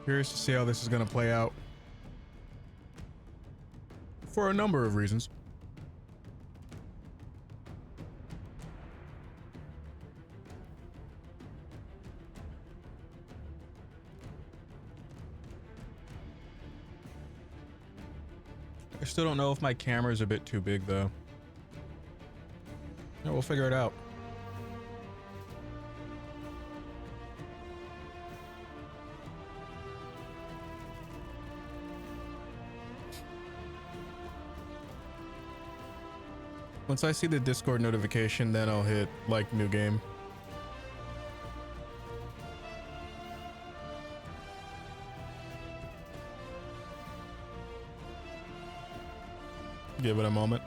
Curious to see how this is going to play out. For a number of reasons. I still don't know if my camera is a bit too big though. Yeah, we'll figure it out. Once I see the Discord notification, then I'll hit like new game. Give it a moment.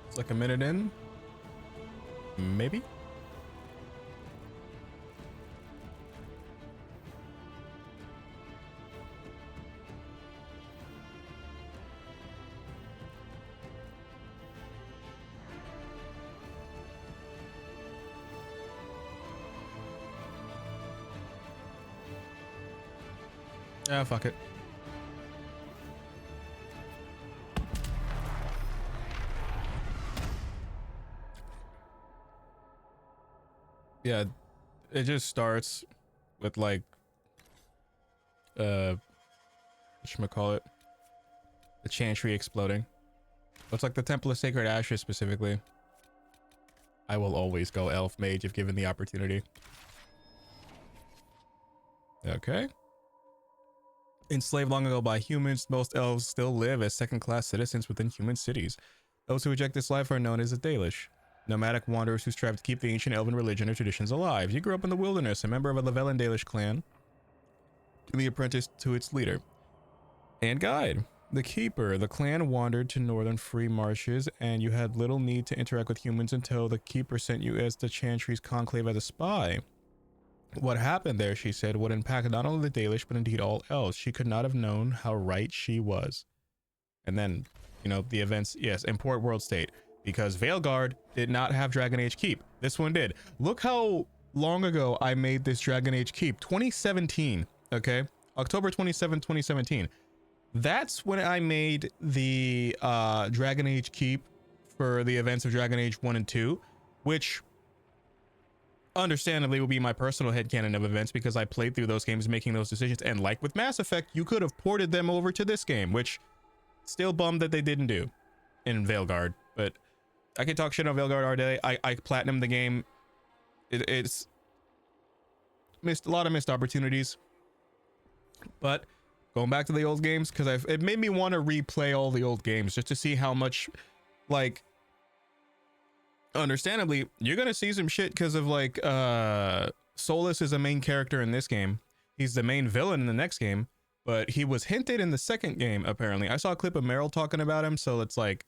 It's like a minute in. Maybe? Yeah, fuck it. Yeah, it just starts with like whatchamacallit, the chantry exploding. Looks like the Temple of Sacred Ashes specifically. I will always go elf mage if given the opportunity. Okay. Enslaved long ago by humans, most elves still live as second-class citizens within human cities. Those who reject this life are known as the Dalish, nomadic wanderers who strive to keep the ancient elven religion or traditions alive. You grew up in the wilderness, a member of a Lavellan Dalish clan, and the apprentice to its leader and guide, the Keeper. The clan wandered to northern free marshes, and you had little need to interact with humans until the Keeper sent you as the Chantry's conclave as a spy. What happened there, she said, would impact not only the Dalish, but indeed all elves. She could not have known how right she was. And then, you know, the events, yes, import world state. Because Veilguard did not have Dragon Age Keep. This one did. Look how long ago I made this Dragon Age Keep. 2017, okay? October 27, 2017. That's when I made the Dragon Age Keep for the events of Dragon Age 1 and 2, which understandably will be my personal headcanon of events because I played through those games making those decisions. And like with Mass Effect, you could have ported them over to this game, which still bummed that they didn't do in Veilguard. But I can talk shit on Veilguard all day. I platinumed the game. It's missed a lot of missed opportunities. But going back to the old games, because it made me want to replay all the old games just to see how much, like, understandably, you're gonna see some shit because of like Solus is a main character in this game. He's the main villain in the next game, but he was hinted in the second game apparently. I saw a clip of Meryl talking about him, so it's like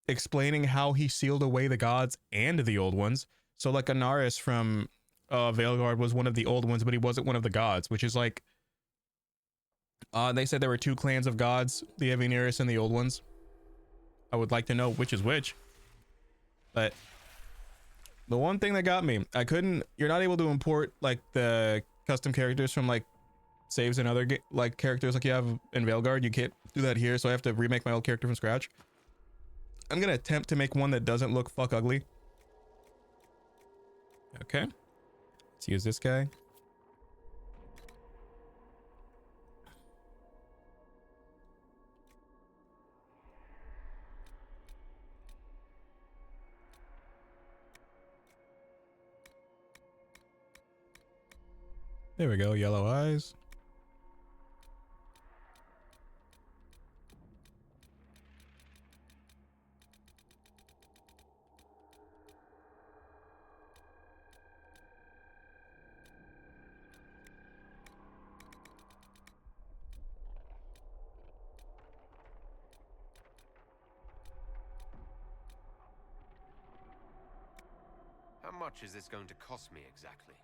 explaining how he sealed away the gods and the old ones. So like Anaris from Veilguard was one of the old ones, but he wasn't one of the gods, which is like they said there were two clans of gods, the Evineris and the old ones. I would like to know which is which. But the one thing that got me, you're not able to import like the custom characters from like saves and other like characters like you have in Veilguard. You can't do that here, so I have to remake my old character from scratch. I'm gonna attempt to make one that doesn't look fuck ugly. Okay, let's use this guy. There we go, yellow eyes. much is this going to cost me exactly?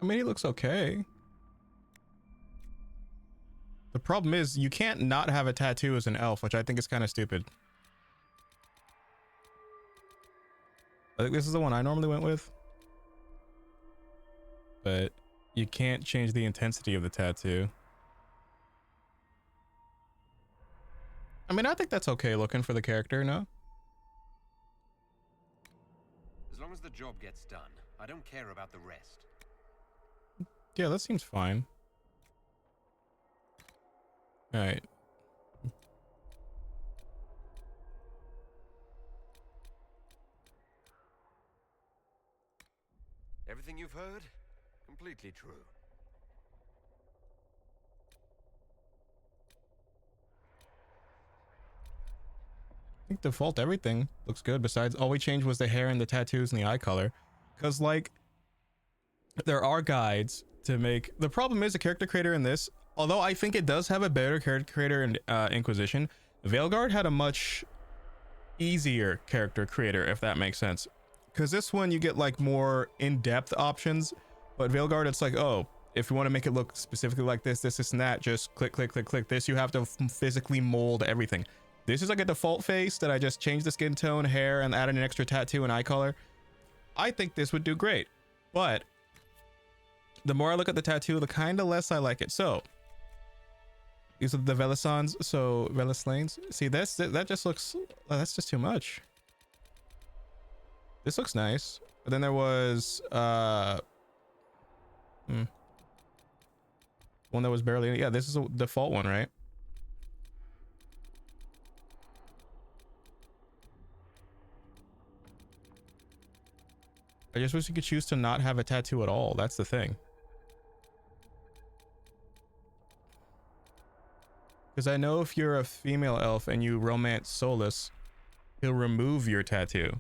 I mean, he looks okay. The problem is you can't not have a tattoo as an elf, which I think is kind of stupid. I think this is the one I normally went with. But you can't change the intensity of the tattoo. I mean, I think that's okay looking for the character, no? As long as the job gets done, I don't care about the rest. Yeah, that seems fine. All right. Everything you've heard? Completely true. I think default everything looks good. Besides, all we changed was the hair and the tattoos and the eye color. Because, like, there are guides to make... The problem is the character creator in this, although I think it does have a better character creator in Inquisition, Veilguard had a much easier character creator, if that makes sense. Because this one, you get, like, more in-depth options. But Veilguard, it's like, oh, if you want to make it look specifically like this, and that, just click, click, click, click this. You have to physically mold everything. This is like a default face that I just changed the skin tone, hair, and added an extra tattoo and eye color. I think this would do great. But the more I look at the tattoo, the kind of less I like it. So these are the Velisons. So Velislanes. See, that just looks... Oh, that's just too much. This looks nice. But then there was... one that was barely... Yeah, this is a default one, right? I just wish you could choose to not have a tattoo at all. That's the thing. Because I know if you're a female elf and you romance Solus, he'll remove your tattoo.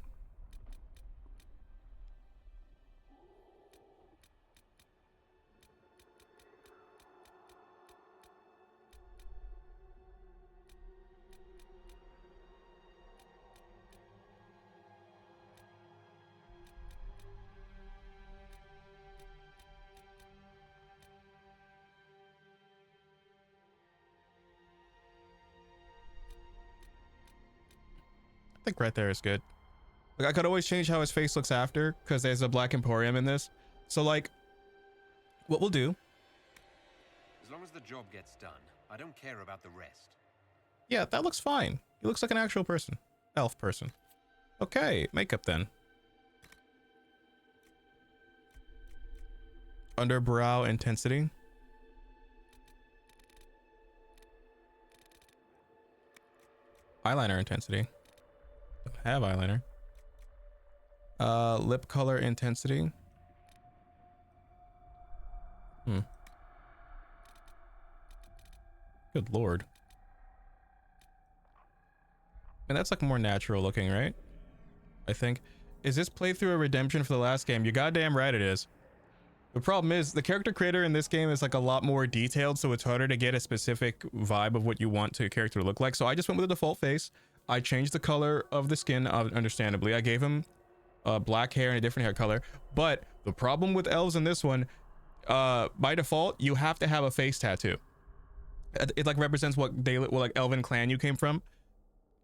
I think right there is good. Like, I could always change how his face looks after, because there's a Black Emporium in this. So, like, what we'll do... As long as the job gets done, I don't care about the rest. Yeah, that looks fine. He looks like an actual person. Elf person. Okay, makeup then. Underbrow intensity. Eyeliner intensity. Have eyeliner. Lip color intensity. Good lord. And that's like more natural looking, right? I think. Is this playthrough a redemption for the last game? You're goddamn right it is. The problem is the character creator in this game is like a lot more detailed, so it's harder to get a specific vibe of what you want your character to look like. So I just went with a default face. I changed the color of the skin, understandably. I gave him black hair and a different hair color. But the problem with elves in this one, by default, you have to have a face tattoo. It like represents what like elven clan you came from.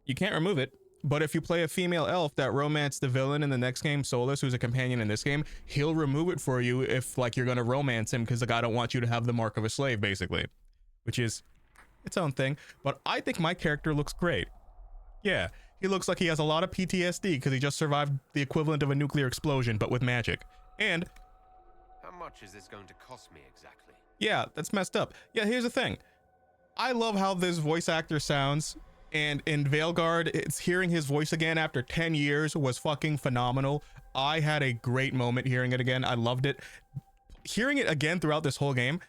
You can't remove it. But if you play a female elf that romanced the villain in the next game, Solus, who's a companion in this game, he'll remove it for you if like you're gonna romance him, because the guy don't want you to have the mark of a slave, basically, which is its own thing. But I think my character looks great. Yeah, he looks like he has a lot of PTSD because he just survived the equivalent of a nuclear explosion, but with magic. And how much is this going to cost me exactly? Yeah, that's messed up. Yeah, here's the thing. I love how this voice actor sounds. And in Veilguard, it's hearing his voice again after 10 years was fucking phenomenal. I had a great moment hearing it again. I loved it. Hearing it again throughout this whole game,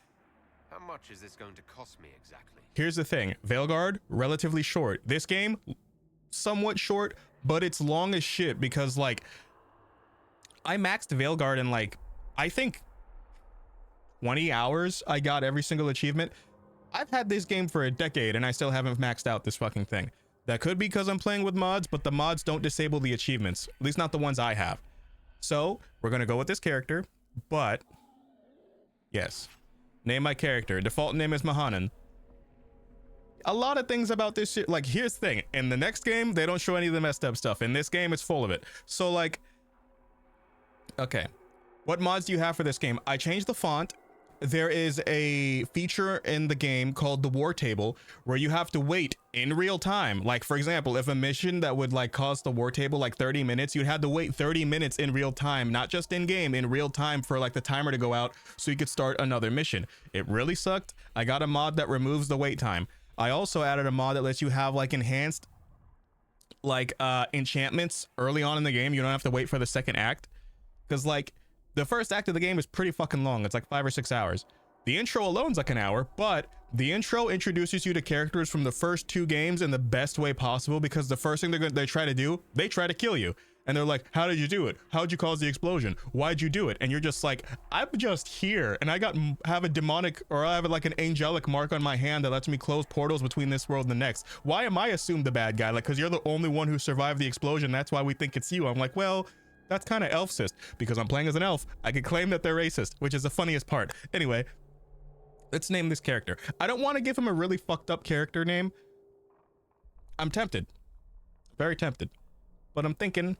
How much is this going to cost me exactly? Here's the thing. Veilguard, relatively short. This game, somewhat short, but it's long as shit because, like, I maxed Veilguard in, like, I think 20 hours. I got every single achievement. I've had this game for a decade and I still haven't maxed out this fucking thing. That could be because I'm playing with mods, but the mods don't disable the achievements. At least not the ones I have. So, we're going to go with this character, but... Yes. Name my character. Default name is Mahanan. A lot of things about this shit, like, here's the thing. In the next game, they don't show any of the messed up stuff. In this game, it's full of it. So, like... Okay. What mods do you have for this game? I changed the font. There is a feature in the game called the war table where you have to wait in real time. Like, for example, if a mission that would like cause the war table like 30 minutes, you'd have to wait 30 minutes in real time, not just in game, in real time for like the timer to go out so you could start another mission. It really sucked. I got a mod that removes the wait time. I also added a mod that lets you have like enhanced like enchantments early on in the game. You don't have to wait for the second act because like the first act of the game is pretty fucking long. It's like 5 or 6 hours. The intro alone's like an hour, but the intro introduces you to characters from the first 2 games in the best way possible because the first thing they try to do, they try to kill you. And they're like, how did you do it? How'd you cause the explosion? Why'd you do it? And you're just like, I'm just here. And I have a demonic, or I have like an angelic mark on my hand that lets me close portals between this world and the next. Why am I assumed the bad guy? Like, because you're the only one who survived the explosion. That's why we think it's you. I'm like, well... That's kind of elfist because I'm playing as an elf. I could claim that they're racist, which is the funniest part. Anyway, let's name this character. I don't want to give him a really fucked up character name. I'm tempted. Very tempted. But I'm thinking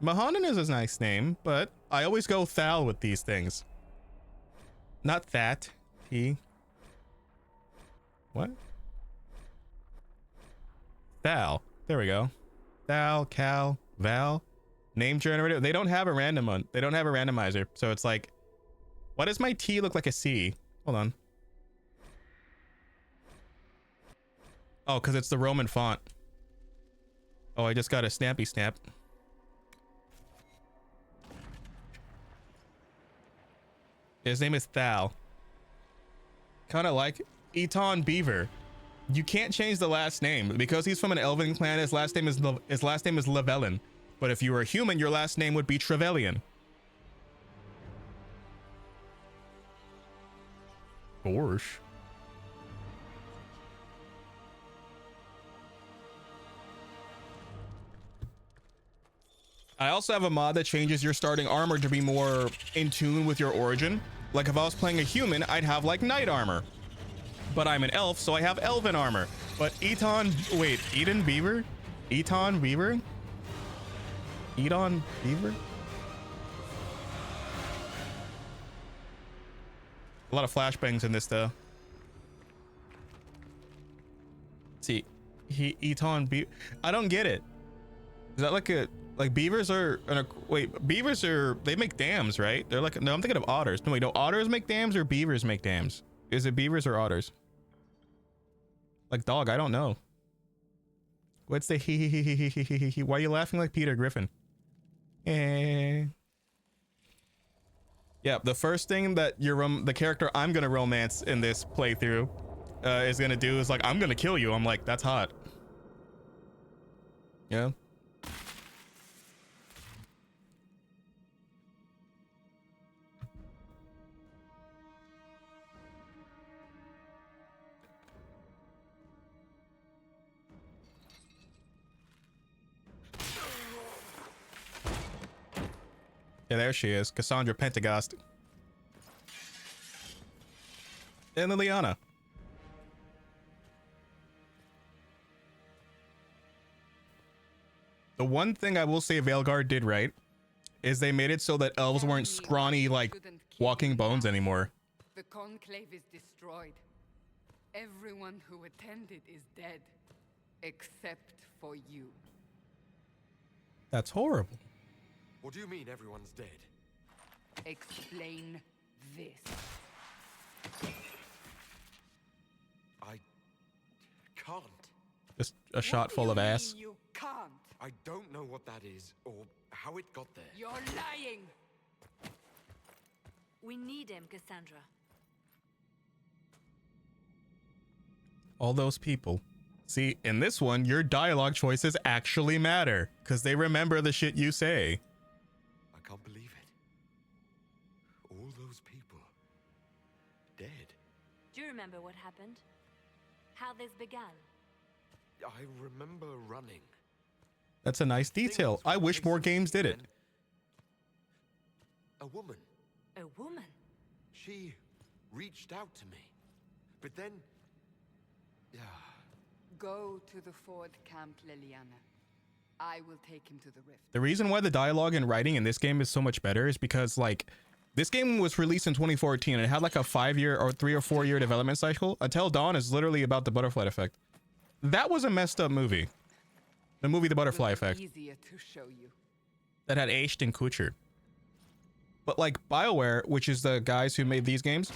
Mahanan is a nice name, but I always go Thal with these things. Not that. What? Thal. There we go. Thal, Cal, Val. Name generator. They don't have a random one. They don't have a randomizer. So it's like, why does my T look like a C? Hold on. Oh, because it's the Roman font. Oh, I just got a snappy snap. His name is Thal. Kind of like Eton Beaver. You can't change the last name because he's from an elven clan. His last name is Lavellan. But if you were a human, your last name would be Trevelyan. Borscht. I also have a mod that changes your starting armor to be more in tune with your origin. Like if I was playing a human, I'd have like knight armor. But I'm an elf, so I have elven armor. But Eden Beaver? Eton Beaver? Edon Beaver? A lot of flashbangs in this though. See, Eton Beaver. I don't get it. Is that like beavers are beavers are, they make dams, right? They're like, no, I'm thinking of otters. No, wait, no, otters make dams or beavers make dams? Is it beavers or otters? Like dog, I don't know. What's the he? Why are you laughing like Peter Griffin? Yeah, the first thing that the character I'm gonna romance in this playthrough is gonna do is like, I'm gonna kill you. I'm like, that's hot. Yeah. Yeah, there she is, Cassandra Pentagast. And Liliana. The one thing I will say Veilguard did right is they made it so that elves weren't scrawny, like, walking bones anymore. The conclave is destroyed. Everyone who attended is dead, except for you. That's horrible. What do you mean everyone's dead? Explain this. I can't. Just a shot full of ass. You can't. I don't know what that is or how it got there. You're lying. We need him, Cassandra. All those people. See, in this one, your dialogue choices actually matter because they remember the shit you say. I can't believe it. All those people dead. Do you remember what happened? How this began? I remember running. That's a nice detail. I wish more games did it. A woman. A woman? She reached out to me. But then... Go to the Ford camp, Liliana. I will take him to the rift. The reason why the dialogue and writing in this game is so much better is because, like, this game was released in 2014 and it had like a 5-year or 3 or 4 year development cycle. Until Dawn is literally about the butterfly effect. That was a messed up movie. The movie The Butterfly Effect. Easier to show you. That had Ashton Kutcher. But like BioWare, which is the guys who made these games,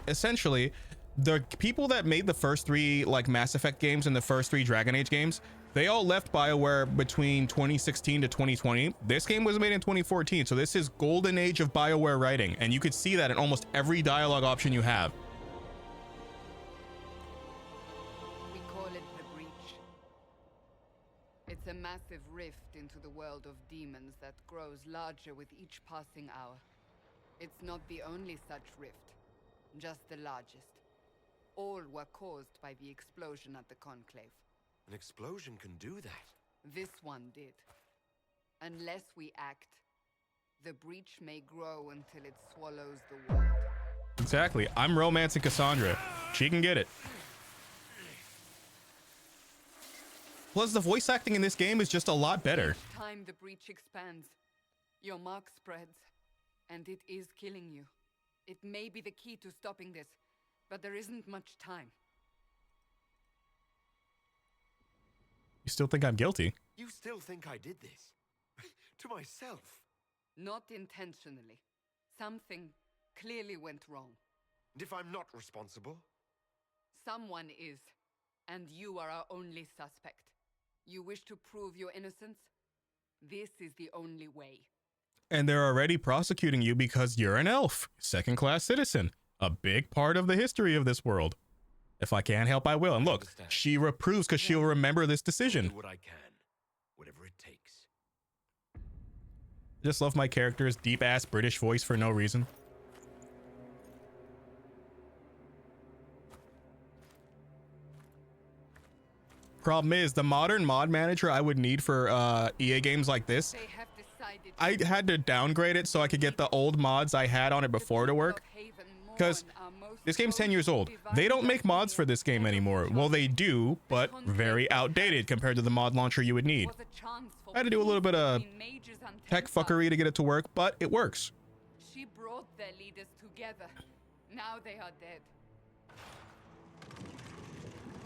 essentially the people that made the first 3 like Mass Effect games and the first 3 Dragon Age games, they all left BioWare between 2016 to 2020. This game was made in 2014, so this is golden age of BioWare writing, and you could see that in almost every dialogue option you have. We call it the Breach. It's a massive rift into the world of demons that grows larger with each passing hour. It's not the only such rift, just the largest. All were caused by the explosion at the Conclave. An explosion can do that. This one did. Unless we act, the breach may grow until it swallows the world. Exactly. I'm romancing Cassandra. She can get it. Plus, the voice acting in this game is just a lot better. Each time the breach expands, your mark spreads, and it is killing you. It may be the key to stopping this, but there isn't much time. You still think I'm guilty? You still think I did this? To myself? Not intentionally. Something clearly went wrong. And if I'm not responsible? Someone is, and you are our only suspect. You wish to prove your innocence? This is the only way. And they're already prosecuting you because you're an elf, second-class citizen, a big part of the history of this world. If I can't help, I will. And look, she reproves because she'll remember this decision. Do what I can, whatever it takes. I just love my character's deep-ass British voice for no reason. Problem is, the modern mod manager I would need for EA games like this, They have decided I had to downgrade it so I could get the old mods I had on it before to work. Because this game's 10 years old. They don't make mods for this game anymore. Well, they do, but very outdated compared to the mod launcher you would need. I had to do a little bit of tech fuckery to get it to work, but it works. She brought their leaders together. Now they are dead.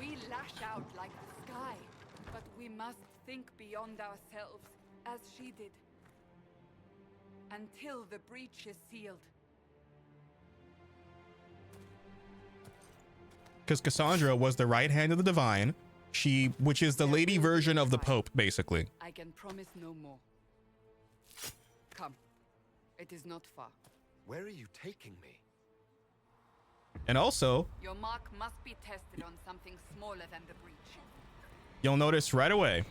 We lash out like the sky, but we must think beyond ourselves, as she did. Until the breach is sealed. Because Cassandra was the right hand of the divine, which is the lady version of the Pope, basically. I can promise no more. Come. It is not far. Where are you taking me? And also, Your mark must be tested on something smaller than the breach. you'll notice right away,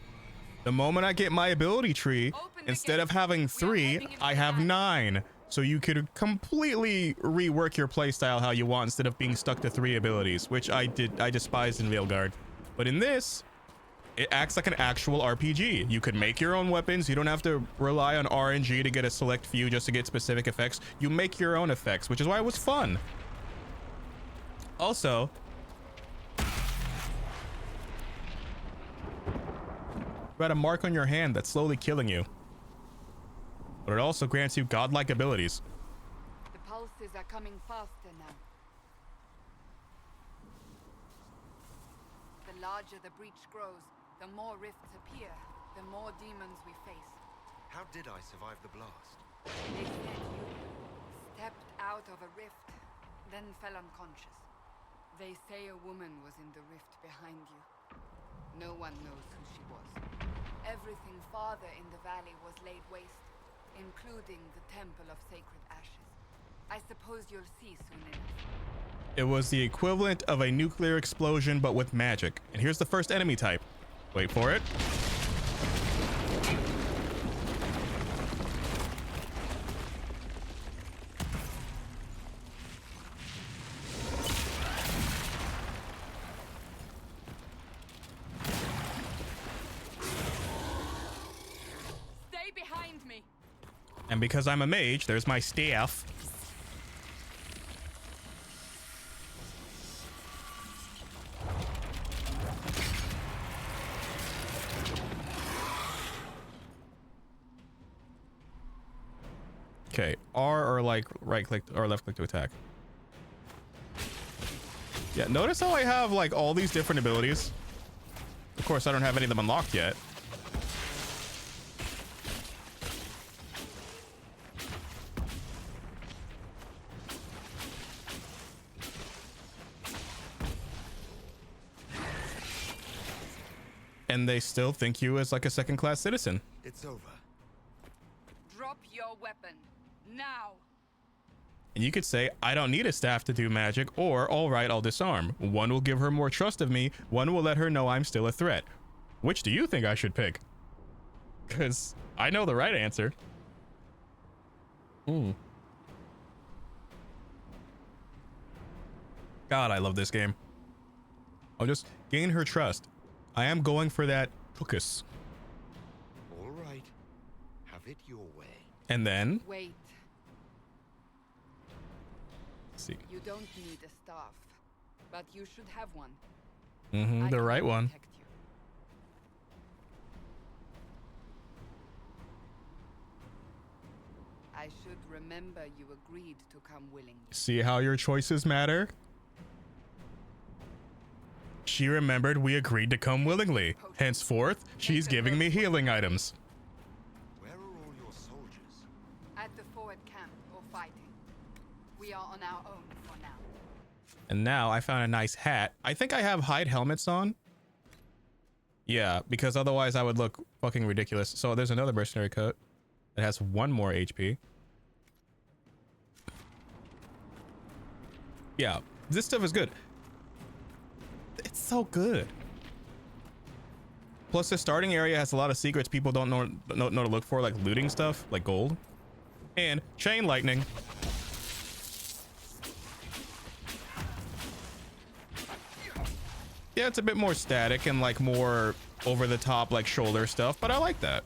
the moment I get my ability tree, instead of having 3, I have 9. So you could completely rework your playstyle how you want instead of being stuck to 3 abilities, which I despised in Veilguard. But in this, it acts like an actual RPG. You could make your own weapons. You don't have to rely on RNG to get a select few just to get specific effects. You make your own effects, which is why it was fun. Also, you got a mark on your hand that's slowly killing you. But it also grants you godlike abilities. The pulses are coming faster now. The larger the breach grows, the more rifts appear, the more demons we face. How did I survive the blast? They said you stepped out of a rift, then fell unconscious. They say a woman was in the rift behind you. No one knows who she was. Everything farther in the valley was laid waste, including the Temple of Sacred Ashes. I suppose you'll see soon enough. It was the equivalent of a nuclear explosion, but with magic. And here's the first enemy type. Wait for it. Stay behind me. And because I'm a mage, there's my staff. Okay, R or like right click or left click to attack. Yeah, notice how I have like all these different abilities. Of course, I don't have any of them unlocked yet. And they still think you as like a second-class citizen. It's over. Drop your weapon. Now. And you could say, I don't need a staff to do magic, or all right, I'll disarm. One will give her more trust of me, one will let her know I'm still a threat. Which do you think I should pick? Because I know the right answer. God, I love this game. I'll just gain her trust. I am going for that hookus. All right. Have it your way. And then, Wait. let's see. You don't need a staff, but you should have one. The I right can one. protect you. I should remember you agreed to come willingly. See how your choices matter? She remembered we agreed to come willingly. Henceforth, she's giving me healing items. Where are all your soldiers? At the forward camp or fighting. We are on our own for now. And now I found a nice hat. I think I have hide helmets on. Yeah, because otherwise I would look fucking ridiculous. So there's another mercenary coat that has 1 more HP. Yeah, this stuff is good. It's so good. Plus the starting area has a lot of secrets people don't know to look for, like looting stuff, like gold. And chain lightning. Yeah, it's a bit more static and like more over the top, like shoulder stuff, but I like that.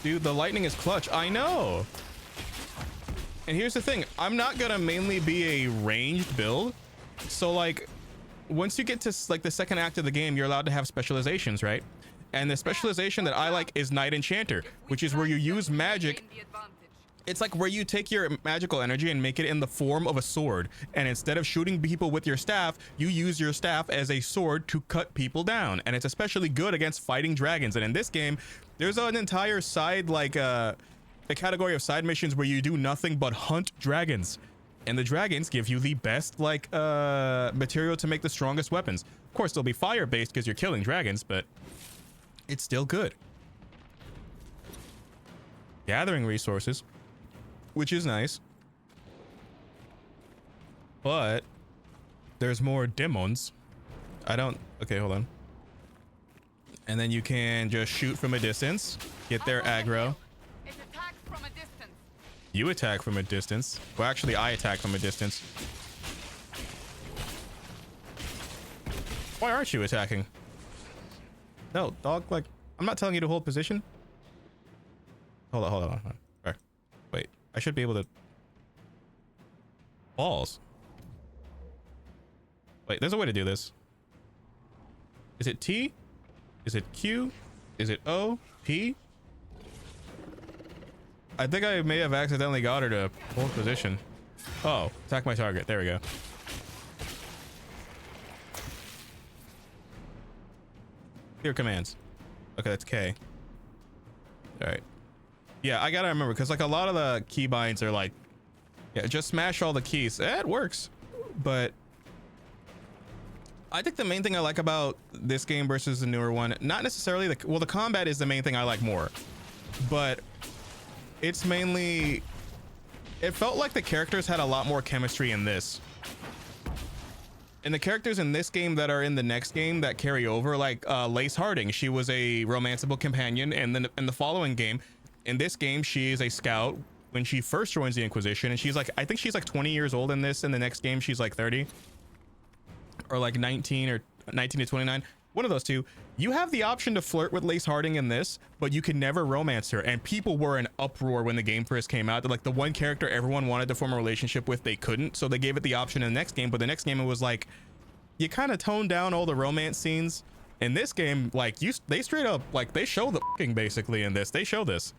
Dude, the lightning is clutch. I know. And here's the thing. I'm not gonna mainly be a ranged build. So like, once you get to like the second act of the game, you're allowed to have specializations, right? And the specialization that I like is Knight Enchanter, which is where you use magic. It's like where you take your magical energy and make it in the form of a sword. And instead of shooting people with your staff, you use your staff as a sword to cut people down. And it's especially good against fighting dragons. And in this game, there's an entire side, like a category of side missions where you do nothing but hunt dragons. And the dragons give you the best, like, material to make the strongest weapons. Of course, they'll be fire-based because you're killing dragons, but it's still good. Gathering resources, which is nice, but there's more demons. Okay, hold on. And then you can just shoot from a distance, get their aggro. It attacks from a distance. You attack from a distance. Well, actually, I attack from a distance. Why aren't you attacking? No, dog, like, I'm not telling you to hold position. Hold on. All right. Wait, I should be able to... Balls. Wait, there's a way to do this. Is it T? Is it Q? Is it O? P? I think I may have accidentally got her to hold position. Oh, attack my target. There we go. Clear commands. Okay, that's K. All right. Yeah, I gotta remember, because like a lot of the keybinds are like, yeah, just smash all the keys. It works. But I think the main thing I like about this game versus the newer one, not necessarily the combat is the main thing I like more. but it's mainly, it felt like the characters had a lot more chemistry in this. And the characters in this game that are in the next game that carry over, like Lace Harding, she was a romanceable companion, and then in the following game, in this game, she is a scout when she first joins the Inquisition, and she's like, I think she's like 20 years old in this. In the next game, she's like 30 or like 19 or 19 to 29. One of those two. You have the option to flirt with Lace Harding in this, but you can never romance her. And people were in uproar when the game first came out. That like the one character everyone wanted to form a relationship with, they couldn't. So they gave it the option in the next game. But the next game, it was like, you kind of toned down all the romance scenes. In this game, like they straight up, like they show the f***ing basically in this. They show this.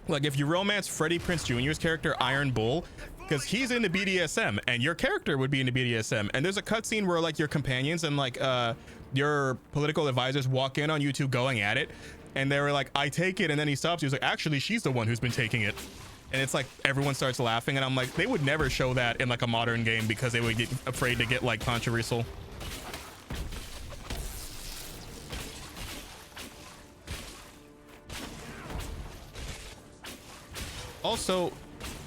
Like if you romance Freddie Prinze Jr.'s character Iron Bull, because he's into BDSM and your character would be into BDSM, and there's a cutscene where like your companions and like your political advisors walk in on you two going at it, and they were like, I take it, and then he stops you. He's like, actually she's the one who's been taking it. And it's like everyone starts laughing, and I'm like, they would never show that in like a modern game because they would get afraid to get like controversial. Also,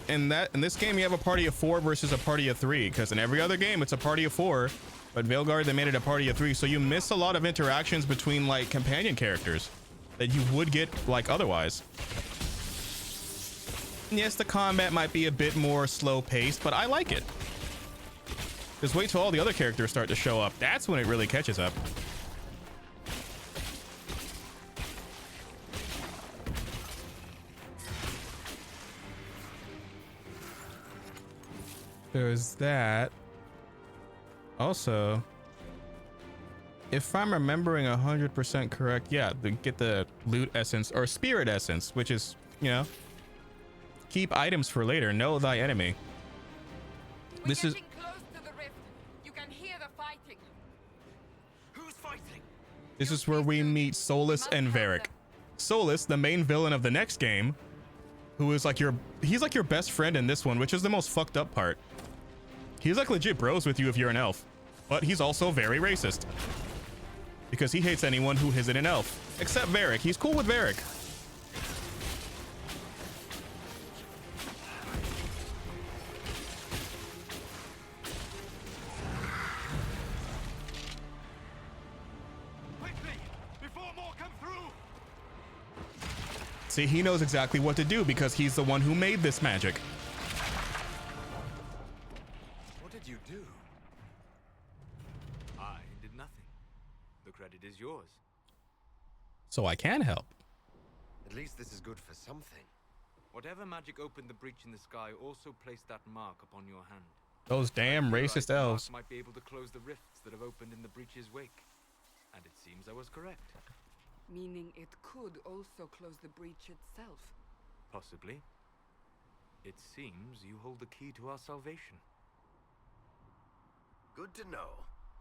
in this game, you have a party of 4 versus a party of 3, because in every other game it's a party of 4, but Veilguard, they made it a party of 3, so you miss a lot of interactions between like companion characters that you would get like otherwise. And yes, the combat might be a bit more slow paced, but I like it. Just wait till all the other characters start to show up. That's when it really catches up. There's that. Also, if I'm remembering 100% correct, yeah, get the loot essence or spirit essence, which is, you know, keep items for later. Know thy enemy. This is close to the rift. You can hear the fighting. Who's fighting? this is where we meet Solus and Varric. Solus, the main villain of the next game, who is like he's like your best friend in this one, which is the most fucked up part. He's like legit bros with you if you're an elf, but he's also very racist because he hates anyone who isn't an elf, except Varric. He's cool with Varric. Quickly, before more come through. See, he knows exactly what to do because he's the one who made this magic. What did you do? I did nothing. The credit is yours. So I can help. At least this is good for something. Whatever magic opened the breach in the sky also placed that mark upon your hand. Those damn I racist theorized the mark elves. might be able to close the rifts that have opened in the breach's wake. And it seems I was correct. Meaning it could also close the breach itself. Possibly. It seems you hold the key to our salvation. Good to know.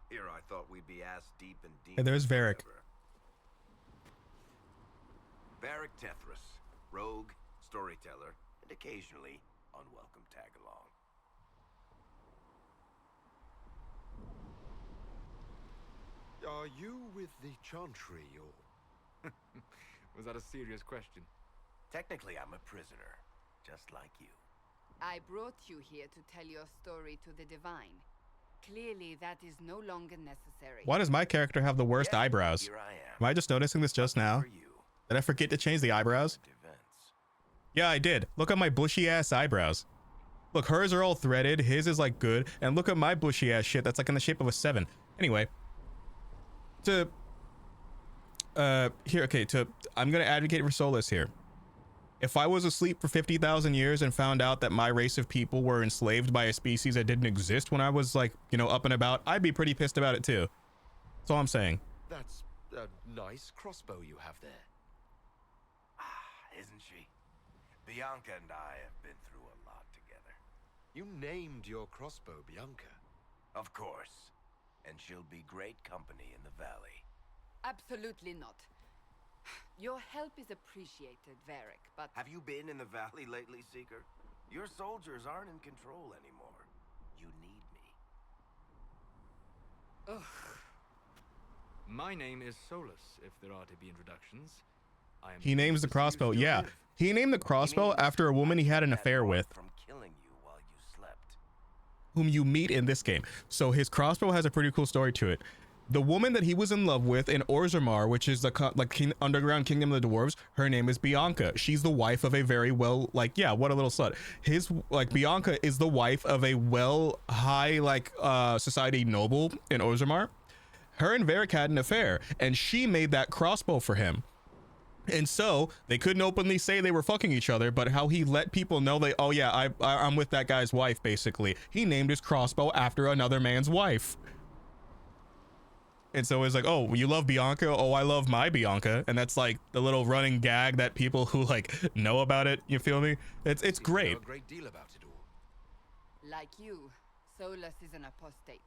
Here I thought we'd be ass deep and deep. Hey, there's Varric. Varric Tethras, rogue, storyteller, and occasionally unwelcome tag-along. Are you with the Chantry, or... Was that a serious question? Technically, I'm a prisoner, just like you. I brought you here to tell your story to the Divine. Clearly, that is no longer necessary. Why does my character have the worst Yeah, eyebrows? Here I Am I just noticing this just now? For you. Did I forget to change the eyebrows? Events. Yeah, I did. Look at my bushy ass eyebrows. Look, hers are all threaded. His is like good. And look at my bushy ass shit. That's like in the shape of a 7. Anyway. I'm gonna advocate for Solus here. If I was asleep for 50,000 years and found out that my race of people were enslaved by a species that didn't exist when I was like, you know, up and about, I'd be pretty pissed about it too. That's all I'm saying. That's a nice crossbow you have there. Isn't she? Bianca and I have been through a lot together. You named your crossbow Bianca? Of course. And she'll be great company in the valley. Absolutely not. Your help is appreciated, Varric, but... Have you been in the valley lately, Seeker? Your soldiers aren't in control anymore. You need me. My name is Solus, if there are to be introductions. I am He names the pleased to see you crossbow. still Yeah. live. He named the crossbow after a woman he had an affair with, From killing you while you slept. whom you meet in this game. So his crossbow has a pretty cool story to it. The woman that he was in love with in Orzammar, which is the underground kingdom of the dwarves, her name is Bianca. She's the wife of a very well, like, yeah, what a little slut. His, like, Bianca is the wife of a well high, like, society noble in Orzammar. Her and Varric had an affair, and she made that crossbow for him. And so they couldn't openly say they were fucking each other, but how he let people know they, oh yeah, I'm with that guy's wife, basically. He named his crossbow after another man's wife. And so it's like, oh, you love Bianca? Oh, I love my Bianca. And that's like the little running gag that people who like know about it, you feel me? It's great. You know a great deal about it all. Like you, Solus is an apostate.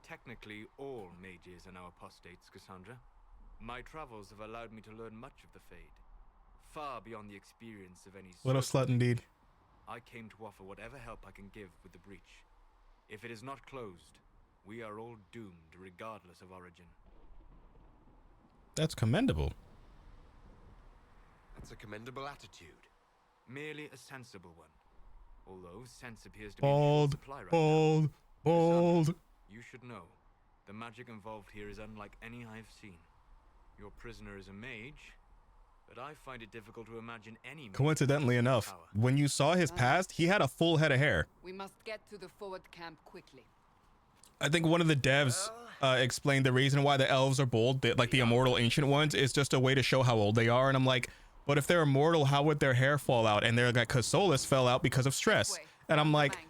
Technically, all mages are now apostates, Cassandra. My travels have allowed me to learn much of the Fade, far beyond the experience of any Little sorcerer. slut indeed. I came to offer whatever help I can give with the breach. If it is not closed, we are all doomed regardless of origin. That's commendable. That's a commendable attitude. Merely a sensible one. Although sense appears to be Bold, in short supply right bold, now. bold. You should know, the magic involved here is unlike any I've seen. Your prisoner is a mage, but I find it difficult to imagine any mage Coincidentally with enough, power. when you saw his past, he had a full head of hair. We must get to the forward camp quickly. I think one of the devs explained the reason why the elves are bold, like the immortal ancient ones, is just a way to show how old they are. And I'm like, but if they're immortal, how would their hair fall out? And they're like, because Solus fell out because of stress. This way, And I'm down the like, bank.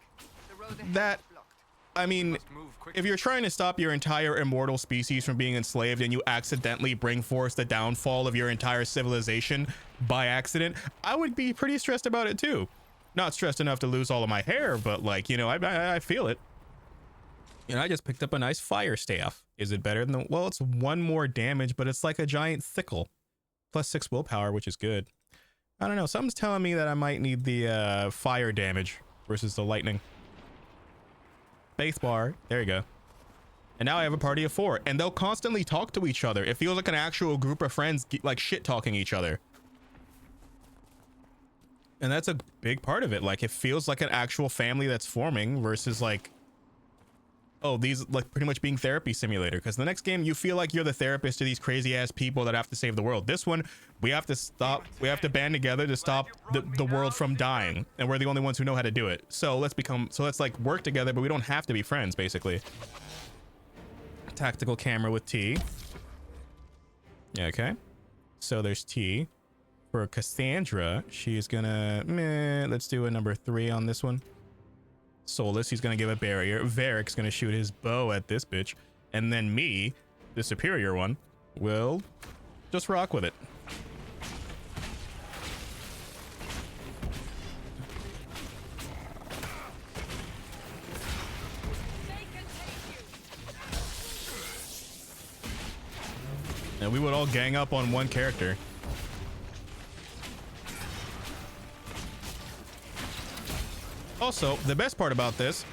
The road ahead that, is blocked. I mean, Must move quickly. if you're trying to stop your entire immortal species from being enslaved and you accidentally bring forth the downfall of your entire civilization by accident, I would be pretty stressed about it too. Not stressed enough to lose all of my hair, but like, you know, I feel it. And I just picked up a nice fire staff. Is it better than the, well, it's 1 more damage, but it's like a giant sickle. Plus 6 willpower, which is good. I don't know. Something's telling me that I might need the fire damage versus the lightning. Base bar. There you go. And now I have a party of 4. And they'll constantly talk to each other. It feels like an actual group of friends like shit talking each other. And that's a big part of it. Like, it feels like an actual family that's forming versus like, oh, these like pretty much being therapy simulator. Because the next game, you feel like you're the therapist to these crazy ass people that have to save the world. This one, we have to stop. We have to band together to stop the world from dying, and we're the only ones who know how to do it. So let's like work together, but we don't have to be friends, basically. Tactical camera with T. Yeah, okay. So there's T. For Cassandra, she's gonna let's do a number 3 on this one. Solus, he's gonna give a barrier. Varric's gonna shoot his bow at this bitch. And then me, the superior one, will just rock with it. And we would all gang up on one character. Also, the best part about this,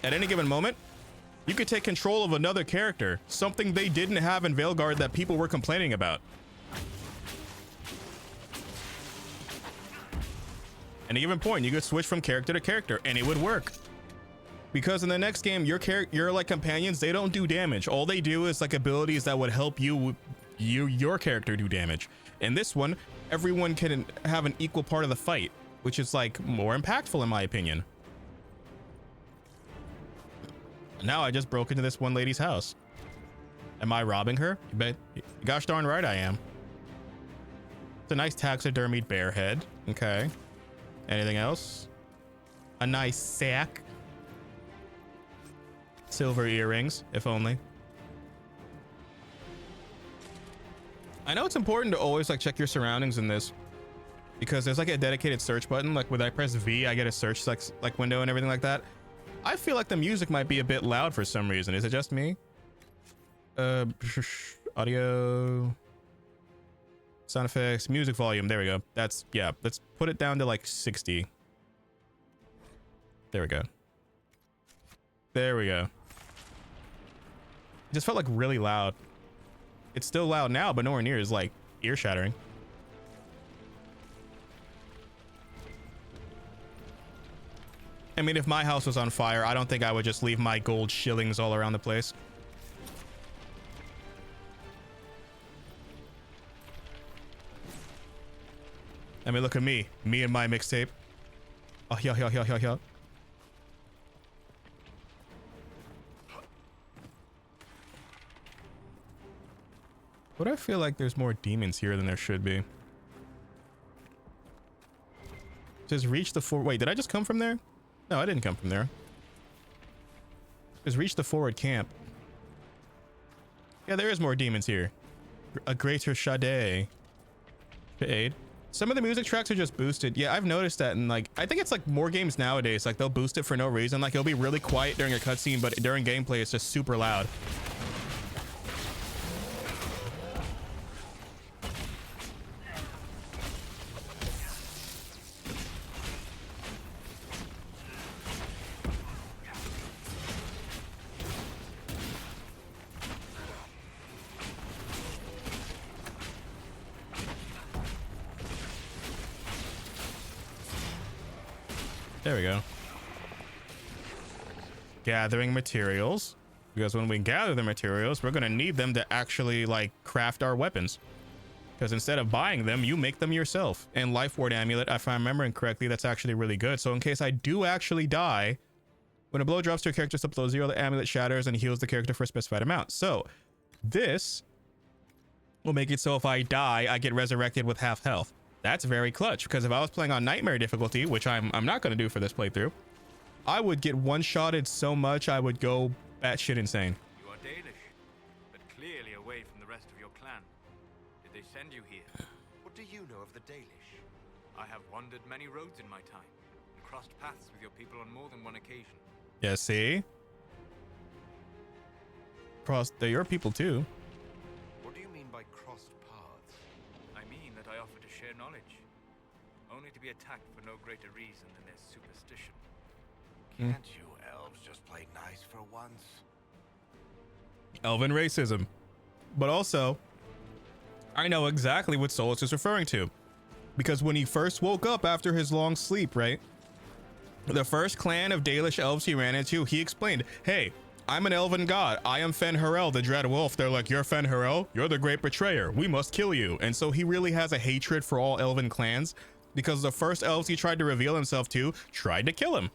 at any given moment, you could take control of another character, something they didn't have in Veilguard that people were complaining about. At any given point, you could switch from character to character, and it would work. Because in the next game, your like companions, they don't do damage. All they do is like abilities that would help your character do damage. In this one, everyone can have an equal part of the fight, which is like more impactful in my opinion. Now I just broke into this one lady's house. Am I robbing her? You bet. Gosh darn right I am. It's a nice taxidermied bear head. Okay. Anything else? A nice sack. Silver earrings, if only. I know it's important to always like check your surroundings in this, because there's like a dedicated search button. Like when I press V, I get a search like window and everything like that. I feel like the music might be a bit loud for some reason. Is it just me? Audio, sound effects, music volume. There we go. That's, yeah, let's put it down to like 60. There we go. There we go. It just felt like really loud. It's still loud now, but nowhere near as like ear shattering. I mean, if my house was on fire, I don't think I would just leave my gold shillings all around the place. I mean, look at me and my mixtape. Oh, yeah. But I feel like there's more demons here than there should be. Just reach the forward. Wait, did I just come from there? No, I didn't come from there. Just reach the forward camp. Yeah, there is more demons here. A greater Shade. Some of the music tracks are just boosted. Yeah, I've noticed that, and like, I think it's like more games nowadays. Like, they'll boost it for no reason. Like, it'll be really quiet during a cutscene, but during gameplay, it's just super loud. There we go. Gathering materials. Because when we gather the materials, we're going to need them to actually, like, craft our weapons. Because instead of buying them, you make them yourself. And Life Ward Amulet, if I'm remembering correctly, that's actually really good. So in case I do actually die, when a blow drops to a character up below 0, the amulet shatters and heals the character for a specified amount. So this will make it so if I die, I get resurrected with half health. That's very clutch, because if I was playing on Nightmare difficulty, which I'm not going to do for this playthrough, I would get one-shotted so much I would go batshit insane. You are Danish, but clearly away from the rest of your clan. Did they send you here? What do you know of the Dalish? I have wandered many roads in my time, and crossed paths with your people on more than one occasion. Yeah, see? They're your people too. What do you mean by crossed paths? I mean that I offer to share knowledge, only to be attacked for no greater reason than their superstition. Can't you elves just play nice for once? Elven racism. But also, I know exactly what Solus is referring to. Because when he first woke up after his long sleep, right? The first clan of Dalish elves he ran into, he explained, hey, I'm an elven god. I am Fen-Harel, the Dread Wolf. They're like, you're Fen-Harel? You're the great betrayer. We must kill you. And so he really has a hatred for all elven clans because the first elves he tried to reveal himself to tried to kill him.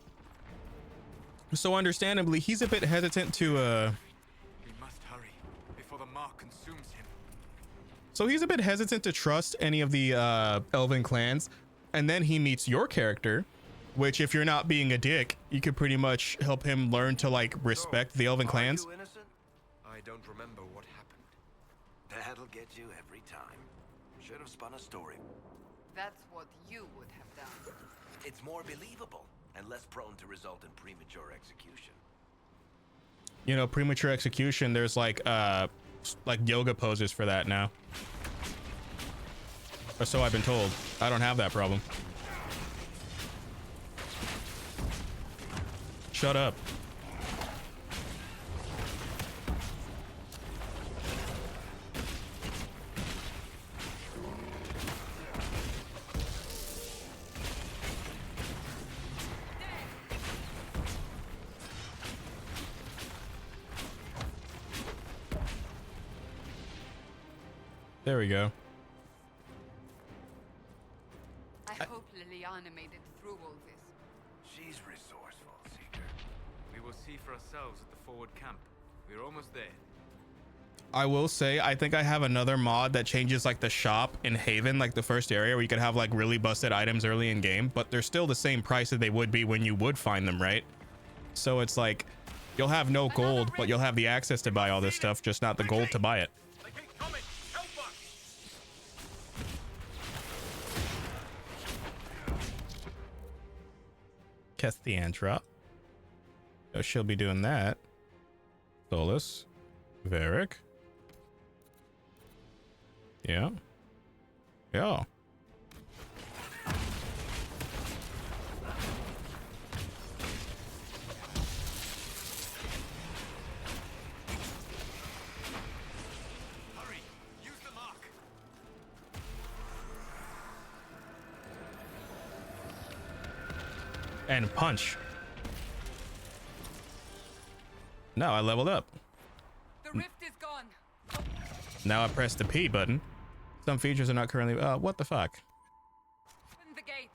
So understandably, he's a bit hesitant to, We must hurry before the mark consumes him. So he's a bit hesitant to trust any of the elven clans. And then he meets your character, which if you're not being a dick, you could pretty much help him learn to like respect the elven clans. Are you innocent? I don't remember what happened. That'll get you every time. Should have spun a story. That's what you would have done. It's more believable and less prone to result in premature execution. You know, premature execution, there's like yoga poses for that now. Or so I've been told. I don't have that problem. Shut up. There we go. I hope Liliana made it through all this. She's resourceful, Seeker. We will see for ourselves at the forward camp. We're almost there. I will say, I think I have another mod that changes like the shop in Haven, like the first area where you could have like really busted items early in game, but they're still the same price that they would be when you would find them, right? So it's like, you'll have no gold, but you'll have the access to buy all this stuff, just not the gold to buy it. Cathiandra. So she'll be doing that. Solus. Varric. Yeah. Yeah. Hurry! Use the mark! And punch. No, I leveled up. The rift is gone. Now I press the P button. Some features are not currently. What the fuck? Open the gate.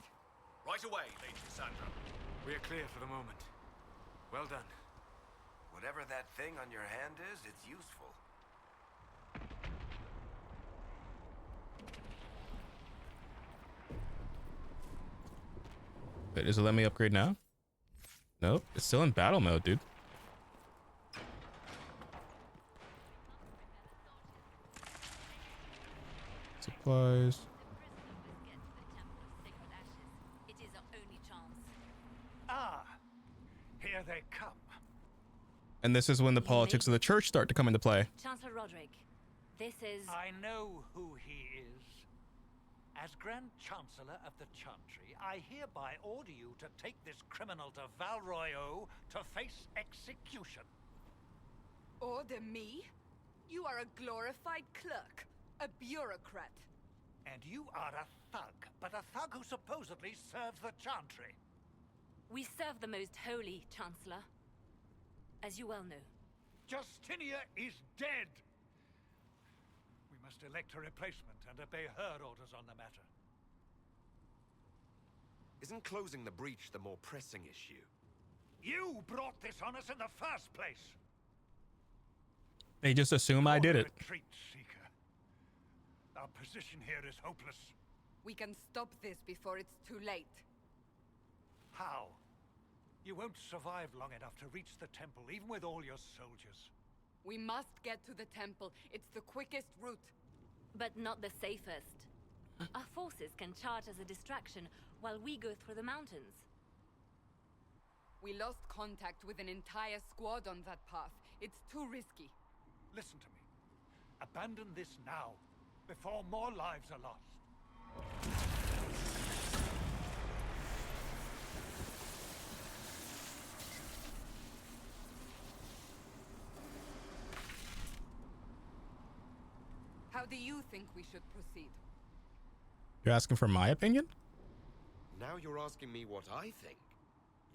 Right away, Lady Cassandra. We are clear for the moment. Well done. Whatever that thing on your hand is, it's useful. Wait, does it let me upgrade now? Nope, it's still in battle mode, dude. Supplies. It is our only chance. Ah, here they come. And this is when the politics of the church start to come into play. Chancellor Roderick, this is... I know who he is. As Grand Chancellor of the Chantry, I hereby order you to take this criminal to Valroyo to face execution. Order me? You are a glorified clerk, a bureaucrat. And you are a thug, but a thug who supposedly serves the Chantry. We serve the most holy, Chancellor. As you well know. Justinia is dead. We must elect a replacement and obey her orders on the matter. Isn't closing the breach the more pressing issue? You brought this on us in the first place. They just assume I did it. Retreat, Seeker. Our position here is hopeless. We can stop this before it's too late. How? You won't survive long enough to reach the temple, even with all your soldiers. We must get to the temple. It's the quickest route. But not the safest. Our forces can charge as a distraction while we go through the mountains. We lost contact with an entire squad on that path. It's too risky. Listen to me. Abandon this now, before more lives are lost. How do you think we should proceed? You're asking for my opinion? Now you're asking me what I think.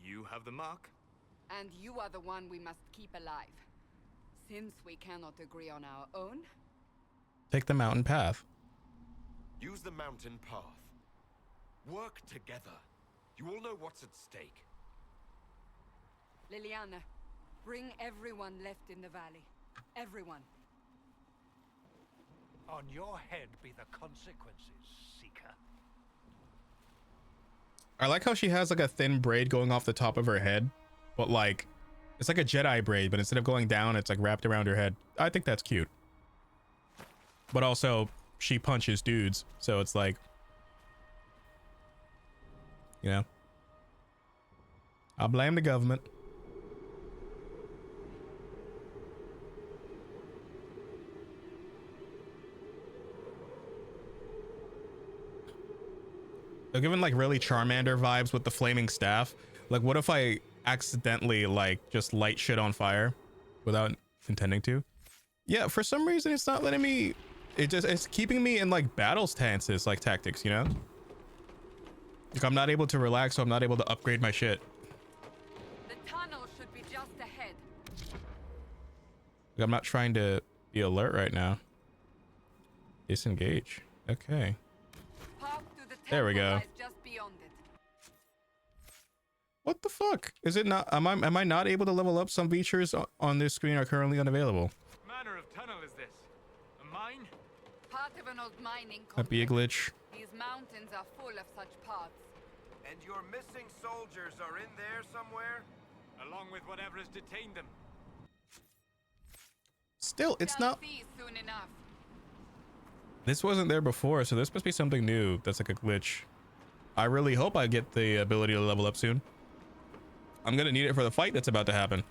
You have the mark. And you are the one we must keep alive. Since we cannot agree on our own, Take the mountain path. Use the mountain path. Work together. You all know what's at stake. Liliana, bring everyone left in the valley. Everyone. On your head be the consequences, Seeker. I like how she has like a thin braid going off the top of her head, but like it's like a Jedi braid, but instead of going down, it's like wrapped around her head. I think that's cute. But also, she punches dudes, so it's like, you know, I blame the government. They're giving like really Charmander vibes with the flaming staff. Like, what if I accidentally like just light shit on fire without intending to? Yeah, for some reason it's not letting me. It's keeping me in like battle stances, like tactics, you know? Like I'm not able to relax, so I'm not able to upgrade my shit. The tunnel should be just ahead. Like, I'm not trying to be alert right now. Disengage. Okay. Path to the There we temple go. lies just beyond it. What the fuck? Is it not? Am I not able to level up? Some features on this screen are currently unavailable. What manner of tunnel is this? A mine? Part of an old mining Might be a complex. glitch. These mountains are full of such paths. And your missing soldiers are in there somewhere? Along with whatever has detained them. Still, it's Shall not. see soon enough. This wasn't there before, so this must be something new. That's like a glitch. I really hope I get the ability to level up soon. I'm gonna need it for the fight that's about to happen.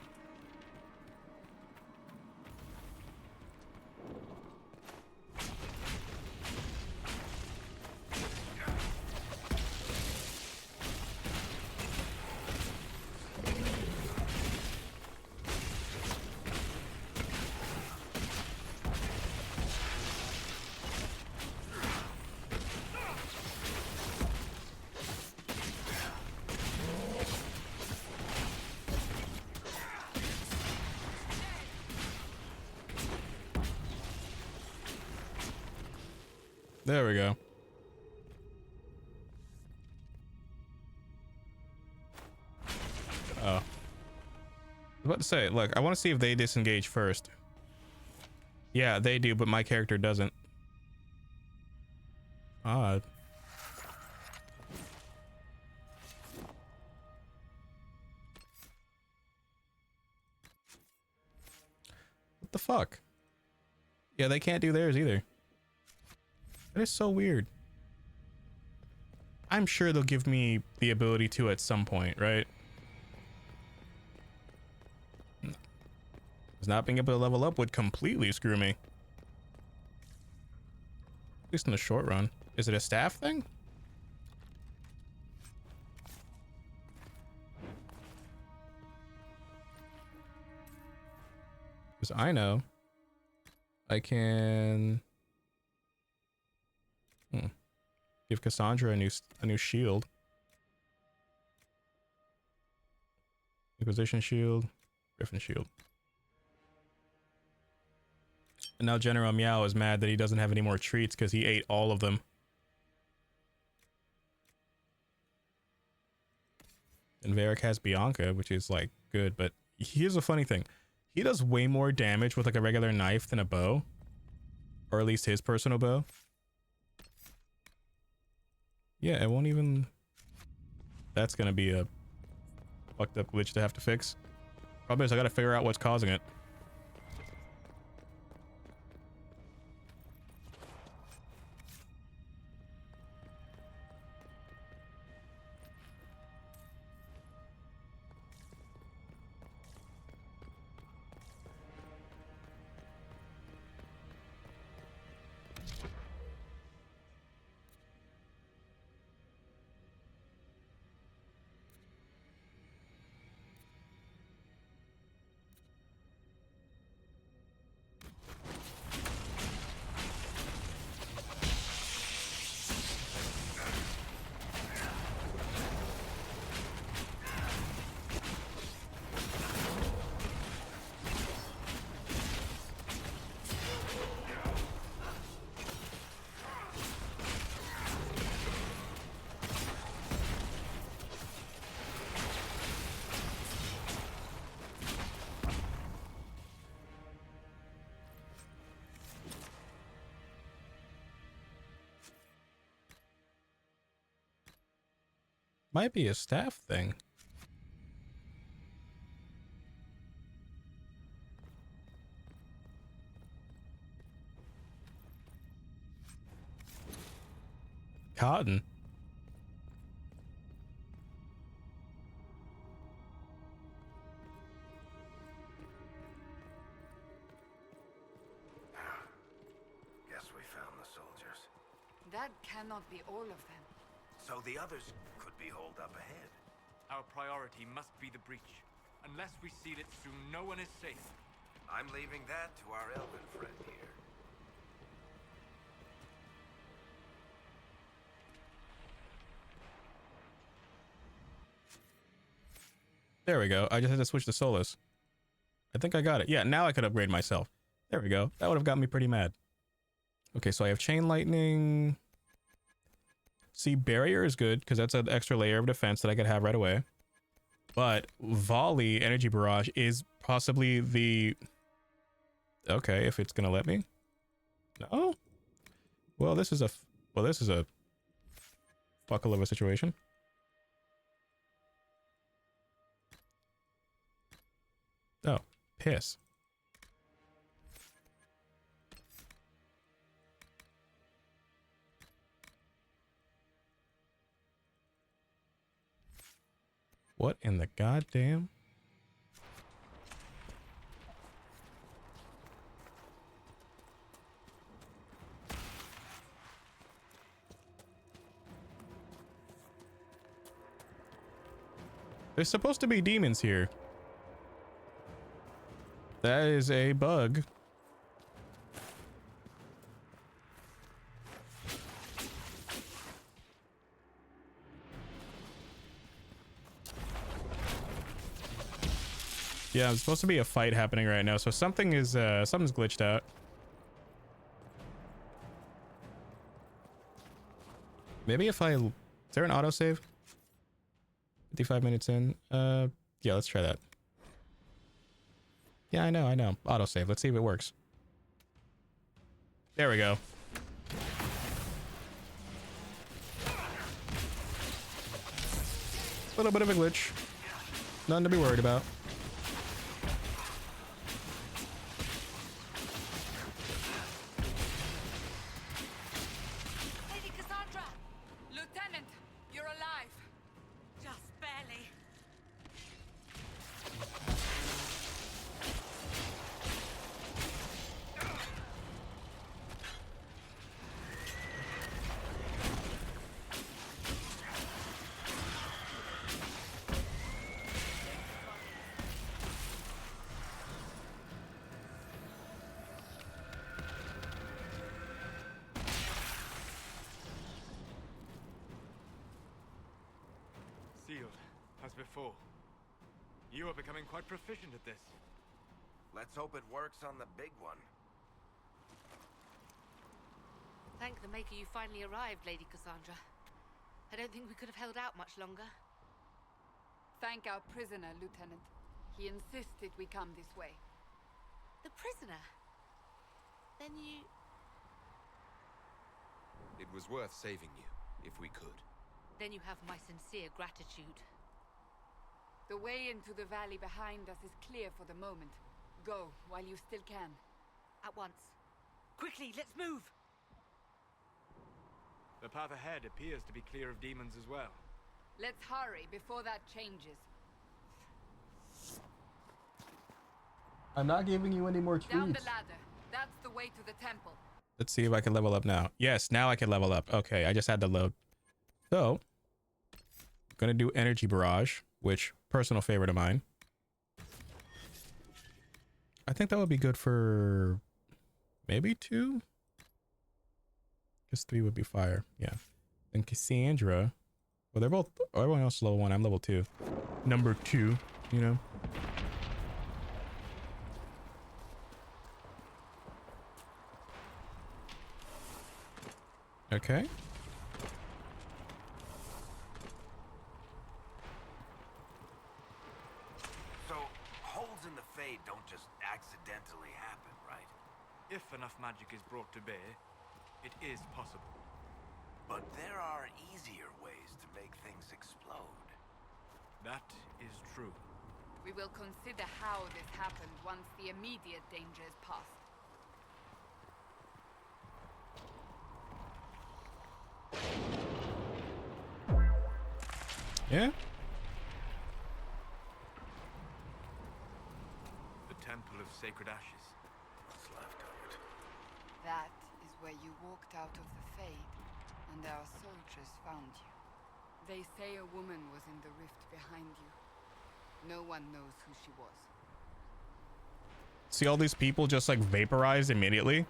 There we go. Oh. I was about to say, look, I want to see if they disengage first. Yeah, they do, but my character doesn't. Odd. What the fuck? Yeah, they can't do theirs either. That is so weird. I'm sure they'll give me the ability to at some point, right? Because not being able to level up would completely screw me. At least in the short run. Is it a staff thing? Because I know I can give Cassandra a new shield. Inquisition shield, Griffin shield. And now General Meow is mad that he doesn't have any more treats because he ate all of them. And Varric has Bianca, which is like good, but here's a funny thing. He does way more damage with like a regular knife than a bow. Or at least his personal bow. Yeah, it won't even... That's gonna be a fucked up glitch to have to fix. Problem is I gotta figure out what's causing it. Might be a staff thing. Cotton. Guess we found the soldiers. That cannot be all of them. So the others could be holed up ahead. Our priority must be the breach. Unless we seal it soon, no one is safe. I'm leaving that to our elven friend here. There we go. I just had to switch to Solus. I think I got it. Yeah, now I could upgrade myself. There we go. That would have got me pretty mad. Okay, so I have Chain Lightning. See, Barrier is good because that's an extra layer of defense that I could have right away. But Volley Energy Barrage is possibly the... Okay, if it's gonna let me. No? Well, this is a... Well, this is a... fuckle of a situation. Oh, piss. What in the goddamn? There's supposed to be demons here. That is a bug. Yeah, there's supposed to be a fight happening right now, so something is something's glitched out. Maybe if I... Is there an autosave? 55 minutes in. Yeah, let's try that. Yeah, I know. Autosave. Let's see if it works. There we go. A little bit of a glitch. Nothing to be worried about. Lady Cassandra! Lieutenant, you're alive. Just barely. Sealed, as before. You are becoming quite proficient at this. Let's hope it works on the big one. Thank the Maker you finally arrived, Lady Cassandra. I don't think we could have held out much longer. Thank our prisoner, Lieutenant. He insisted we come this way. The prisoner? Then you... It was worth saving you, if we could. Then you have my sincere gratitude. The way into the valley behind us is clear for the moment. Go, while you still can. At once. Quickly, let's move! The path ahead appears to be clear of demons as well. Let's hurry before that changes. I'm not giving you any more Down treats. the ladder. That's the way to the temple. Let's see if I can level up now. Yes, now I can level up. Okay, I just had to load. So, I'm gonna do Energy Barrage, which personal favorite of mine. I think that would be good for maybe 2. Because 3 would be fire. Yeah. And Cassandra. Well, they're both. Oh, everyone else is level 1. I'm level 2. Number 2. You know. Okay. So, holes in the Fade don't just accidentally happen, right? If enough magic is brought to bear, it is possible. But there are easier ways to make things explode. That is true. We will consider how this happened once the immediate danger is past. Yeah. The Temple of Sacred Ashes. What's left of it? That is where you walked out of the Fade, and our soldiers found you. They say a woman was in the rift behind you. No one knows who she was. See all these people just like vaporized immediately?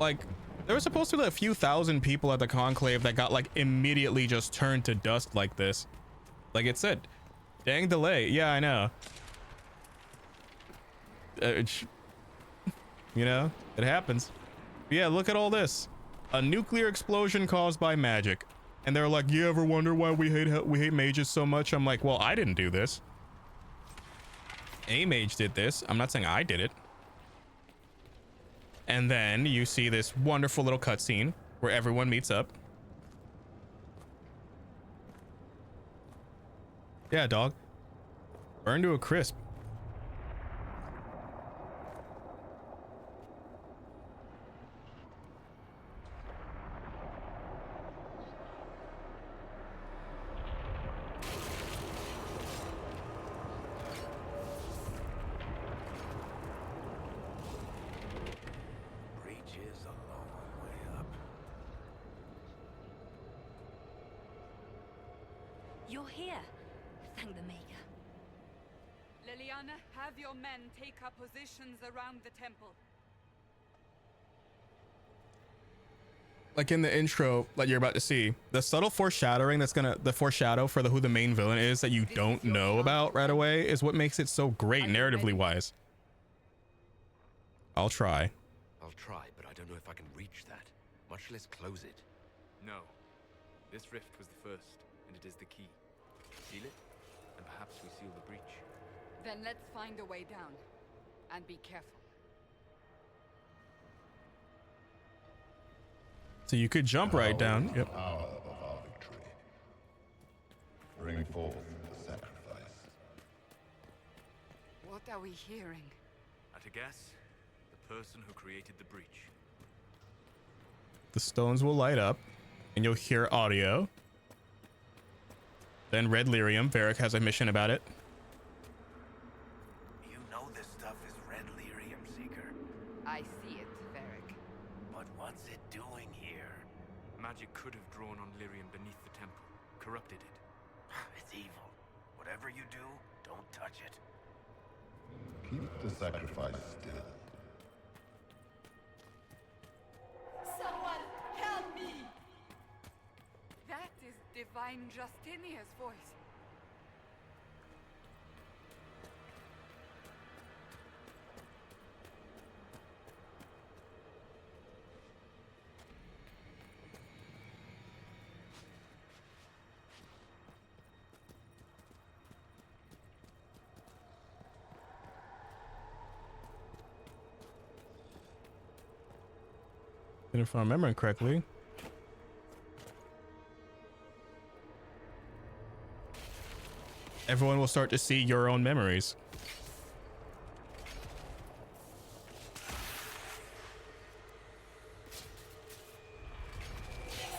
Like, there were supposed to be a few thousand people at the conclave that got like immediately just turned to dust like this. Like it said, dang delay. Yeah, I know. You know, it happens. But yeah, look at all this. A nuclear explosion caused by magic. And they're like, you ever wonder why we hate mages so much? I'm like, well, I didn't do this. A mage did this. I'm not saying I did it. And then you see this wonderful little cutscene where everyone meets up. Yeah, dog. Burn to a crisp. You're here. Thank the Maker. Liliana, have your men take up positions around the temple. Like in the intro that you're about to see, the subtle foreshadowing the foreshadow for who the main villain is that you don't know about right away is what makes it so great narratively wise. I'll try. I'll try, but I don't know if I can reach that, much less close it. No. This rift was the first, and it is the key. Seal it, and perhaps we seal the breach. Then let's find a way down. And be careful. So you could jump right down. Yep. Power of our victory. Bring forth the sacrifice. What are we hearing? At a guess, the person who created the breach. The stones will light up, and you'll hear audio. Then red lyrium. Varric has a mission about it. You know this stuff is red lyrium, Seeker. I see it, Varric. But what's it doing here? Magic could have drawn on lyrium beneath the temple, corrupted it. It's evil. Whatever you do, don't touch it. Keep the sacrifice still. Someone help me! That is Divine Justinia's voice. And if I'm remembering correctly, everyone will start to see your own memories.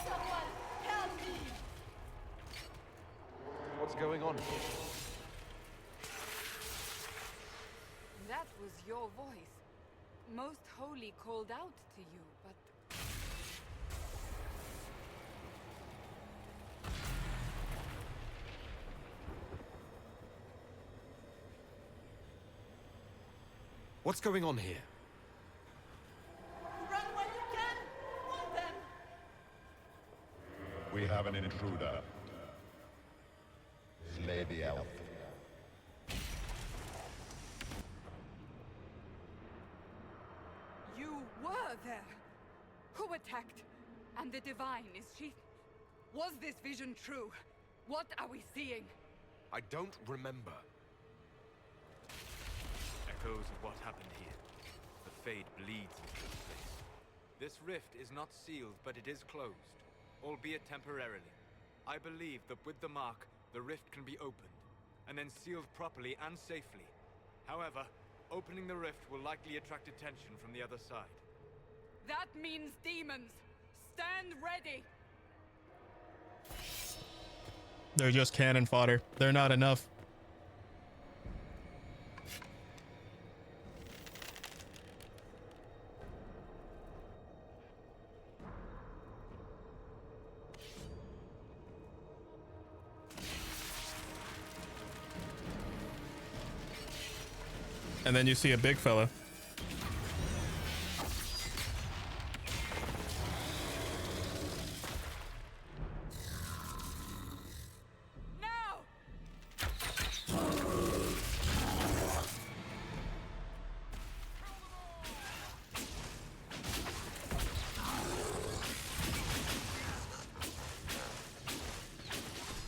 Someone help me! What's going on here? That was your voice. Most Holy called out to you, but... What's going on here? Run while you can! Want them! We have an intruder. Slay the elf. You were there! Who attacked? And the Divine, is she... Was this vision true? What are we seeing? I don't remember. Echoes of what happened here. The Fade bleeds into this place. This rift is not sealed, but it is closed, albeit temporarily. I believe that with the mark, the rift can be opened, and then sealed properly and safely. However, opening the rift will likely attract attention from the other side. That means demons! Stand ready! They're just cannon fodder. They're not enough. And then you see a big fella. Now!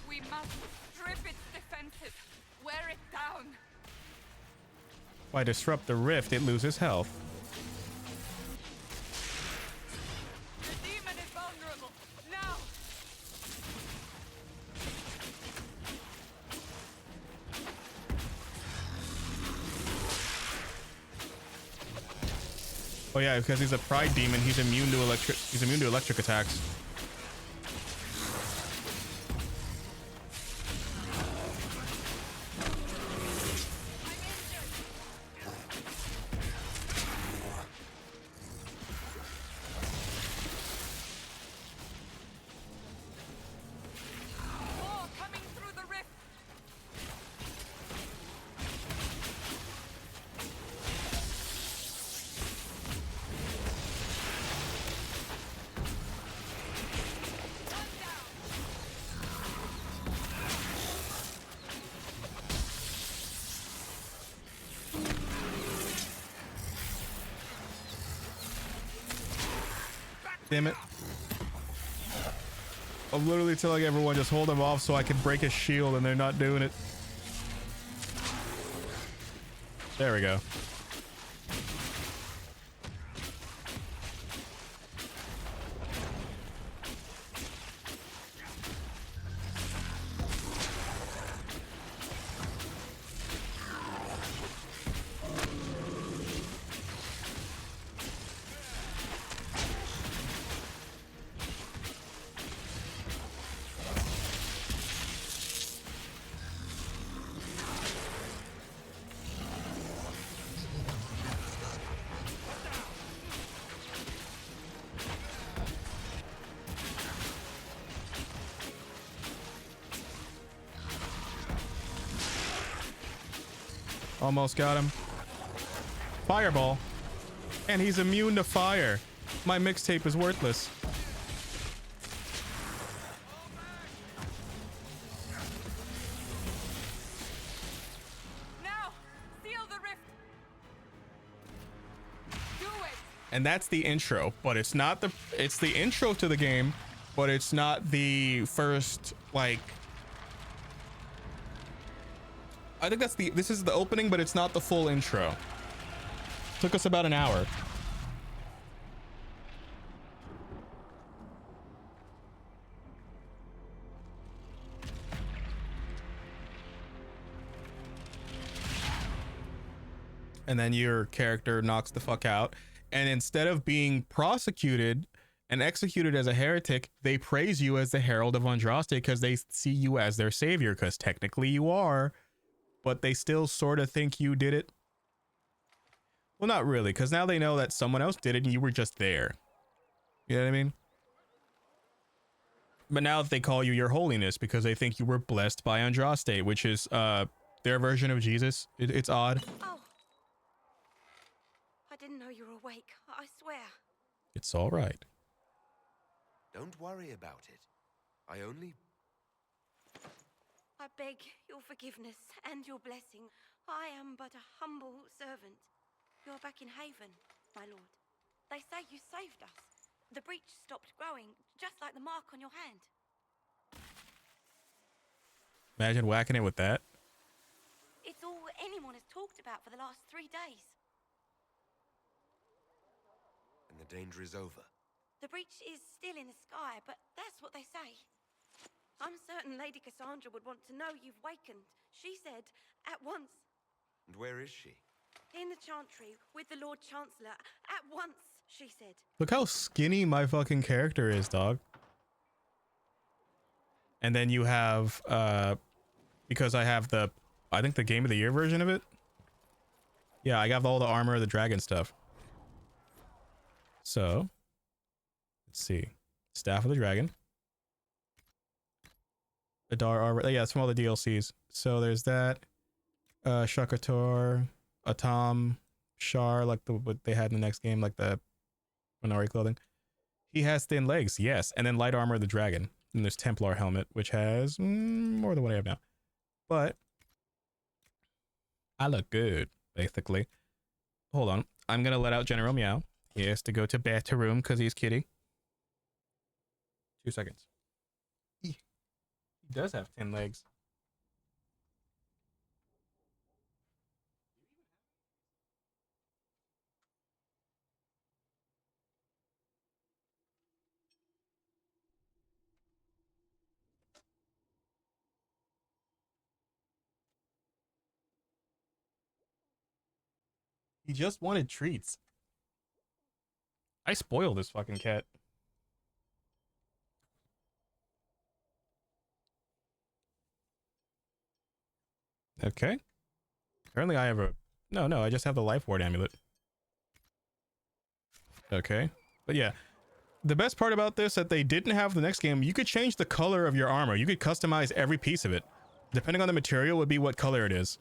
We must strip its defenses. Wear it down. Why disrupt the rift? It loses health. The demon is vulnerable. Now! Oh yeah, because he's a pride demon, he's immune to electric attacks. More coming through the rift. One down. Damn it. I'm literally telling everyone just hold him off so I can break his shield, and they're not doing it. There we go. Almost got him. Fireball. And he's immune to fire. My mixtape is worthless. Now, seal the rift. Do it. And that's the intro, but it's not the, it's the intro to the game, but it's not the first, like, I think that's the, this is the opening, but it's not the full intro. Took us about an hour. And then your character knocks the fuck out. And instead of being prosecuted and executed as a heretic, they praise you as the Herald of Andraste because they see you as their savior, because technically you are. But they still sort of think you did it. Well, not really, because now they know that someone else did it and you were just there. You know what I mean? But now they call you Your Holiness because they think you were blessed by Andraste, which is their version of Jesus. It's odd. Oh. I didn't know you were awake, I swear. It's all right. Don't worry about it. I beg your forgiveness and your blessing. I am but a humble servant. You're back in Haven, my lord. They say you saved us. The breach stopped growing, just like the mark on your hand. Imagine whacking it with that. It's all anyone has talked about for the last 3 days. And the danger is over. The breach is still in the sky, but that's what they say. I'm certain Lady Cassandra would want to know you've wakened. She said, at once. And where is she? In the Chantry, with the Lord Chancellor. At once, she said. Look how skinny my fucking character is, dog. And then you have, because I have the, I think the Game of the Year version of it. Yeah, I got all the armor of the dragon stuff. So, let's see. Staff of the Dragon. Adar armor. Yeah, it's from all the DLCs. So there's that. Shakator, Atom, Shar, like what they had in the next game, like the Minari clothing. He has thin legs, yes. And then light armor of the dragon. And there's Templar helmet, which has more than what I have now. But I look good, basically. Hold on. I'm going to let out General Meow. He has to go to bathroom because he's kitty. 2 seconds. He does have 10 legs. He just wanted treats. I spoil this fucking cat. Okay. Apparently I have a... No, I just have the Life Ward amulet. Okay. But yeah. The best part about this that they didn't have the next game, you could change the color of your armor. You could customize every piece of it. Depending on the material would be what color it is.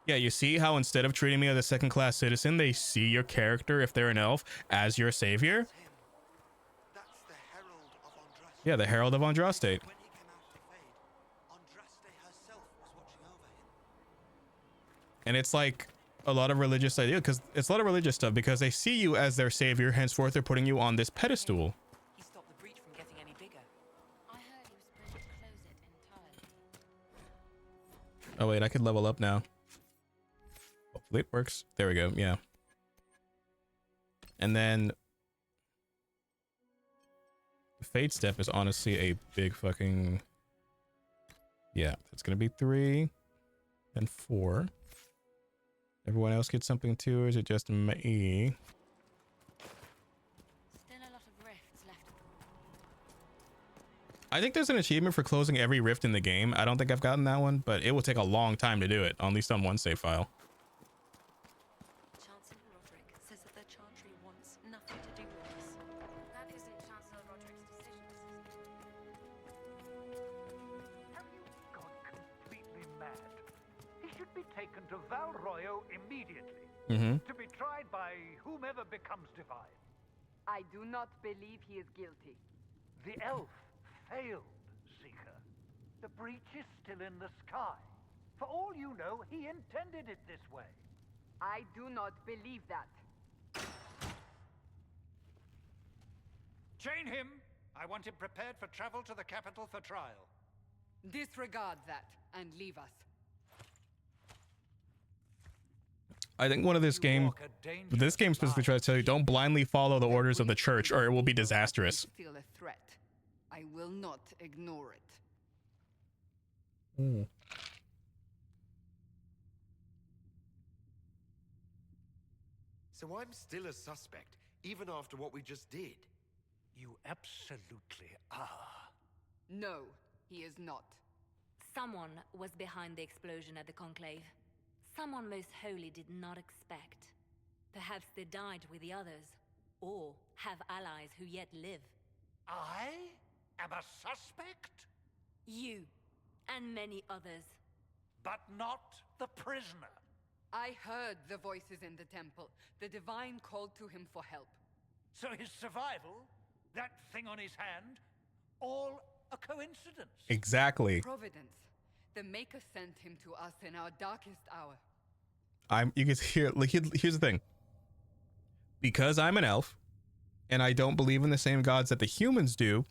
Yeah, you see how instead of treating me as a second-class citizen, they see your character, if they're an elf, as your savior? That's the Herald of Andraste. Yeah, the Herald of Andraste. When he came out of the Fade, Andraste herself was watching over him. And it's like a lot of religious idea, because it's a lot of religious stuff, because they see you as their savior, henceforth they're putting you on this pedestal. He stopped the breach from getting any bigger. Oh wait, I could level up now. Hopefully it works. There we go. Yeah. And then the Fate step is honestly a big fucking... Yeah, it's gonna be 3 and 4. Everyone else gets something too, or is it just me? Still a lot of rifts left. I think there's an achievement for closing every rift in the game. I don't think I've gotten that one, but it will take a long time to do it, at least on one save file. Chancellor Roderick says that the Chantry wants nothing to do with us. That isn't Chancellor Roderick's decision. Have you gone completely mad? He should be taken to Val Royo immediately. To be tried by whomever becomes divine. I do not believe he is guilty. The elf failed, Seeker. The breach is still in the sky. For all you know, he intended it this way. I do not believe that. Chain him! I want him prepared for travel to the capital for trial. Disregard that and leave us. I think one of this game, specifically tries to tell you, don't blindly follow the orders of the church or it will be disastrous. Still a threat. I will not ignore it. So I'm still a suspect, even after what we just did. You absolutely are. No, he is not. Someone was behind the explosion at the Conclave. Someone most holy did not expect. Perhaps they died with the others, or have allies who yet live. I am a suspect? You, and many others. But not the prisoner. I heard the voices in the temple. The Divine called to him for help. So his survival, that thing on his hand, all a coincidence. Exactly. Providence. The Maker sent him to us in our darkest hour. You can hear, like, here's the thing. Because I'm an elf, and I don't believe in the same gods that the humans do,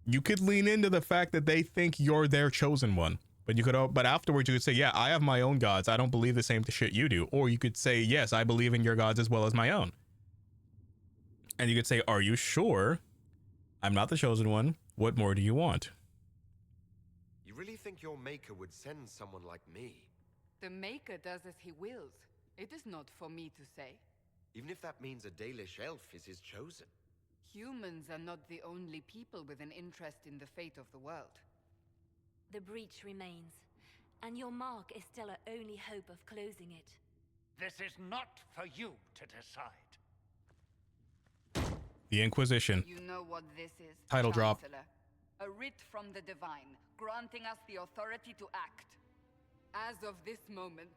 you could lean into the fact that they think you're their chosen one. But afterwards you could say, yeah, I have my own gods. I don't believe the same shit you do. Or you could say, yes, I believe in your gods as well as my own. And you could say, are you sure? I'm not the chosen one. What more do you want? You really think your Maker would send someone like me? The Maker does as he wills. It is not for me to say. Even if that means a Dalish elf is his chosen. Humans are not the only people with an interest in the fate of the world. The breach remains, and your mark is still our only hope of closing it. This is not for you to decide. The Inquisition. You know what this is, Title drop. Chancellor. A writ from the Divine, granting us the authority to act. As of this moment,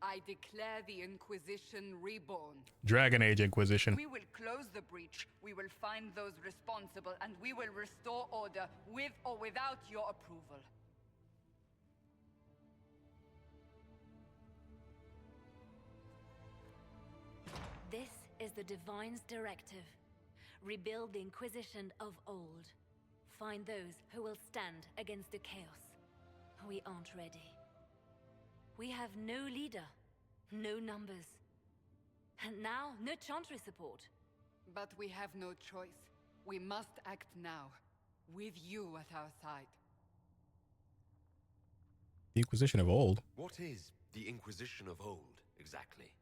I declare the Inquisition reborn. Dragon Age Inquisition. We will close the breach, we will find those responsible, and we will restore order with or without your approval. This is the Divine's directive. Rebuild the Inquisition of old. Find those who will stand against the chaos. We aren't ready. We have no leader, no numbers. And now, no Chantry support. But we have no choice. We must act now, with you at our side. The Inquisition of old? What is the Inquisition of old, exactly?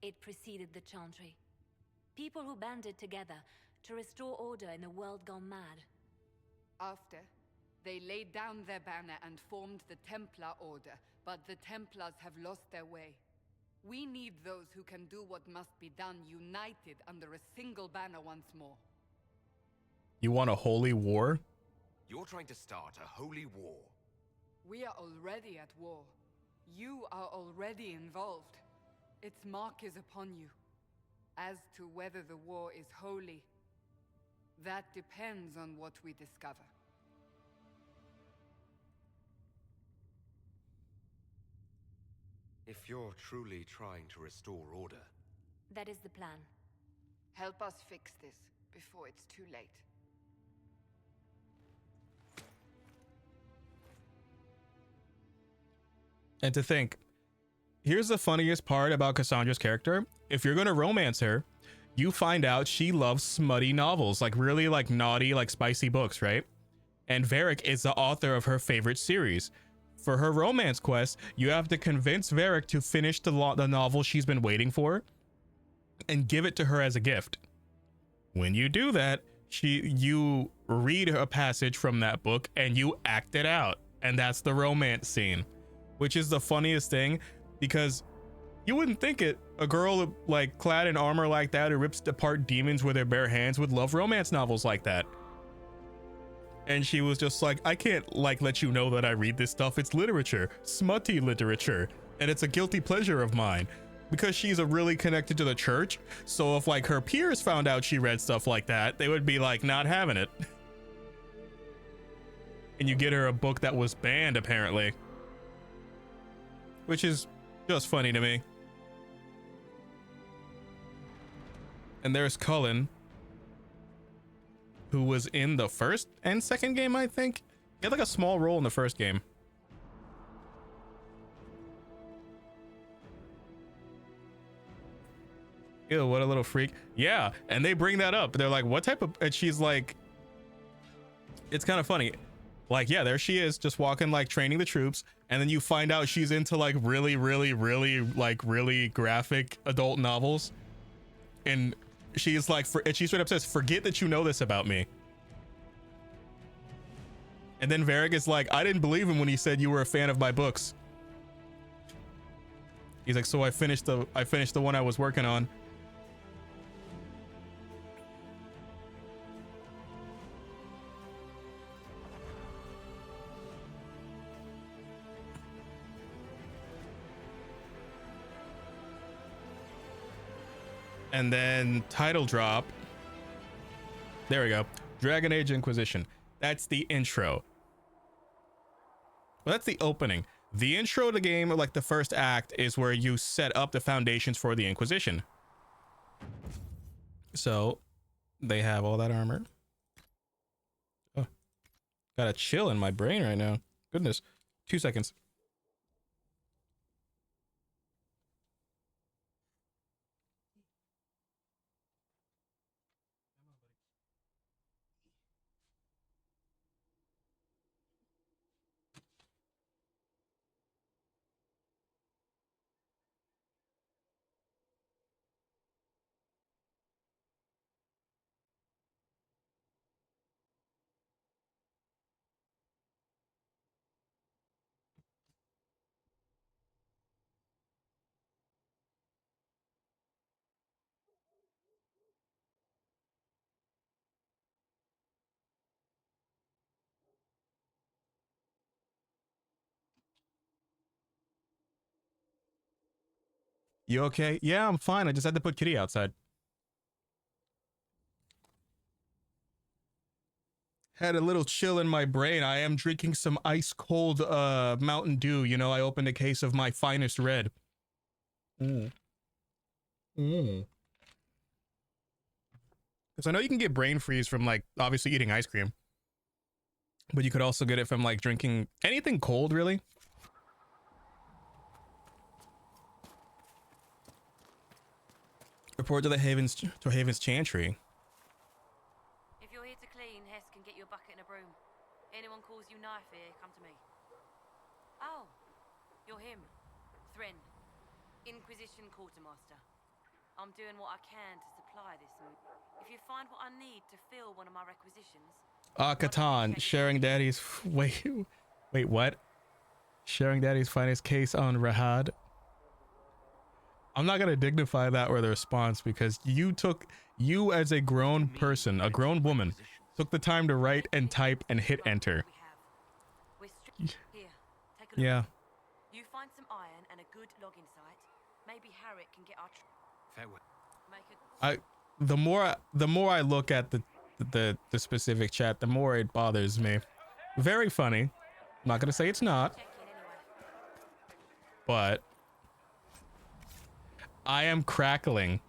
It preceded the Chantry. People who banded together to restore order in a world gone mad. After, they laid down their banner and formed the Templar Order, but the Templars have lost their way. We need those who can do what must be done, united under a single banner once more. You want a holy war? You're trying to start a holy war. We are already at war. You are already involved. Its mark is upon you. As to whether the war is holy, that depends on what we discover. If you're truly trying to restore order... That is the plan. Help us fix this before it's too late. And to think, here's the funniest part about Cassandra's character. If you're going to romance her, you find out she loves smutty novels, like really like naughty, like spicy books, right? And Varric is the author of her favorite series. For her romance quest, you have to convince Varric to finish the novel she's been waiting for and give it to her as a gift. When you do that, you read a passage from that book and you act it out. And that's the romance scene, which is the funniest thing, because you wouldn't think it. A girl like clad in armor like that who rips apart demons with her bare hands would love romance novels like that. And she was just like, I can't like let you know that I read this stuff. It's literature, smutty literature, and it's a guilty pleasure of mine, because she's really connected to the church. So if like her peers found out she read stuff like that, they would be like not having it. And you get her a book that was banned apparently, which is just funny to me. And there's Cullen, who was in the first and second game, I think. He had like a small role in the first game. Ew, what a little freak. Yeah, and they bring that up. They're like, what type of... And she's like... It's kind of funny. Like, yeah, there she is, just walking, like, training the troops. And then you find out she's into, like, really graphic adult novels. And she's like... And she straight up says, forget that you know this about me. And then Varric is like, I didn't believe him when he said you were a fan of my books. He's like, so I finished the one I was working on. And then title drop. There we go. Dragon Age Inquisition. That's the intro. Well, that's the opening. The intro to the game, like the first act, is where you set up the foundations for the Inquisition. So they have all that armor. Oh, got a chill in my brain right now. Goodness. 2 seconds. You okay? Yeah, I'm fine. I just had to put Kitty outside. Had a little chill in my brain. I am drinking some ice cold Mountain Dew. You know, I opened a case of my finest red. Because I know you can get brain freeze from, like, obviously eating ice cream. But you could also get it from, like, drinking anything cold, really. Report to the Haven's Chantry. If you're here to clean, Hess can get you a bucket and a broom. Anyone calls you knife here, come to me. Oh, you're him. Thren. Inquisition Quartermaster. I'm doing what I can to supply this. If you find what I need to fill one of my requisitions... Catan, sharing daddy's... Wait, what? Sharing daddy's finest case on Rahad. I'm not going to dignify that with a response, because you as a grown person, a grown woman, took the time to write and type and hit enter. Yeah. You find some iron and a good logging site. Maybe Harriet can get our... The more I look at the specific chat, the more it bothers me. Very funny. I'm not going to say it's not. But I am crackling.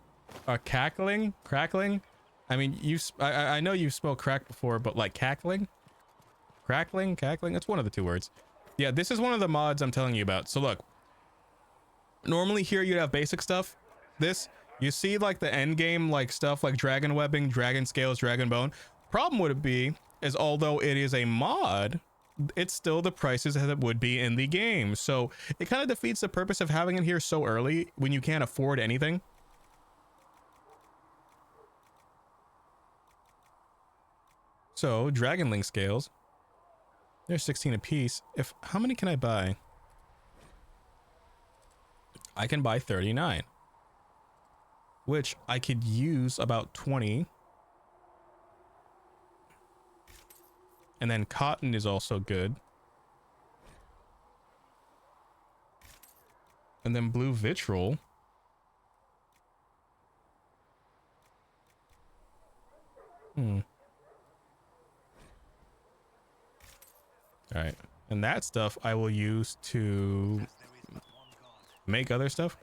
Cackling? Crackling? I mean, I know you've smoked crack before, but like cackling? Crackling? Cackling? It's one of the two words. Yeah, this is one of the mods I'm telling you about. So look, normally here you'd have basic stuff. This, you see like the end game like stuff like dragon webbing, dragon scales, dragon bone. Problem would be is although it is a mod, it's still the prices as it would be in the game. So it kind of defeats the purpose of having it here so early when you can't afford anything. So Dragonling scales, they're 16 a piece. How many can I buy? I can buy 39, which I could use about 20. And then cotton is also good. And then blue vitriol. All right, and that stuff I will use to make other stuff.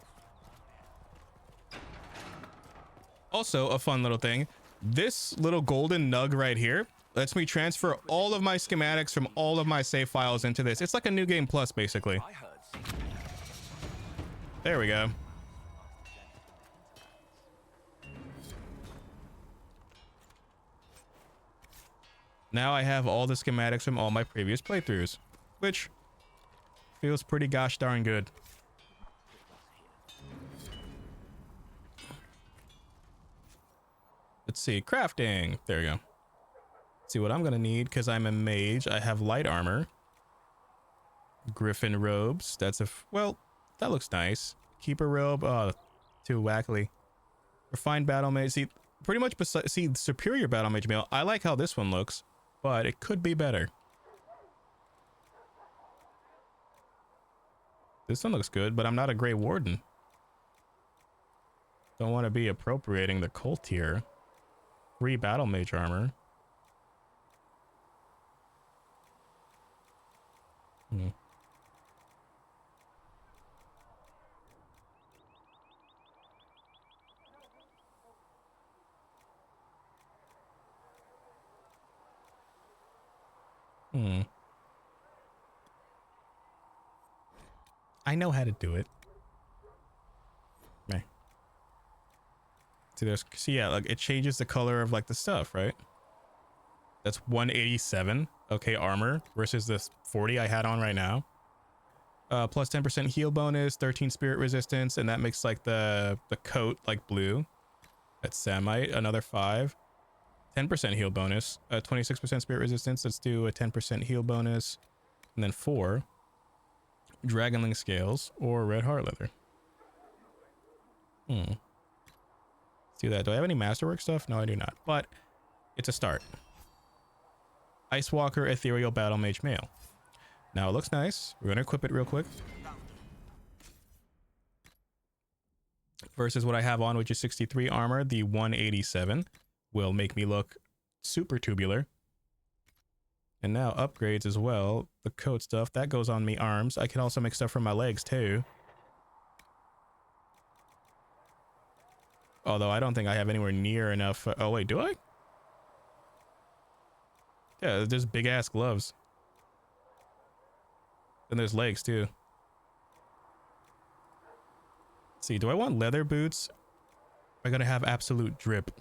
Also, a fun little thing. This little golden nug right here lets me transfer all of my schematics from all of my save files into this. It's like a new game plus, basically. There we go. Now I have all the schematics from all my previous playthroughs, which feels pretty gosh darn good. Let's see, crafting. There we go. Let's see what I'm gonna need, because I'm a mage. I have light armor, griffin robes. That's well, that looks nice. Keeper robe. Oh, too wackly. Refined battle mage. See, pretty much see superior battle mage mail. I like how this one looks, but it could be better. This one looks good, but I'm not a Grey Warden. Don't want to be appropriating the cult here. Free battle mage armor. I know how to do it. See, yeah, like it changes the color of like the stuff, right? That's 187. Okay, armor versus this 40 I had on right now. Plus 10% heal bonus, 13 spirit resistance, and that makes like the coat like blue. That's Samite, another 5. 10% heal bonus, 26% spirit resistance. Let's do a 10% heal bonus, and then 4 Dragonling scales or red heart leather. Let's do that. Do I have any masterwork stuff? No, I do not, but it's a start. Ice Walker ethereal battle mage mail. Now it looks nice. We're gonna equip it real quick versus what I have on, which is 63 armor. The 187 will make me look super tubular. And now upgrades as well. The coat stuff that goes on me arms. I can also make stuff from my legs too. Although I don't think I have anywhere near enough. Oh wait, do I? Yeah, there's big ass gloves. And there's legs too. Let's see, do I want leather boots? Am I gonna have absolute drip?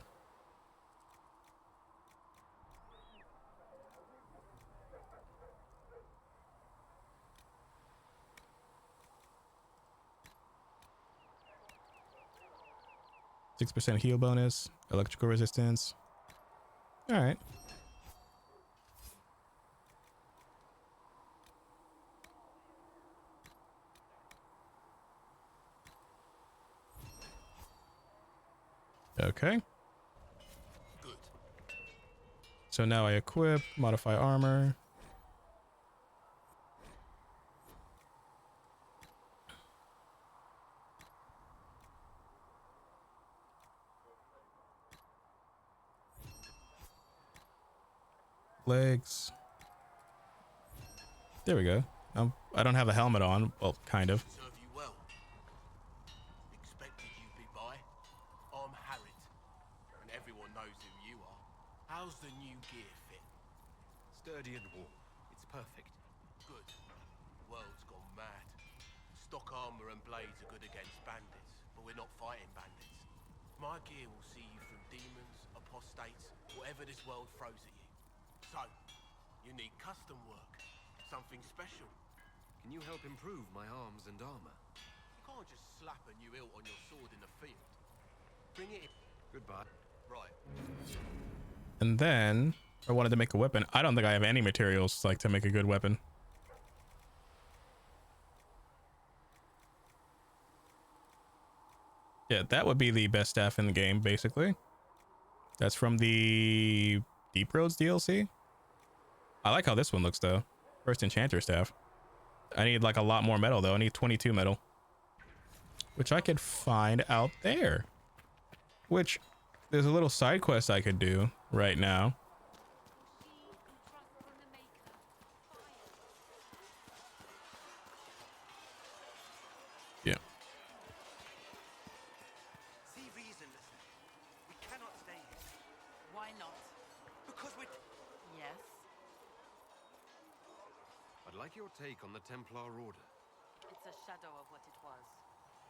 %6 heal bonus, electrical resistance. All right. Okay. Good. So now I equip, modify armor. Legs. There we go. I don't have a helmet on. Well, kind of. Serve you well. Expected you'd be by. I'm Harriet, and everyone knows who you are. How's the new gear fit? Sturdy and warm. It's perfect. Good. world's gone mad. Stock armor and blades are good against bandits, but we're not fighting bandits. My gear will see you through demons, apostates, whatever this world throws at you. So, you need custom work, something special. Can you help improve my arms and armor? You can't just slap a new hilt on your sword in the field. Bring it in. Goodbye. Right. And then I wanted to make a weapon. I don't think I have any materials like to make a good weapon. Yeah, that would be the best staff in the game, basically. That's from the Deep Roads DLC. I like how this one looks, though. First Enchanter staff. I need like a lot more metal, though. I need 22 metal, which I could find out there. Which there's a little side quest I could do right now. Yeah. See reason, listen. We cannot stay here. Why not? Because we... Yes? I'd like your take on the Templar Order. It's a shadow of what it was.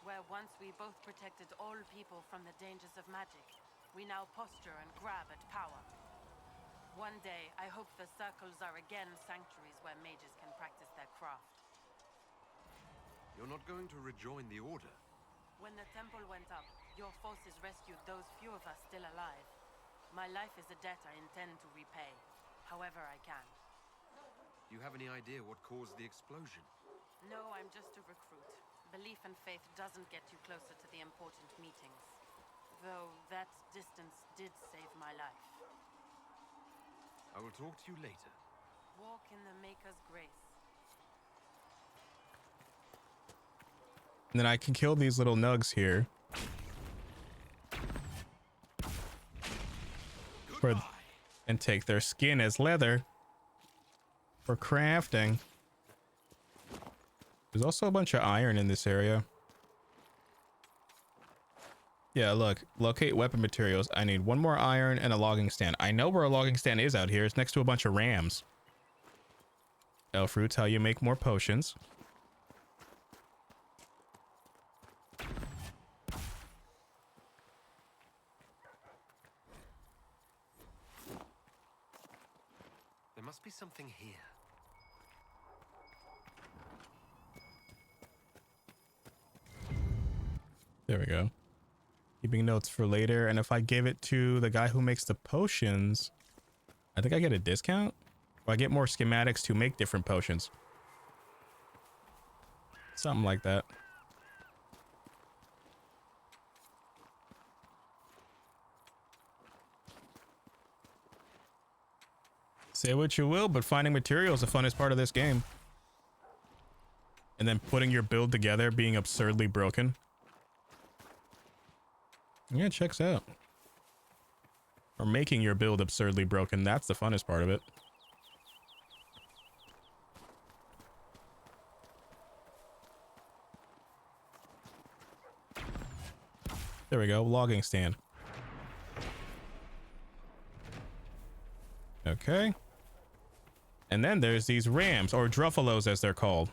Where once we both protected all people from the dangers of magic, we now posture and grab at power. One day, I hope the circles are again sanctuaries where mages can practice their craft. You're not going to rejoin the Order? When the temple went up, your forces rescued those few of us still alive. My life is a debt I intend to repay, however I can. Do you have any idea what caused the explosion? No, I'm just a recruit. Belief and faith doesn't get you closer to the important meetings. Though that distance did save my life. I will talk to you later. Walk in the Maker's grace. And then I can kill these little nugs here. And take their skin as leather for crafting. There's also a bunch of iron in this area. Yeah, look, locate weapon materials. I need one more iron and a logging stand. I know where a logging stand is out here. It's next to a bunch of rams. Elf roots, how you make more potions. There must be something here. There we go. Keeping notes for later. And if I give it to the guy who makes the potions, I think I get a discount. Or I get more schematics to make different potions. Something like that. Say what you will, but finding materials is the funnest part of this game. And then putting your build together being absurdly broken. Yeah, it checks out. Or making your build absurdly broken. That's the funnest part of it. There we go. Logging stand. Okay. And then there's these rams, or druffalos as they're called.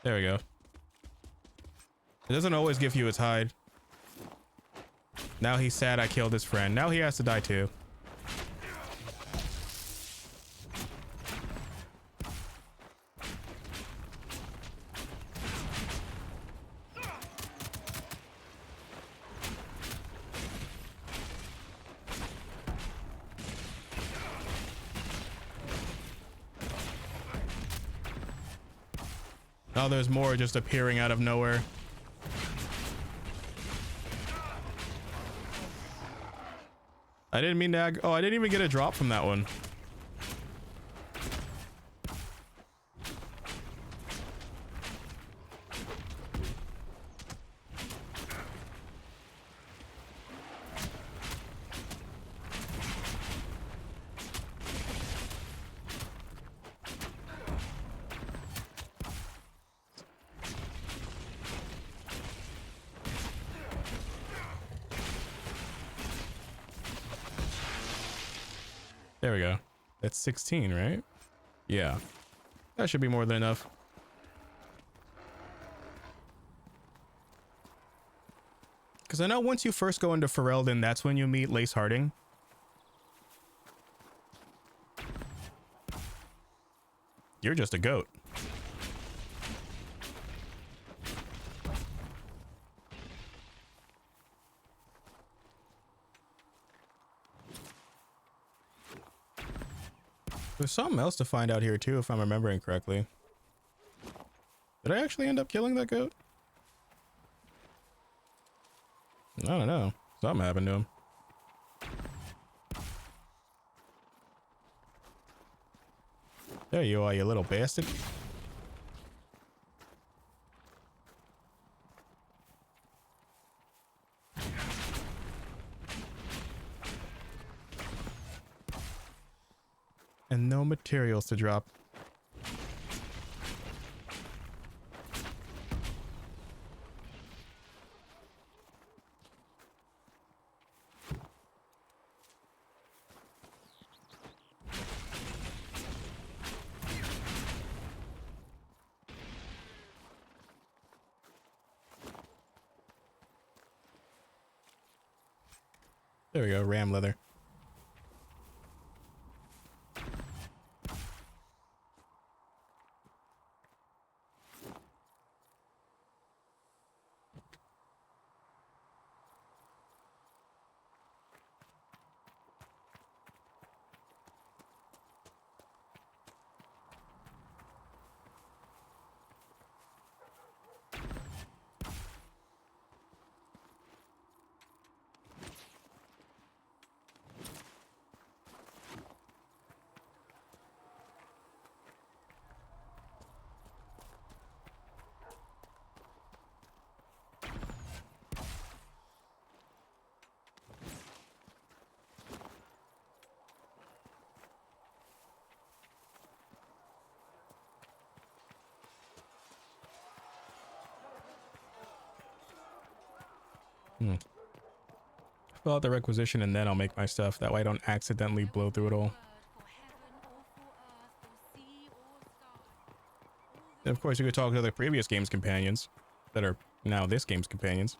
There we go. It doesn't always give you its hide. Now he's sad I killed his friend. Now he has to die too. Now there's more just appearing out of nowhere. I didn't mean to. Oh, I didn't even get a drop from that one. There we go. That's 16, right? Yeah. That should be more than enough. Because I know once you first go into Ferelden, that's when you meet Lace Harding. You're just a goat. There's something else to find out here too, if I'm remembering correctly. Did I actually end up killing that goat? I don't know. Something happened to him. There you are, you little bastard. And no materials to drop. There we go, ram leather. Fill out the requisition and then I'll make my stuff. That way I don't accidentally blow through it all. And of course you could talk to the previous game's companions that are now this game's companions.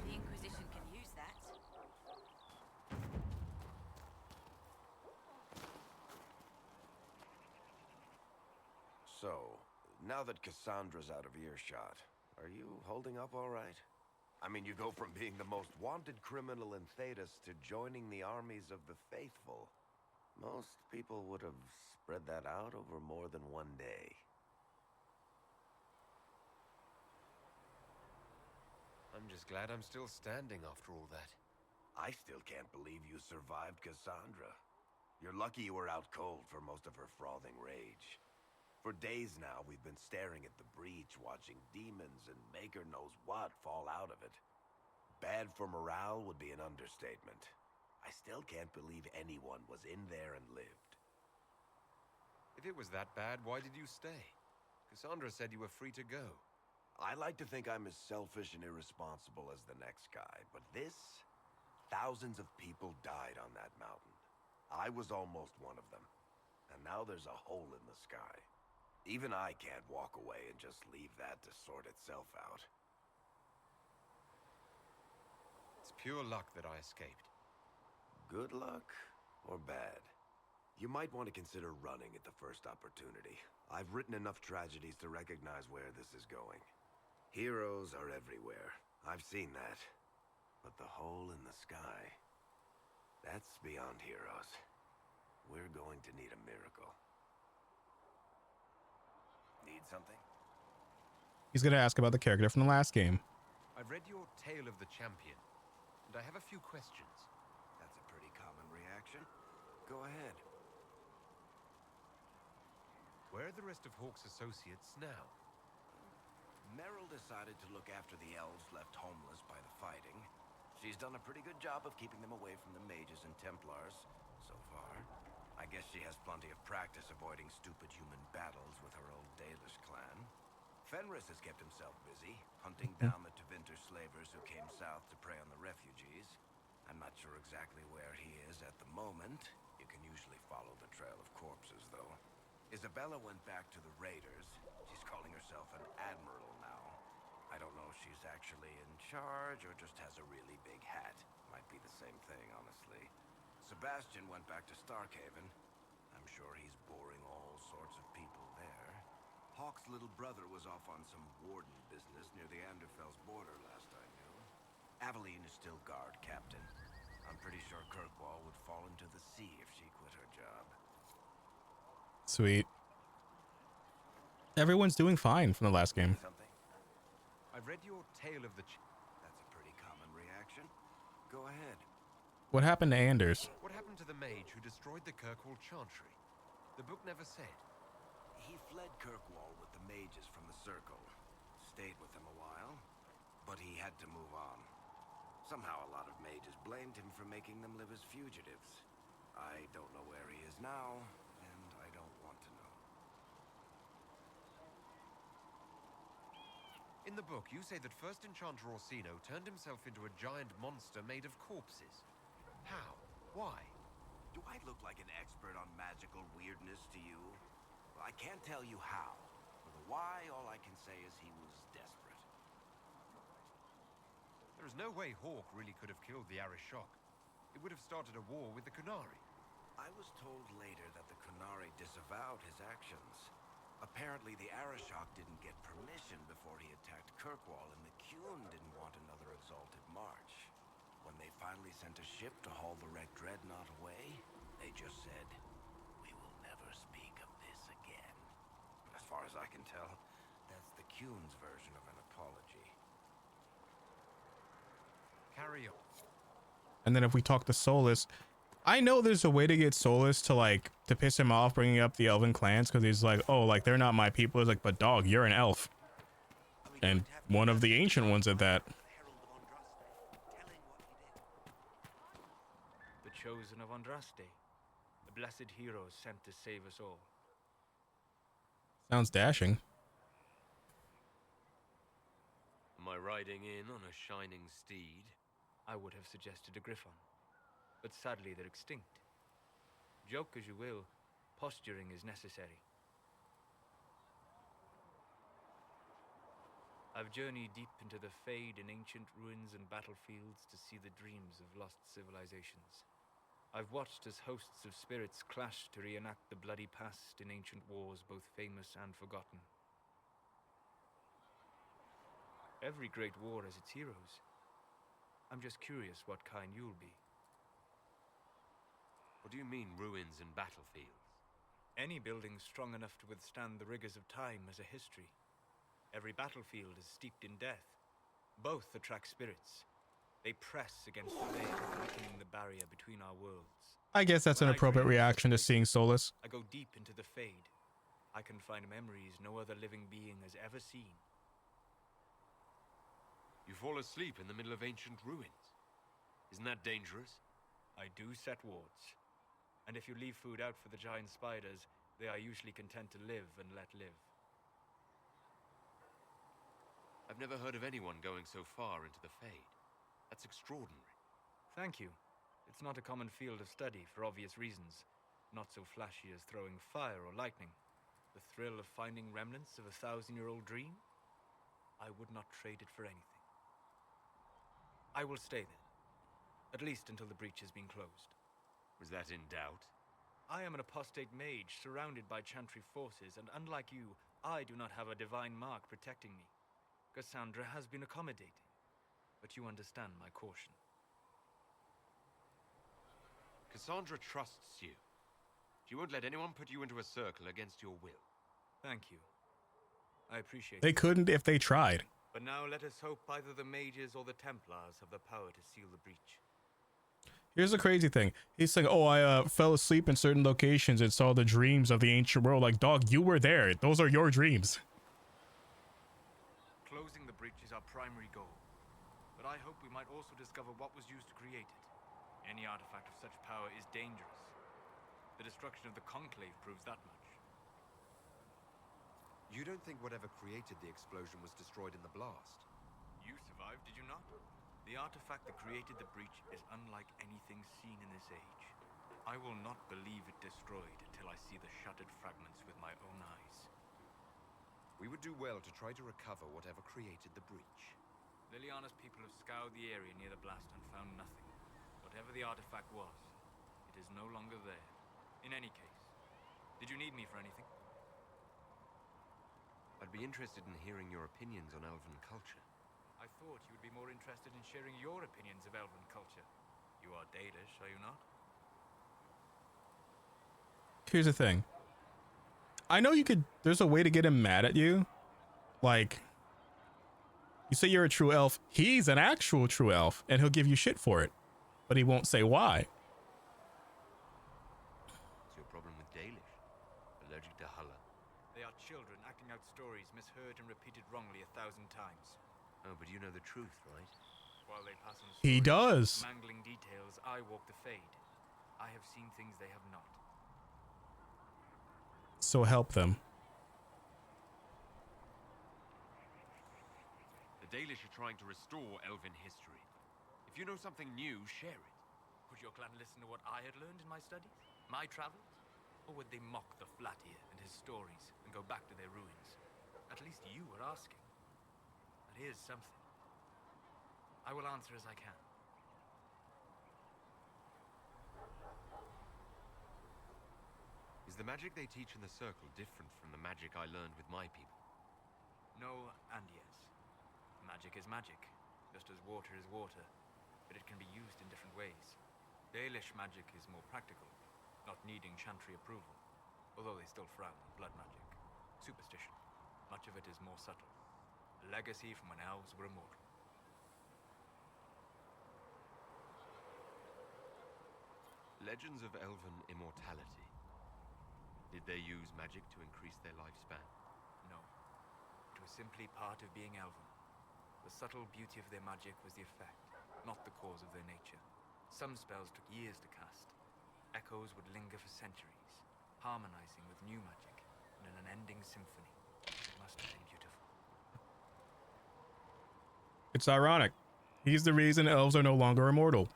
The Inquisition can use that. So, now that Cassandra's out of earshot, are you holding up all right? I mean, you go from being the most wanted criminal in Thedas to joining the armies of the faithful. Most people would have spread that out over more than one day. I'm just glad I'm still standing after all that. I still can't believe you survived Cassandra. You're lucky you were out cold for most of her frothing rage. For days now, we've been staring at the breach, watching demons and maker knows what fall out of it. Bad for morale would be an understatement. I still can't believe anyone was in there and lived. If it was that bad, why did you stay? Cassandra said you were free to go. I like to think I'm as selfish and irresponsible as the next guy, but this... Thousands of people died on that mountain. I was almost one of them. And now there's a hole in the sky. Even I can't walk away and just leave that to sort itself out. It's pure luck that I escaped. Good luck or bad? You might want to consider running at the first opportunity. I've written enough tragedies to recognize where this is going. Heroes are everywhere. I've seen that. But the hole in the sky, that's beyond heroes. We're going to need a miracle. Need something? He's gonna ask about the character from the last game. I've read your Tale of the Champion, and I have a few questions. That's a pretty common reaction. Go ahead. Where are the rest of Hawke's associates now? Merrill decided to look after the elves left homeless by the fighting. She's done a pretty good job of keeping them away from the mages and Templars, so far. I guess she has plenty of practice avoiding stupid human battles with her old Dalish clan. Fenris has kept himself busy, hunting down the Tevinter slavers who came south to prey on the refugees. I'm not sure exactly where he is at the moment. You can usually follow the trail of corpses, though. Isabella went back to the raiders. She's calling herself an admiral now. I don't know if she's actually in charge or just has a really big hat. Might be the same thing, honestly. Sebastian went back to Starkhaven. I'm sure he's boring all sorts of people there. Hawk's little brother was off on some warden business near the Anderfell's border last I knew. Aveline is still guard captain. I'm pretty sure Kirkwall would fall into the sea if she quit her job. Sweet. Everyone's doing fine from the last game. Something? I've read your Tale of the That's a pretty common reaction. Go ahead. What happened to Anders? What happened to the mage who destroyed the Kirkwall Chantry? The book never said. He fled Kirkwall with the mages from the Circle. Stayed with them a while, but he had to move on. Somehow a lot of mages blamed him for making them live as fugitives. I don't know where he is now, and I don't want to know. In the book, you say that first Enchanter Orsino turned himself into a giant monster made of corpses. How? Why? Do I look like an expert on magical weirdness to you? Well, I can't tell you how. For the why, all I can say is he was desperate. There is no way Hawk really could have killed the Arishok. It would have started a war with the Kunari. I was told later that the Kunari disavowed his actions. Apparently, the Arishok didn't get permission before he attacked Kirkwall, and the Qun didn't want another exalted march. When they finally sent a ship to haul the wrecked dreadnought away, they just said, "We will never speak of this again." As far as I can tell, that's the Qun's version of an apology. Carry on. And then if we talk to Solus, I know there's a way to get Solus to piss him off bringing up the elven clans, because he's like, oh, like they're not my people. It's like, but dog, you're an elf, and one of the ancient ones at that. The chosen of Andraste, the blessed heroes sent to save us all. Sounds dashing. Am I riding in on a shining steed? I would have suggested a griffon, but sadly they're extinct. Joke as you will, posturing is necessary. I've journeyed deep into the Fade in ancient ruins and battlefields to see the dreams of lost civilizations. I've watched as hosts of spirits clash to reenact the bloody past in ancient wars, both famous and forgotten. Every great war has its heroes. I'm just curious what kind you'll be. What do you mean, ruins and battlefields? Any building strong enough to withstand the rigors of time has a history. Every battlefield is steeped in death. Both attract spirits. They press against the veil, weakening the barrier between our worlds. I guess that's an appropriate reaction to seeing Solus. I go deep into the Fade. I can find memories no other living being has ever seen. You fall asleep in the middle of ancient ruins. Isn't that dangerous? I do set wards. And if you leave food out for the giant spiders, they are usually content to live and let live. I've never heard of anyone going so far into the Fade. That's extraordinary. Thank you. It's not a common field of study for obvious reasons. Not so flashy as throwing fire or lightning. The thrill of finding remnants of a 1,000-year-old dream? I would not trade it for anything. I will stay there. At least until the breach has been closed. Was that in doubt? I am an apostate mage surrounded by Chantry forces, and unlike you, I do not have a divine mark protecting me. Cassandra has been accommodating, but you understand my caution. Cassandra trusts you. She won't let anyone put you into a circle against your will. Thank you. I appreciate They it. couldn't if they tried. But now let us hope either the mages or the Templars have the power to seal the breach. Here's the crazy thing. He's saying, oh, I fell asleep in certain locations and saw the dreams of the ancient world. Like, dog, you were there. Those are your dreams. Closing the breach is our primary goal. But I hope we might also discover what was used to create it. Any artifact of such power is dangerous. The destruction of the Conclave proves that much. You don't think whatever created the explosion was destroyed in the blast? You survived, did you not? The artifact that created the breach is unlike anything seen in this age. I will not believe it destroyed until I see the shattered fragments with my own eyes. We would do well to try to recover whatever created the breach. Liliana's people have scoured the area near the blast and found nothing. Whatever the artifact was, it is no longer there. In any case, did you need me for anything? I'd be interested in hearing your opinions on elven culture. I thought you would be more interested in sharing your opinions of elven culture. You are Dalish, are you not? Here's the thing. I know you could, there's a way to get him mad at you. Like, you say you're a true elf, he's an actual true elf, and he'll give you shit for it. But he won't say why. What's your problem with Dalish? Allergic to Hulla? They are children acting out stories misheard and repeated wrongly 1,000 times. Oh, but you know the truth, right? While they pass on He stories, does. mangling details, I walk the Fade. I have seen things they have not. So help them. The Dalish are trying to restore elven history. If you know something new, share it. Would your clan listen to what I had learned in my studies? My travels? Or would they mock the Flatir and his stories and go back to their ruins? At least you are asking. And here's something. I will answer as I can. Is the magic they teach in the Circle different from the magic I learned with my people? No and yes. Magic is magic, just as water is water, but it can be used in different ways. Dalish magic is more practical, not needing chantry approval, although they still frown on blood magic. Superstition. Much of it is more subtle. A legacy from when elves were immortal. Legends of elven immortality. Did they use magic to increase their lifespan? No. It was simply part of being elven. The subtle beauty of their magic was the effect, not the cause of their nature. Some spells took years to cast. Echoes would linger for centuries, harmonizing with new magic in an unending symphony. It must have been beautiful. It's ironic. He's the reason elves are no longer immortal.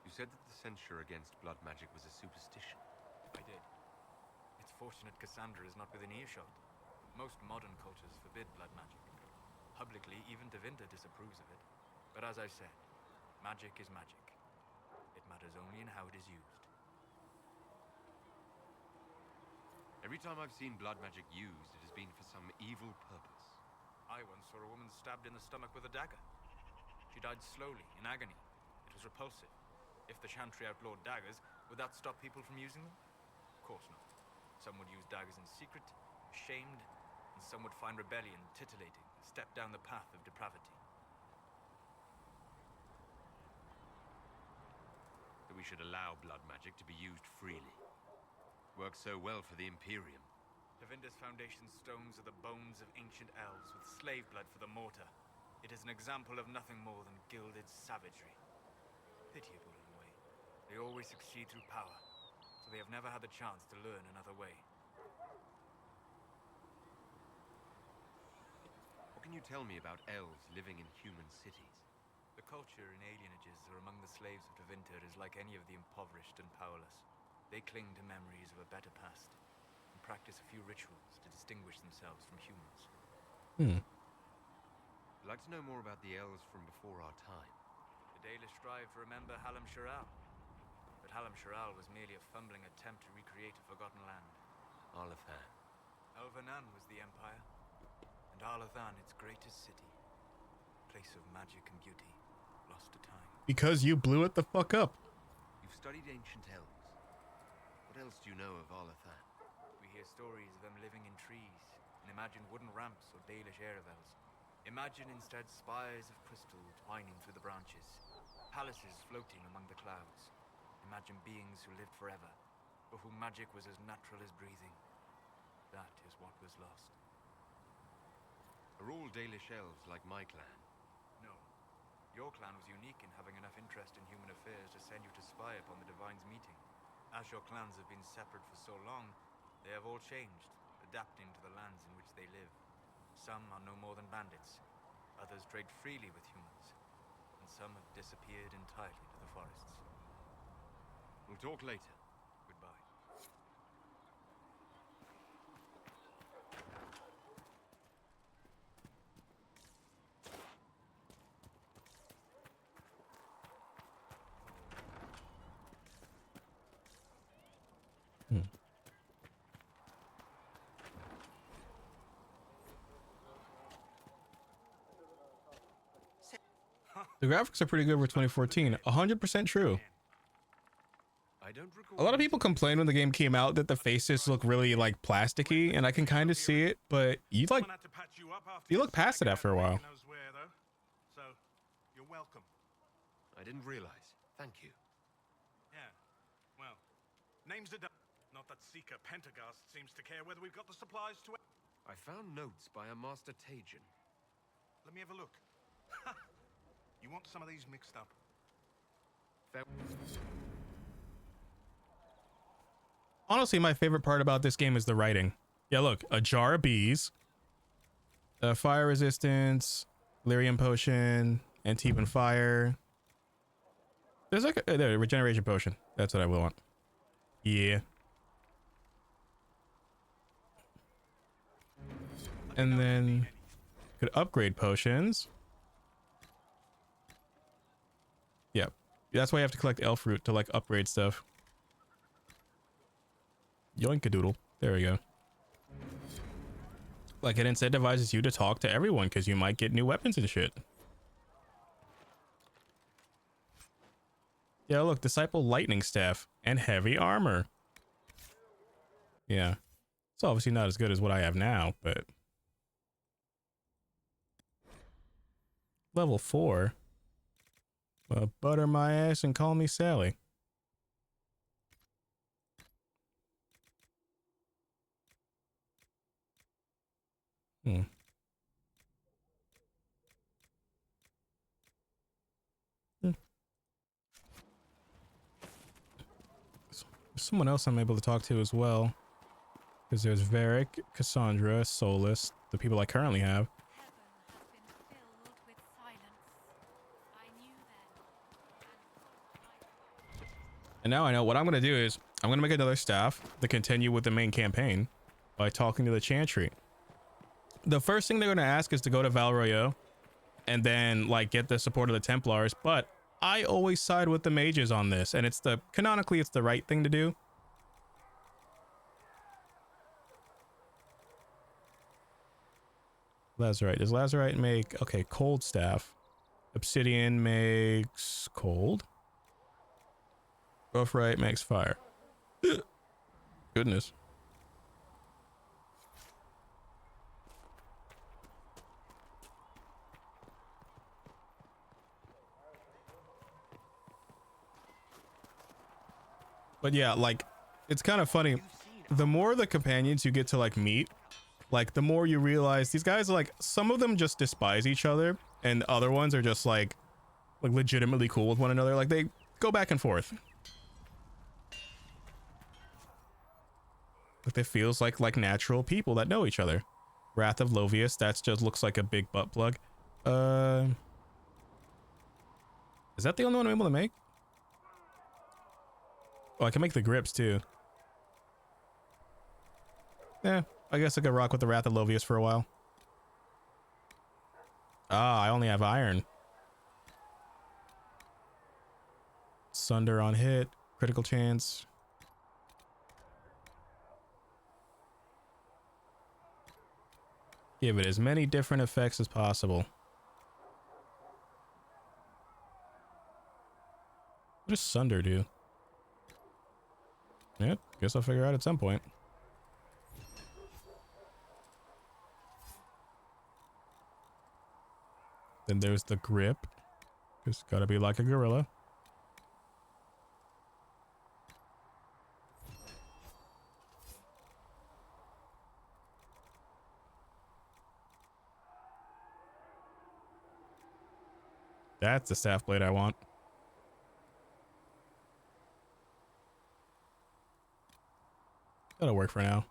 You said that the censure against blood magic was a superstition. I did. It's fortunate Cassandra is not within earshot. Most modern cultures forbid blood magic. Publicly, even Tevinter disapproves of it. But as I said, magic is magic. It matters only in how it is used. Every time I've seen blood magic used, it has been for some evil purpose. I once saw a woman stabbed in the stomach with a dagger. She died slowly, in agony. It was repulsive. If the Chantry outlawed daggers, would that stop people from using them? Of course not. Some would use daggers in secret, ashamed, and some would find rebellion titillating, step down the path of depravity. That we should allow blood magic to be used freely. Works so well for the Imperium. Tevinter's foundation stones are the bones of ancient elves with slave blood for the mortar. It is an example of nothing more than gilded savagery. Pitiable in a way. They always succeed through power, so they have never had the chance to learn another way. What can you tell me about elves living in human cities? The culture in alienages or among the slaves of Tevinter is like any of the impoverished and powerless. They cling to memories of a better past and practice a few rituals to distinguish themselves from humans. I'd like to know more about the elves from before our time. The Dalish strive to remember Hallam Shiral, but Hallam Shiral was merely a fumbling attempt to recreate a forgotten land. Arlathan. Elvanan was the empire, and Arlathan its greatest city. Place of magic and beauty, lost to time. Because you blew it the fuck up. You've studied ancient elves. What else do you know of Arlathan? We hear stories of them living in trees, and imagine wooden ramps or Dalish aerovels. Imagine instead spires of crystal twining through the branches, palaces floating among the clouds. Imagine beings who lived forever, for whom magic was as natural as breathing. That is what was lost. Are all Dalish elves like my clan? No. Your clan was unique in having enough interest in human affairs to send you to spy upon the Divine's meeting. As your clans have been separate for so long, they have all changed, adapting to the lands in which they live. Some are no more than bandits, others trade freely with humans, and some have disappeared entirely to the forests. We'll talk later. Goodbye. The graphics are pretty good for 2014. 100% true. I don't recall A lot of people complained when the game came out that the faces look really like plasticky, and I can kind of see it, but you look past it after a while. So, you're welcome. I didn't realize. Thank you. Yeah. Well, names are done. Not that Seeker Pentagast seems to care whether we've got the supplies to... I found notes by a Master Tajin. Let me have a look. You want some of these mixed up? Honestly, my favorite part about this game is the writing. Yeah, look, a jar of bees, fire resistance, lyrium potion, anti-weapon fire. There's like a regeneration potion. That's what I will want. Yeah. And then could upgrade potions. Yep. That's why you have to collect elf fruit to like upgrade stuff. Yoinkadoodle. There we go. Like it incentivizes you to talk to everyone because you might get new weapons and shit. Yeah, look, Disciple Lightning Staff and heavy armor. Yeah. It's obviously not as good as what I have now, but... Level 4? Butter my ass and call me Sally. Hmm. Someone else I'm able to talk to as well. Because there's Varric, Cassandra, Solus, the people I currently have. And now I know what I'm going to do is I'm going to make another staff to continue with the main campaign by talking to the Chantry. The first thing they're going to ask is to go to Val Royeaux and then like get the support of the Templars, but I always side with the mages on this, and canonically it's the right thing to do. Lazarite. Does Lazarite make... Okay, cold staff. Obsidian makes cold. Buffrite makes fire. Goodness. But yeah, like, it's kind of funny. The more the companions you get to like meet, like the more you realize these guys are like, some of them just despise each other and other ones are just like legitimately cool with one another. Like they go back and forth. Like it feels like natural people that know each other. Wrath of Lovius, that just looks like a big butt plug. Is that the only one I'm able to make? Oh, I can make the grips too. Yeah, I guess I could rock with the Wrath of Lovius for a while. Ah, I only have iron. Sunder on hit, critical chance. Give it as many different effects as possible. What does Sunder do? Yeah, guess I'll figure out at some point. Then there's the grip. Just gotta be like a gorilla. That's the staff blade I want. That'll work for now.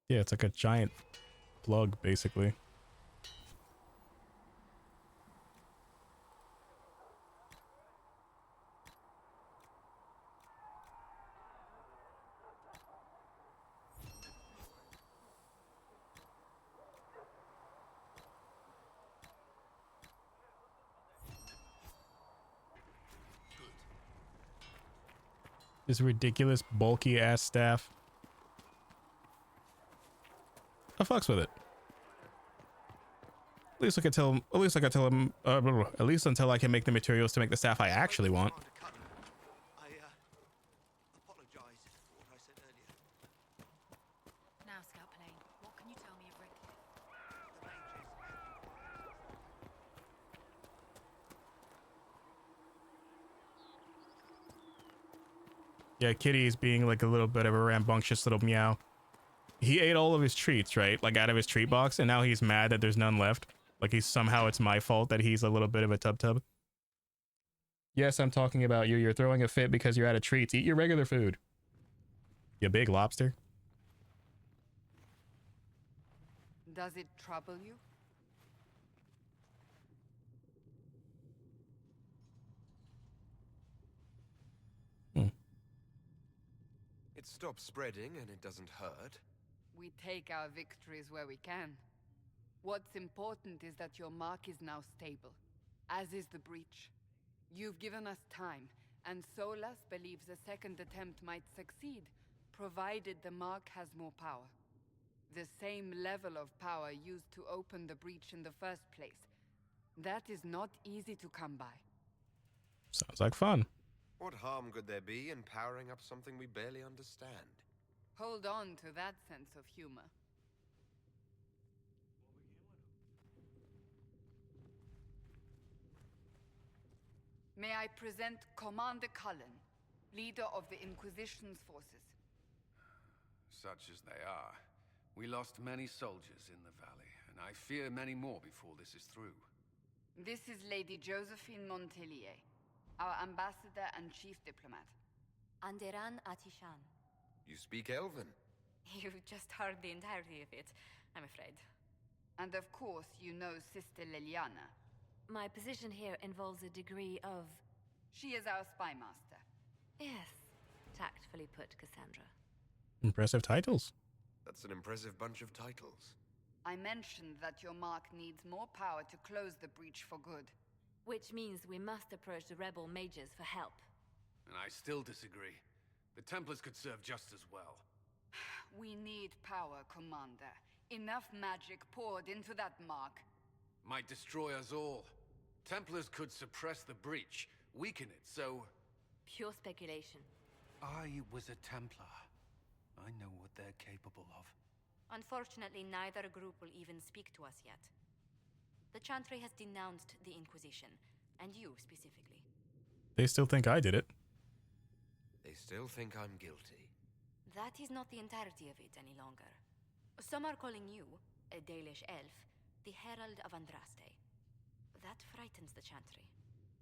Yeah, it's like a giant plug, basically. This ridiculous bulky ass staff. I fucks with it. At least I can tell him. At least I can tell him. At least until I can make the materials to make the staff I actually want. I apologize for what I said earlier. Now, Scout Plane, what can you tell me of Redcliffe? Yeah, Kitty's being like a little bit of a rambunctious little meow. He ate all of his treats, right? Like out of his treat box, and now he's mad that there's none left. Like somehow it's my fault that he's a little bit of a tub. Yes, I'm talking about you. You're throwing a fit because you're out of treats. Eat your regular food. You big lobster. Does it trouble you? It stops spreading and it doesn't hurt. We take our victories where we can. What's important is that your mark is now stable, as is the breach. You've given us time, and Solas believes a second attempt might succeed, provided the mark has more power. The same level of power used to open the breach in the first place. That is not easy to come by. Sounds like fun. What harm could there be in powering up something we barely understand? Hold on to that sense of humor. May I present Commander Cullen, leader of the Inquisition's forces. Such as they are, we lost many soldiers in the valley, and I fear many more before this is through. This is Lady Josephine Montelier, our ambassador and chief diplomat. Anderan Atishan. You speak Elven. You've just heard the entirety of it, I'm afraid. And of course, you know Sister Liliana. My position here involves a degree of... She is our spy master. Yes, tactfully put, Cassandra. Impressive titles. That's an impressive bunch of titles. I mentioned that your mark needs more power to close the breach for good. Which means we must approach the rebel mages for help. And I still disagree. The Templars could serve just as well. We need power, Commander. Enough magic poured into that mark. Might destroy us all. Templars could suppress the breach, weaken it, so... Pure speculation. I was a Templar. I know what they're capable of. Unfortunately, neither group will even speak to us yet. The Chantry has denounced the Inquisition, and you specifically. They still think I did it. They still think I'm guilty. That is not the entirety of it any longer. Some are calling you, a Dalish elf, the Herald of Andraste. That frightens the Chantry.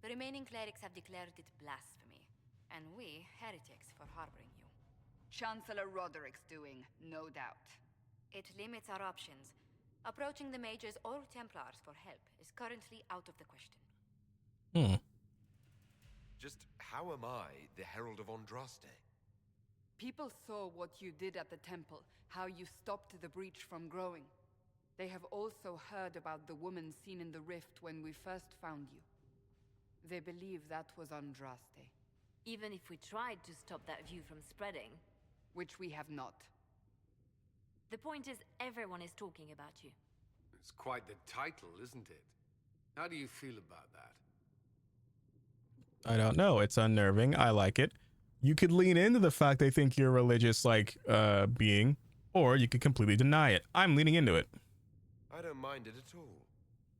The remaining clerics have declared it blasphemy, and we, heretics, for harboring you. Chancellor Roderick's doing, no doubt. It limits our options. Approaching the mages or Templars for help is currently out of the question. Just how am I the Herald of Andraste? People saw what you did at the temple, how you stopped the breach from growing. They have also heard about the woman seen in the rift when we first found you. They believe that was Andraste. Even if we tried to stop that view from spreading... Which we have not. The point is, everyone is talking about you. It's quite the title, isn't it? How do you feel about that? I don't know. It's unnerving. I like it. You could lean into the fact they think you're a religious, being, or you could completely deny it. I'm leaning into it. I don't mind it at all.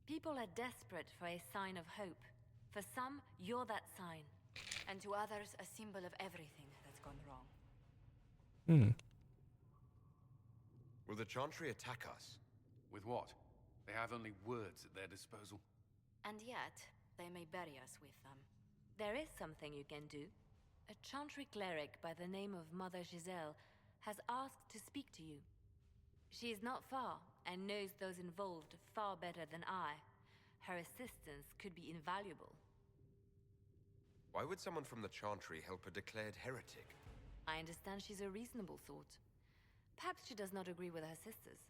People are desperate for a sign of hope. For some, you're that sign. And to others, a symbol of everything that's gone wrong. Will the Chantry attack us? With what? They have only words at their disposal. And yet, they may bury us with them. There is something you can do. A Chantry cleric by the name of Mother Giselle has asked to speak to you. She is not far and knows those involved far better than I. Her assistance could be invaluable. Why would someone from the Chantry help a declared heretic? I understand she's a reasonable sort. Perhaps she does not agree with her sisters.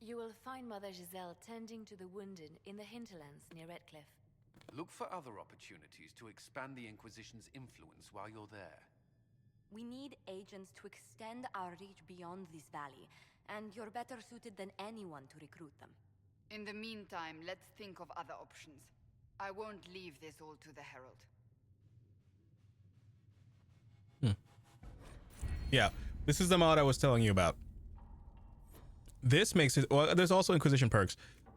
You will find Mother Giselle tending to the wounded in the hinterlands near Redcliffe. Look for other opportunities to expand the Inquisition's influence while you're there. We need agents to extend our reach beyond this valley, and you're better suited than anyone to recruit them. In the meantime, let's think of other options. I won't leave this all to the Herald. Yeah, this is the mod I was telling you about. This makes it, well, there's also Inquisition perks,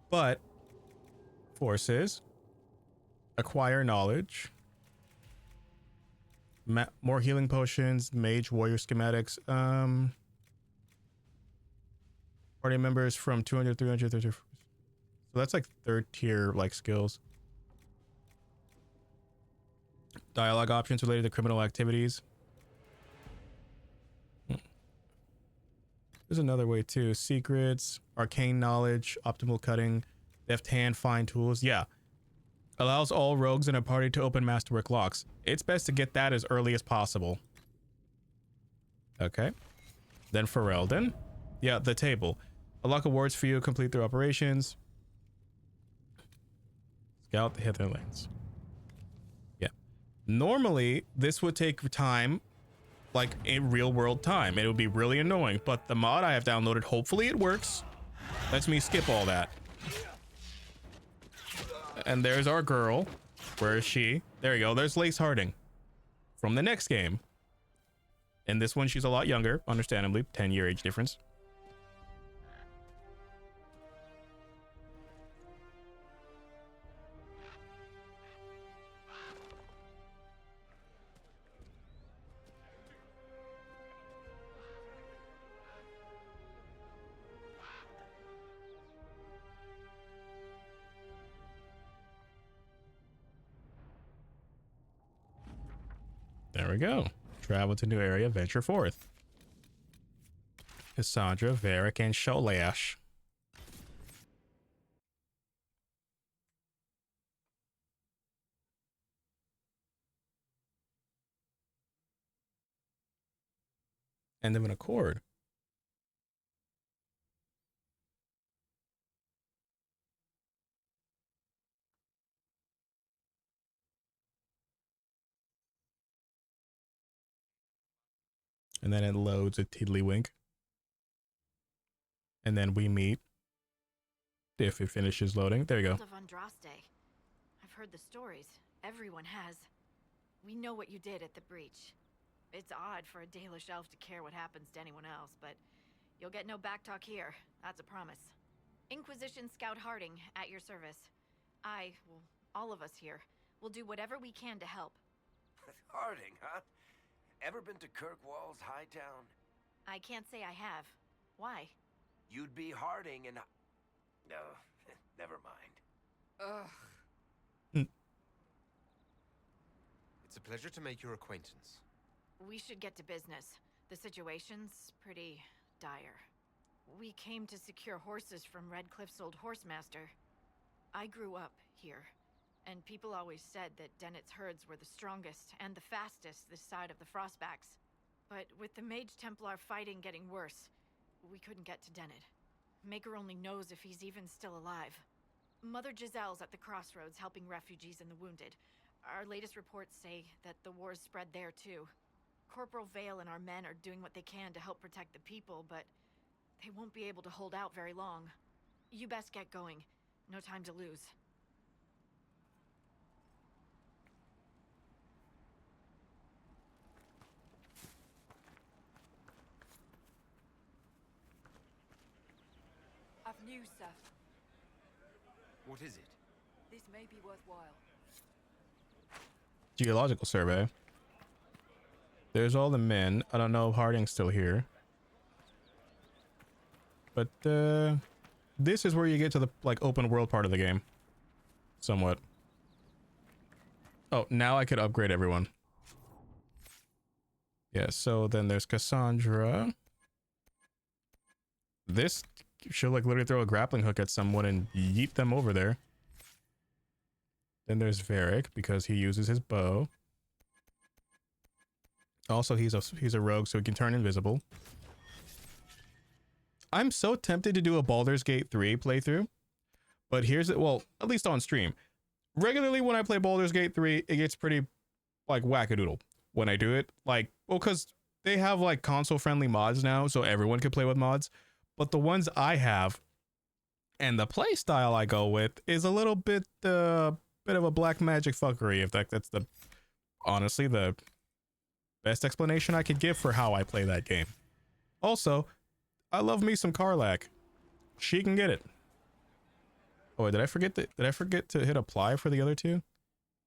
but forces, acquire knowledge, more healing potions, mage, warrior schematics, party members from 200, 300, 300. So that's like third tier like skills. Dialogue options related to criminal activities. There's another way too. Secrets, arcane knowledge, optimal cutting, deft hand, fine tools. Yeah. Allows all rogues in a party to open masterwork locks. It's best to get that as early as possible. Okay. Then Ferelden. Yeah, the table. Unlock awards for you, complete their operations. Scout the Hitherlands. Yeah. Normally, this would take time, like in real world time. It would be really annoying, but the mod I have downloaded, hopefully it works. Lets me skip all that. And there's our girl. Where is she? There you go. There's Lace Harding from the next game. In this one, she's a lot younger, understandably, 10-year age difference. There we go. Travel to new area, venture forth. Cassandra, Varric, and Sholash. End of an accord. And then it loads a tiddlywink. And then we meet. If it finishes loading. There you go. Of Andraste. I've heard the stories. Everyone has. We know what you did at the breach. It's odd for a Dalish elf to care what happens to anyone else, but you'll get no backtalk here. That's a promise. Inquisition Scout Harding, at your service. Well, all of us here, will do whatever we can to help. Harding, huh? Ever been to Kirkwall's Hightown? I can't say I have. Why? You'd be Harding and... No, never mind. Ugh. It's a pleasure to make your acquaintance. We should get to business. The situation's pretty dire. We came to secure horses from Redcliffe's old horsemaster. I grew up here, and people always said that Dennett's herds were the strongest and the fastest this side of the Frostbacks. But with the Mage Templar fighting getting worse, we couldn't get to Dennett. Maker only knows if he's even still alive. Mother Giselle's at the crossroads helping refugees and the wounded. Our latest reports say that the war's spread there too. Corporal Vale and our men are doing what they can to help protect the people, but they won't be able to hold out very long. You best get going. No time to lose. I've news, sir. What is it? This may be worthwhile. Geological survey. There's all the men. I don't know if Harding's still here. but this is where you get to the like open world part of the game. Somewhat. Oh, now I could upgrade everyone. Yeah, so then there's Cassandra. This should like literally throw a grappling hook at someone and yeet them over there. Then there's Varric because he uses his bow. Also, he's a rogue, so he can turn invisible. I'm so tempted to do a Baldur's Gate 3 playthrough, but here's it. Well, at least on stream. Regularly, when I play Baldur's Gate 3, it gets pretty like wackadoodle when I do it. Like, well, because they have like console-friendly mods now, so everyone can play with mods. But the ones I have and the play style I go with is a little bit of a black magic fuckery. If that's the honestly the best explanation I could give for how I play that game. Also, I love me some Karlach. She can get it. Oh, did I forget to hit apply for the other two?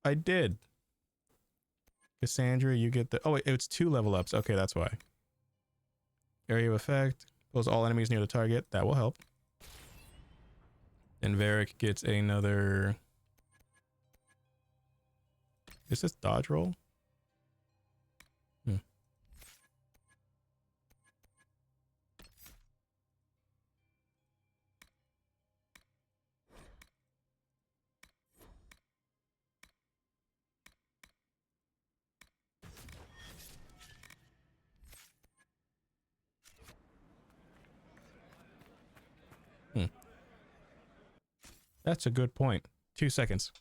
I did. Cassandra, you get the... Oh, wait, it's 2 level ups. Okay, that's why. Area of effect. Pulls all enemies near the target. That will help. And Varric gets another... Is this dodge roll? That's a good point. 2 seconds.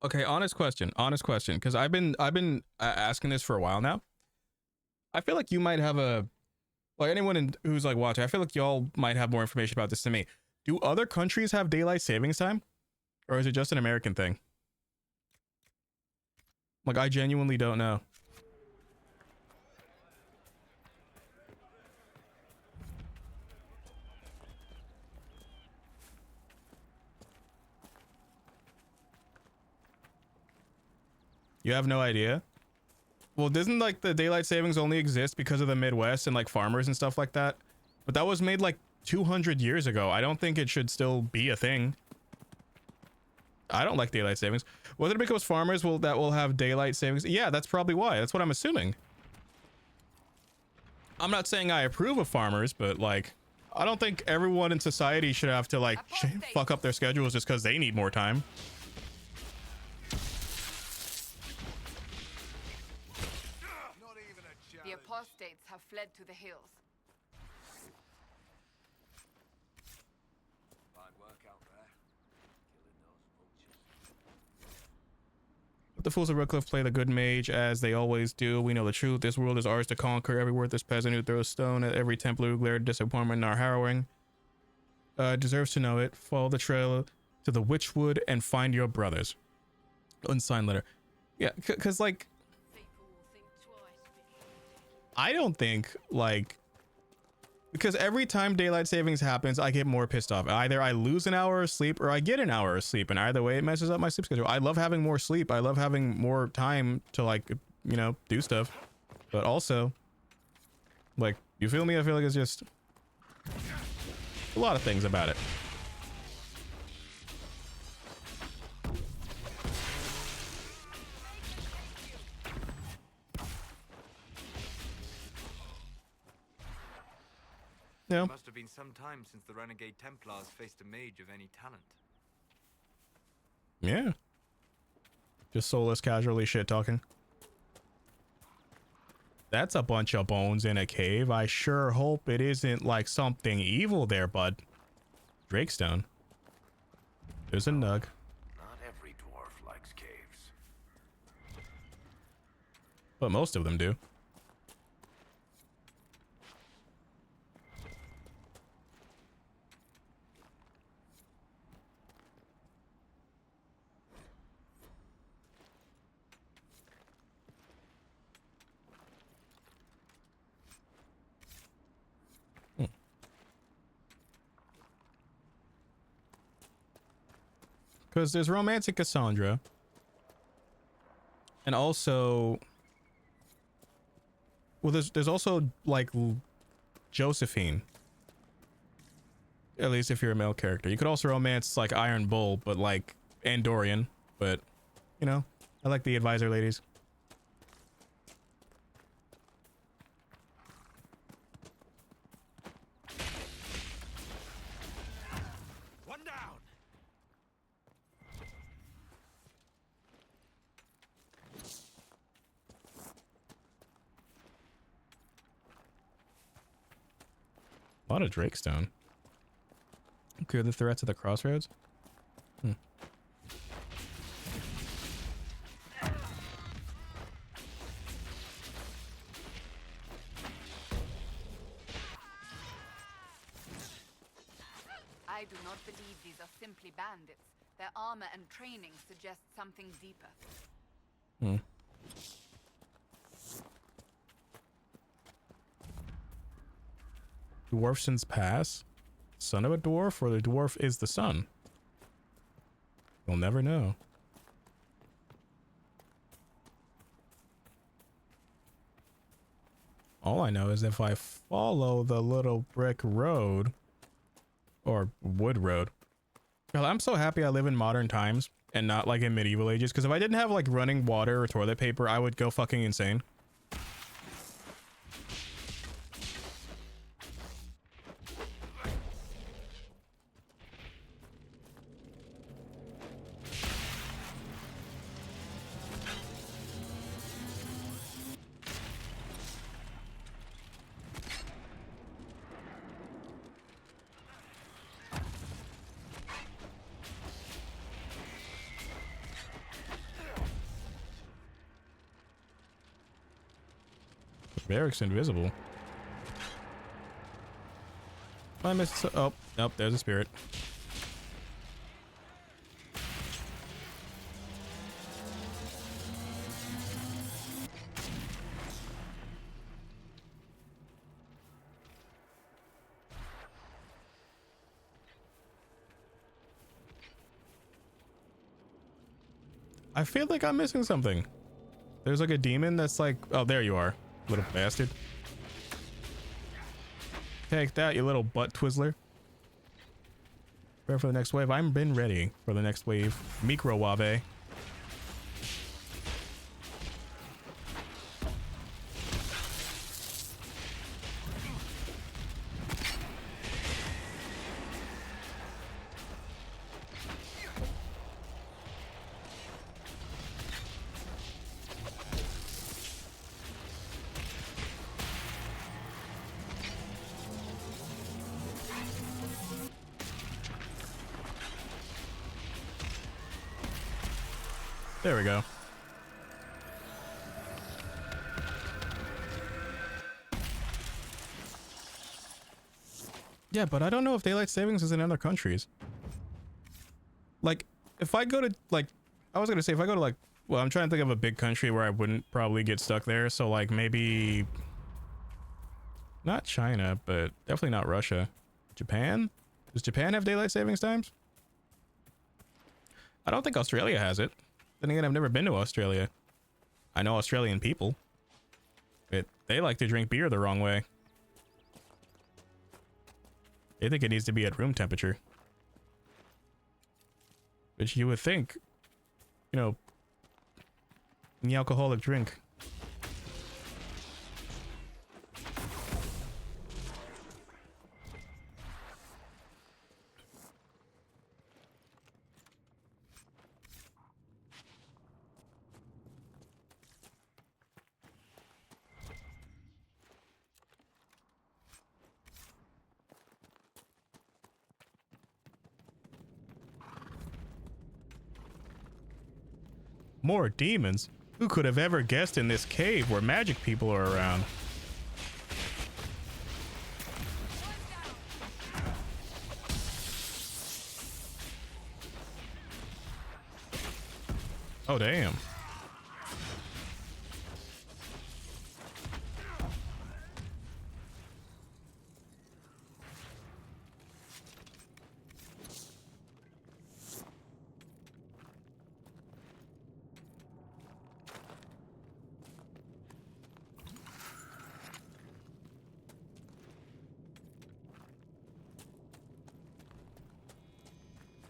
Okay, honest question, because I've been asking this for a while now. I feel like you might have like anyone who's like watching. I feel like y'all might have more information about this than me. Do other countries have daylight savings time, or is it just an American thing? Like, I genuinely don't know. You have no idea? Well, doesn't like the daylight savings only exist because of the Midwest and like farmers and stuff like that? But that was made like 200 years ago. I don't think it should still be a thing. I don't like daylight savings. Was it because farmers will have daylight savings? Yeah, that's probably why. That's what I'm assuming. I'm not saying I approve of farmers, but like, I don't think everyone in society should have to like fuck up their schedules just because they need more time. The apostates have fled to the hills. Fine work out there. Killing those vultures. But the fools of Redcliffe play the good mage as they always do. We know the truth. This world is ours to conquer. Every worthless peasant who throws stone at every Templar who glared disappointment in our harrowing deserves to know it. Follow the trail to the Witchwood and find your brothers. Unsigned letter. Yeah, because like, I don't think like, because every time daylight savings happens, I get more pissed off. Either I lose an hour of sleep or I get an hour of sleep, and either way it messes up my sleep schedule. I love having more sleep. I love having more time to like, you know, do stuff. But also, like, you feel me? I feel like it's just a lot of things about it. No. It must have been some time since the Renegade Templars faced a mage of any talent. Yeah. Just soulless casually shit talking. That's a bunch of bones in a cave. I sure hope it isn't like something evil there, bud. Drakestone. There's a nug. Not every dwarf likes caves. But most of them do. Because there's romantic Cassandra. And also, well, there's also like Josephine. At least if you're a male character. You could also romance like Iron Bull, but like Andorian. But, you know, I like the advisor ladies. One down. A lot of Drakestone. Clear the threats at the crossroads? Hmm. I do not believe these are simply bandits. Their armor and training suggest something deeper. Hmm. Dwarfson's Pass? Son of a dwarf, or the dwarf is the son? We'll never know. All I know is if I follow the little brick road, or wood road. God, I'm so happy I live in modern times and not like in medieval ages, because if I didn't have like running water or toilet paper, I would go fucking insane. Barrack's invisible. I missed. Oh, nope. There's a spirit. I feel like I'm missing something. There's like a demon that's like, oh, there you are. Little bastard. Take that, you little butt twizzler. Prepare for the next wave. I've been ready for the next wave. Microwave. There we go. Yeah, but I don't know if daylight savings is in other countries. Like, if I go to, like, I was gonna say, if I go to, like, well, I'm trying to think of a big country where I wouldn't probably get stuck there. So, like, maybe not China, but definitely not Russia. Japan? Does Japan have daylight savings times? I don't think Australia has it. Then again, I've never been to Australia. I know Australian people. They like to drink beer the wrong way. They think it needs to be at room temperature. Which you would think, you know, an alcoholic drink. More demons? Who could have ever guessed in this cave where magic people are around? Oh, damn.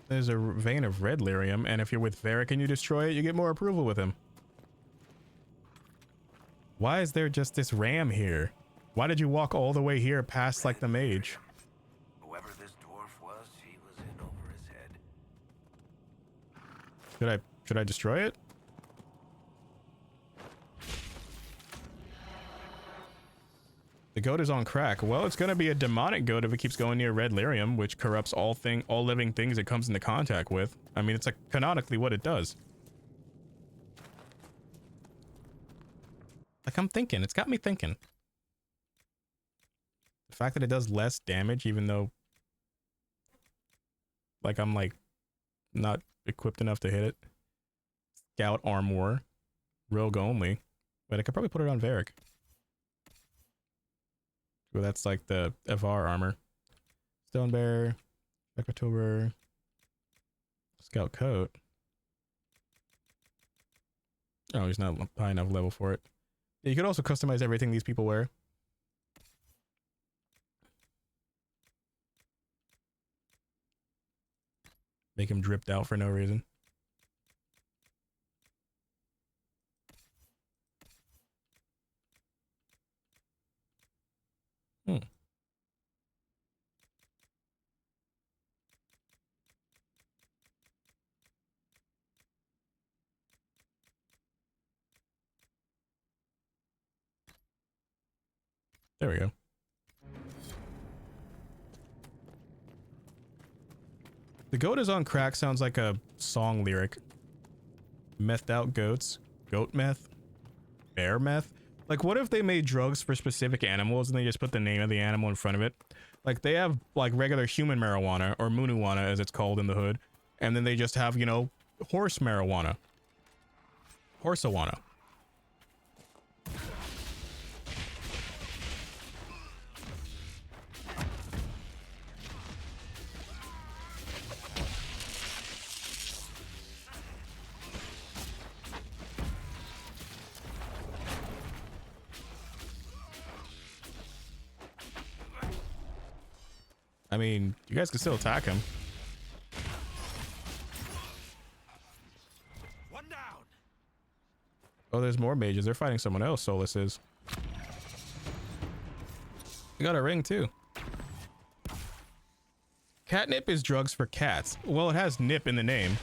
There's a vein of red lyrium, and if you're with Varric and you destroy it, you get more approval with him. Why is there just this ram here? Why did you walk all the way here past, like, the mage? Whoever this dwarf was, he was in over his head. Should I destroy it? The goat is on crack. Well, it's gonna be a demonic goat if it keeps going near red lyrium, which corrupts all living things it comes into contact with. I mean, it's like canonically what it does. Like, I'm thinking, it's got me thinking. The fact that it does less damage, even though, like, I'm like not equipped enough to hit it. Scout armor, rogue only, but I could probably put it on Varric. Well, that's like the Evar armor. Stone Bear, October, Scout Coat. Oh, he's not high enough level for it. Yeah, you could also customize everything these people wear. Make him dripped out for no reason. There we go. The goat is on crack sounds like a song lyric. Methed out goats. Goat meth. Bear meth. Like, what if they made drugs for specific animals and they just put the name of the animal in front of it? Like, they have, like, regular human marijuana, or munuwana as it's called in the hood. And then they just have, you know, horse marijuana. Horseawana. I mean, you guys can still attack him. One down. Oh, there's more mages. They're fighting someone else, Solus is. You got a ring, too. Catnip is drugs for cats. Well, it has nip in the name.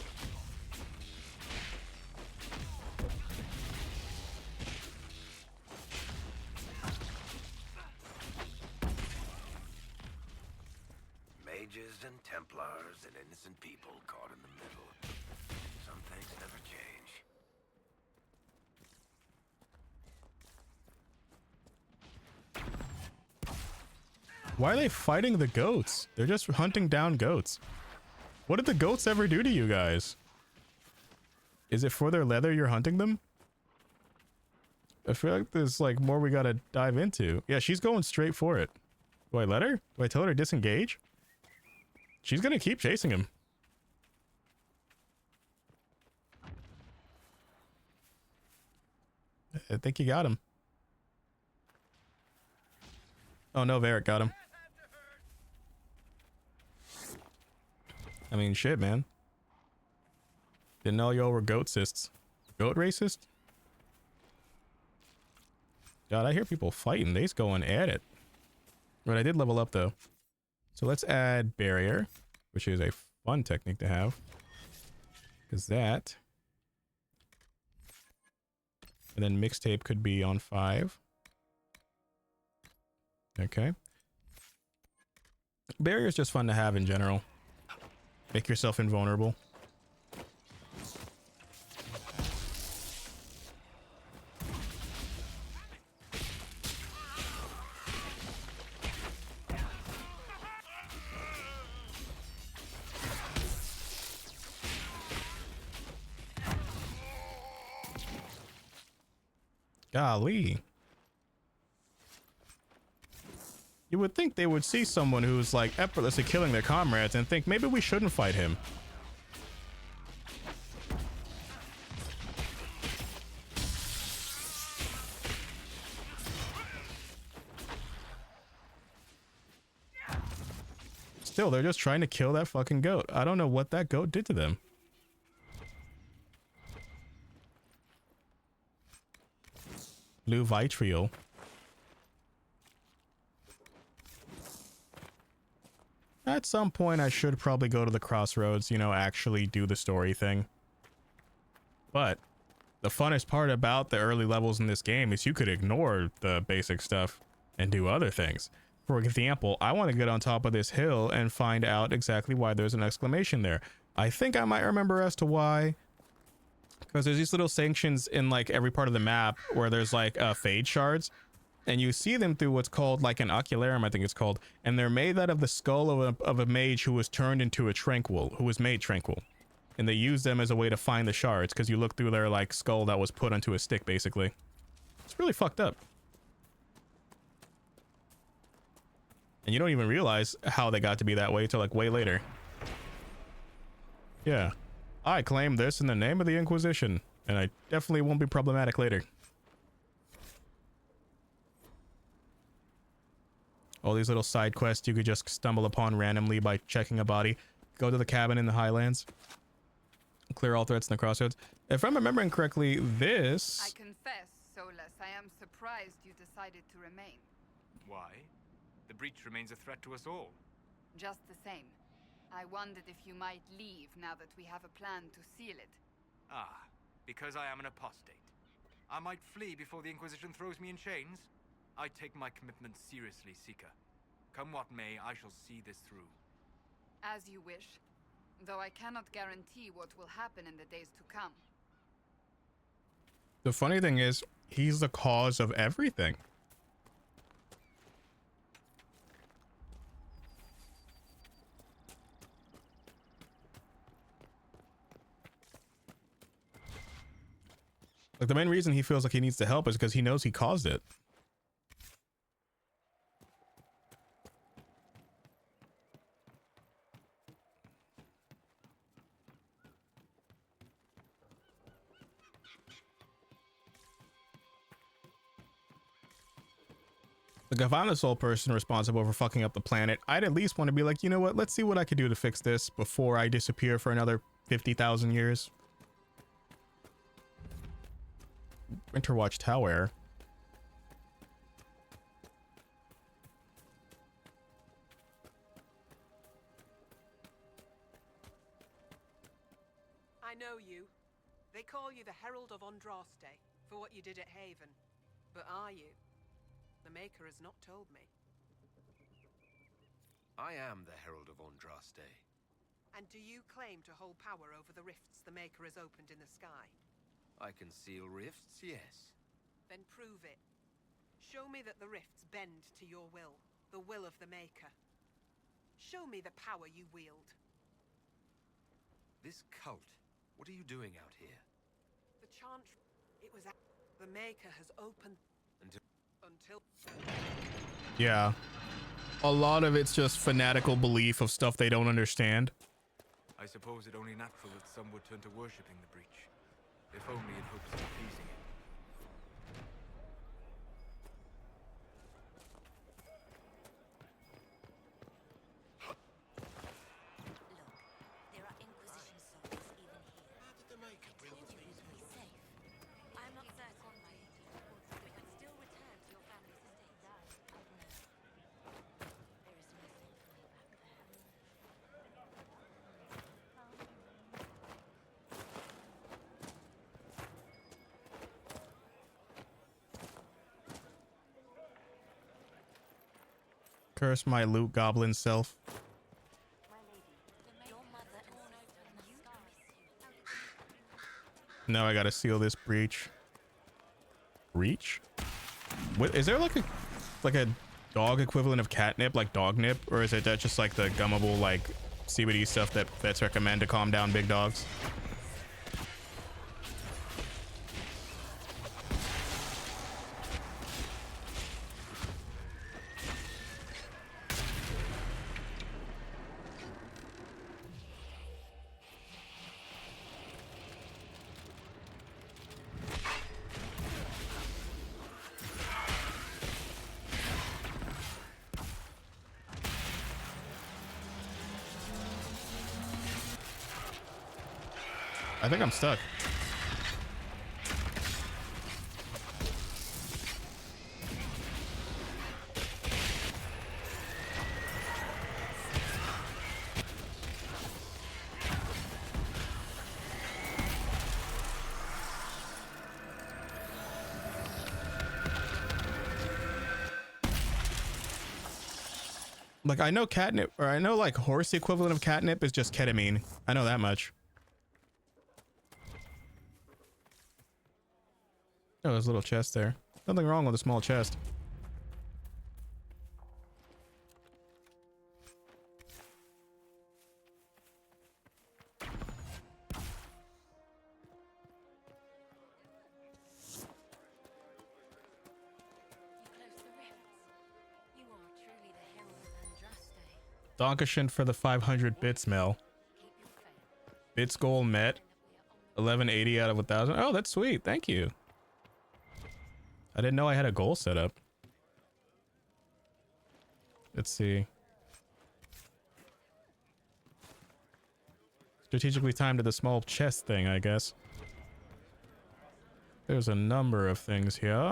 Mages and Templars and innocent people caught in the middle. Some things never change. Why are they fighting the goats? They're just hunting down goats. What did the goats ever do to you guys? Is it for their leather you're hunting them? I feel like there's like more we gotta dive into. Yeah, she's going straight for it. Do I let her? Do I tell her to disengage? She's gonna keep chasing him. I think you got him. Oh no, Varric got him. I mean, shit, man. Didn't know y'all were goat-cists. Goat racist? God, I hear people fighting. They's going at it. But I did level up, though. So let's add barrier, which is a fun technique to have. Because that... And then mixtape could be on 5. Okay. Barrier is just fun to have in general. Make yourself invulnerable. Golly. You would think they would see someone who's like effortlessly killing their comrades and think maybe we shouldn't fight him. Still, they're just trying to kill that fucking goat. I don't know what that goat did to them. Blue vitriol. At some point, I should probably go to the crossroads, you know, actually do the story thing. But the funnest part about the early levels in this game is you could ignore the basic stuff and do other things. For example, I want to get on top of this hill and find out exactly why there's an exclamation there. I think I might remember as to why. Because there's these little sanctions in like every part of the map where there's like fade shards. And you see them through what's called like an ocularum, I think it's called. And they're made out of the skull of a mage who was turned into a tranquil, who was made tranquil. And they use them as a way to find the shards because you look through their like skull that was put onto a stick, basically. It's really fucked up. And you don't even realize how they got to be that way till like way later. Yeah. I claim this in the name of the Inquisition, and I definitely won't be problematic later. All these little side quests you could just stumble upon randomly by checking a body. Go to the cabin in the Highlands. Clear all threats in the crossroads. If I'm remembering correctly, this... I confess, Solus, I am surprised you decided to remain. Why? The breach remains a threat to us all. Just the same. I wondered if you might leave now that we have a plan to seal it. Ah, because I am an apostate. I might flee before the Inquisition throws me in chains. I take my commitment seriously, Seeker. Come what may, I shall see this through. As you wish. Though I cannot guarantee what will happen in the days to come. The funny thing is, he's the cause of everything. Like, the main reason he feels like he needs to help is because he knows he caused it. Like, if I'm the sole person responsible for fucking up the planet, I'd at least want to be like, you know what, let's see what I could do to fix this before I disappear for another 50,000 years. Winterwatch Tower. I know you. They call you the Herald of Andraste for what you did at Haven. But are you? The Maker has not told me. I am the Herald of Andraste. And do you claim to hold power over the rifts the Maker has opened in the sky? I can seal rifts, yes. Then prove it. Show me that the rifts bend to your will, the will of the Maker. Show me the power you wield. This cult, what are you doing out here? The chant... It was... The Maker has opened... Until... Yeah. A lot of it's just fanatical belief of stuff they don't understand. I suppose it only natural that some would turn to worshipping the breach, if only in hopes of appeasing it. There are Inquisition soldiers even here. How did the Maker bring you these? Safe. I'm not certain, my lady. We could still return to your family's estate. No. There is nothing for me back there. Curse my loot goblin self. Now I gotta seal this breach. Breach? What is there like a dog equivalent of catnip, like dog nip, or is it that just like the gummable like CBD stuff that vets recommend to calm down big dogs? I think I'm stuck. Like I know catnip, or I know like horse equivalent of catnip is just ketamine. I know that much. Oh, there's a little chest there. Nothing wrong with a small chest. Dankeschön for the 500 bits, Mel. Bits goal met. 1180 out of 1,000. Oh, that's sweet. Thank you. I didn't know I had a goal set up. Let's see. Strategically timed to the small chest thing, I guess. There's a number of things here.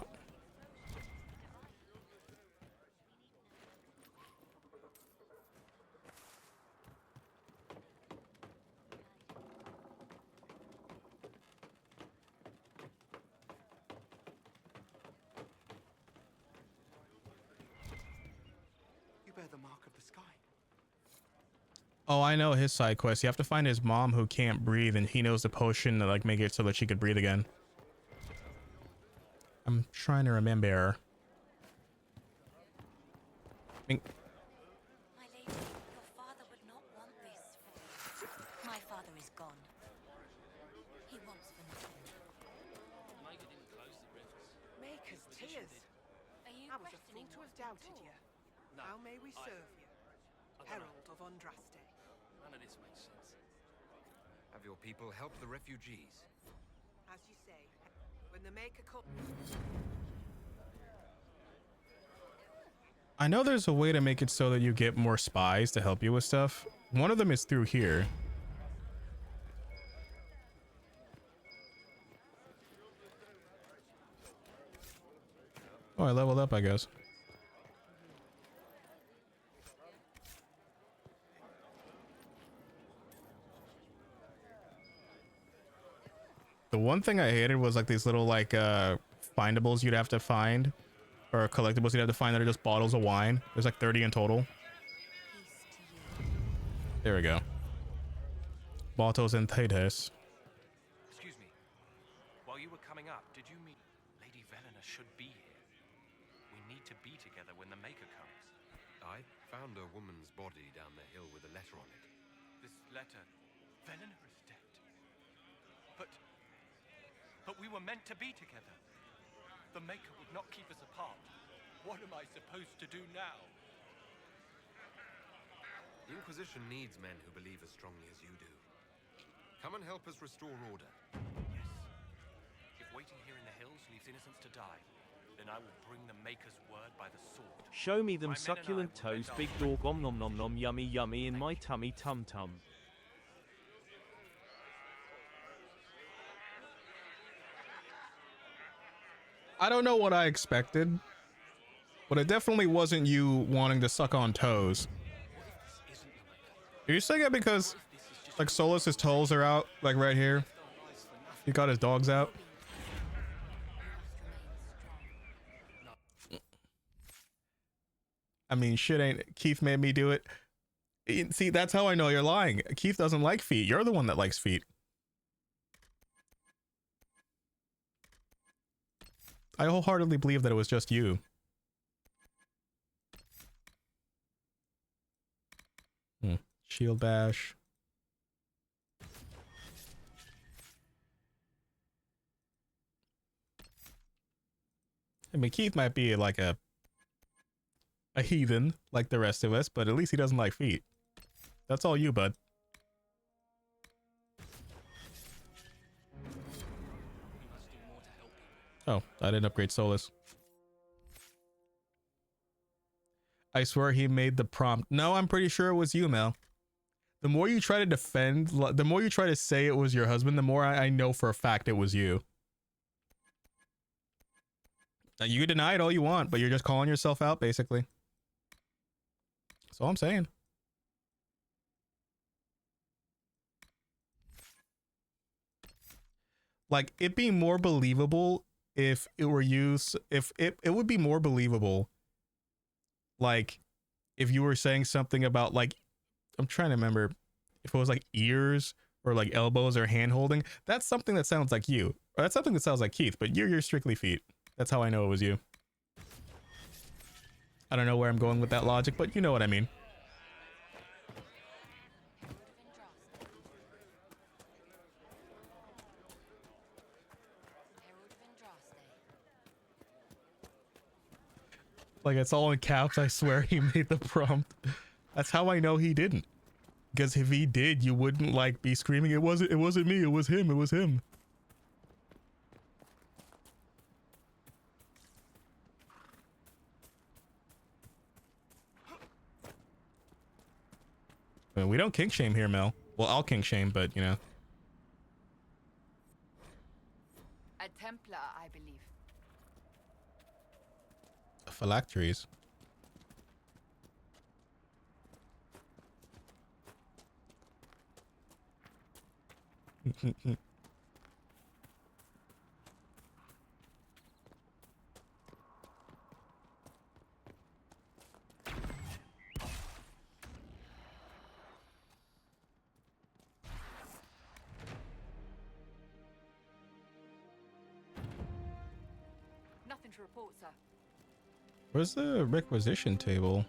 Oh, I know his side quest. You have to find his mom who can't breathe, and he knows the potion to like make it so that she could breathe again. I'm trying to remember. My lady, your father would not want this. My father is gone. He wants for nothing. Maker didn't close the rifts. Maker's tears. Are you I was a fool questioning to what have doubted you. No, How may we serve you? Herald of Andraste. None of this makes sense. Have your people help the refugees? As you say, when the Maker comes... I know there's a way to make it so that you get more spies to help you with stuff. One of them is through here. Oh, I leveled up, I guess. The one thing I hated was like these little like findables you'd have to find, or collectibles you'd have to find that are just bottles of wine. There's like 30 in total. There we go. Bottles and Titus. Excuse me. While you were coming up, did you meet Lady Velena should be here? We need to be together when the Maker comes. I found a woman's body down the hill with a letter on it. This letter, Velena is dead. But we were meant to be together. The Maker would not keep us apart. What am I supposed to do now? The Inquisition needs men who believe as strongly as you do. Come and help us restore order. Yes. If waiting here in the hills leaves innocents to die, then I will bring the Maker's word by the sword. Show me them My men and I succulent will bend toes, our big friends. dog, om nom nom nom, yummy yummy in my tummy tum tum. I don't know what I expected, but it definitely wasn't you wanting to suck on toes. Are you saying it because, like, Solus's toes are out, like right here? He got his dogs out. I mean, shit ain't. Keith made me do it. See, that's how I know you're lying. Keith doesn't like feet. You're the one that likes feet. I wholeheartedly believe that it was just you. Shield bash. I mean, Keith might be like a heathen like the rest of us, but at least he doesn't like feet. That's all you, bud. Oh, I didn't upgrade Solus. I swear he made the prompt. No, I'm pretty sure it was you, Mel. The more you try to defend, the more you try to say it was your husband, the more I know for a fact it was you. Now, you can deny it all you want, but you're just calling yourself out, basically. That's all I'm saying. Like, it'd be more believable if it were you. If it would be more believable, like, if you were saying something about, like, I'm trying to remember if it was like ears or like elbows or hand holding. That's something that sounds like you. Or that's something that sounds like Keith, but you're strictly feet. That's how I know it was you. I don't know where I'm going with that logic, but you know what I mean. Like, it's all in caps. I swear he made the prompt. That's how I know he didn't. Because if he did, you wouldn't like be screaming, it wasn't me, it was him, it was him. I mean, we don't kink shame here, Mel. Well, I'll kink shame, but you know. A Templar, I believe. Phylacteries. Nothing to report, sir. Where's the requisition table?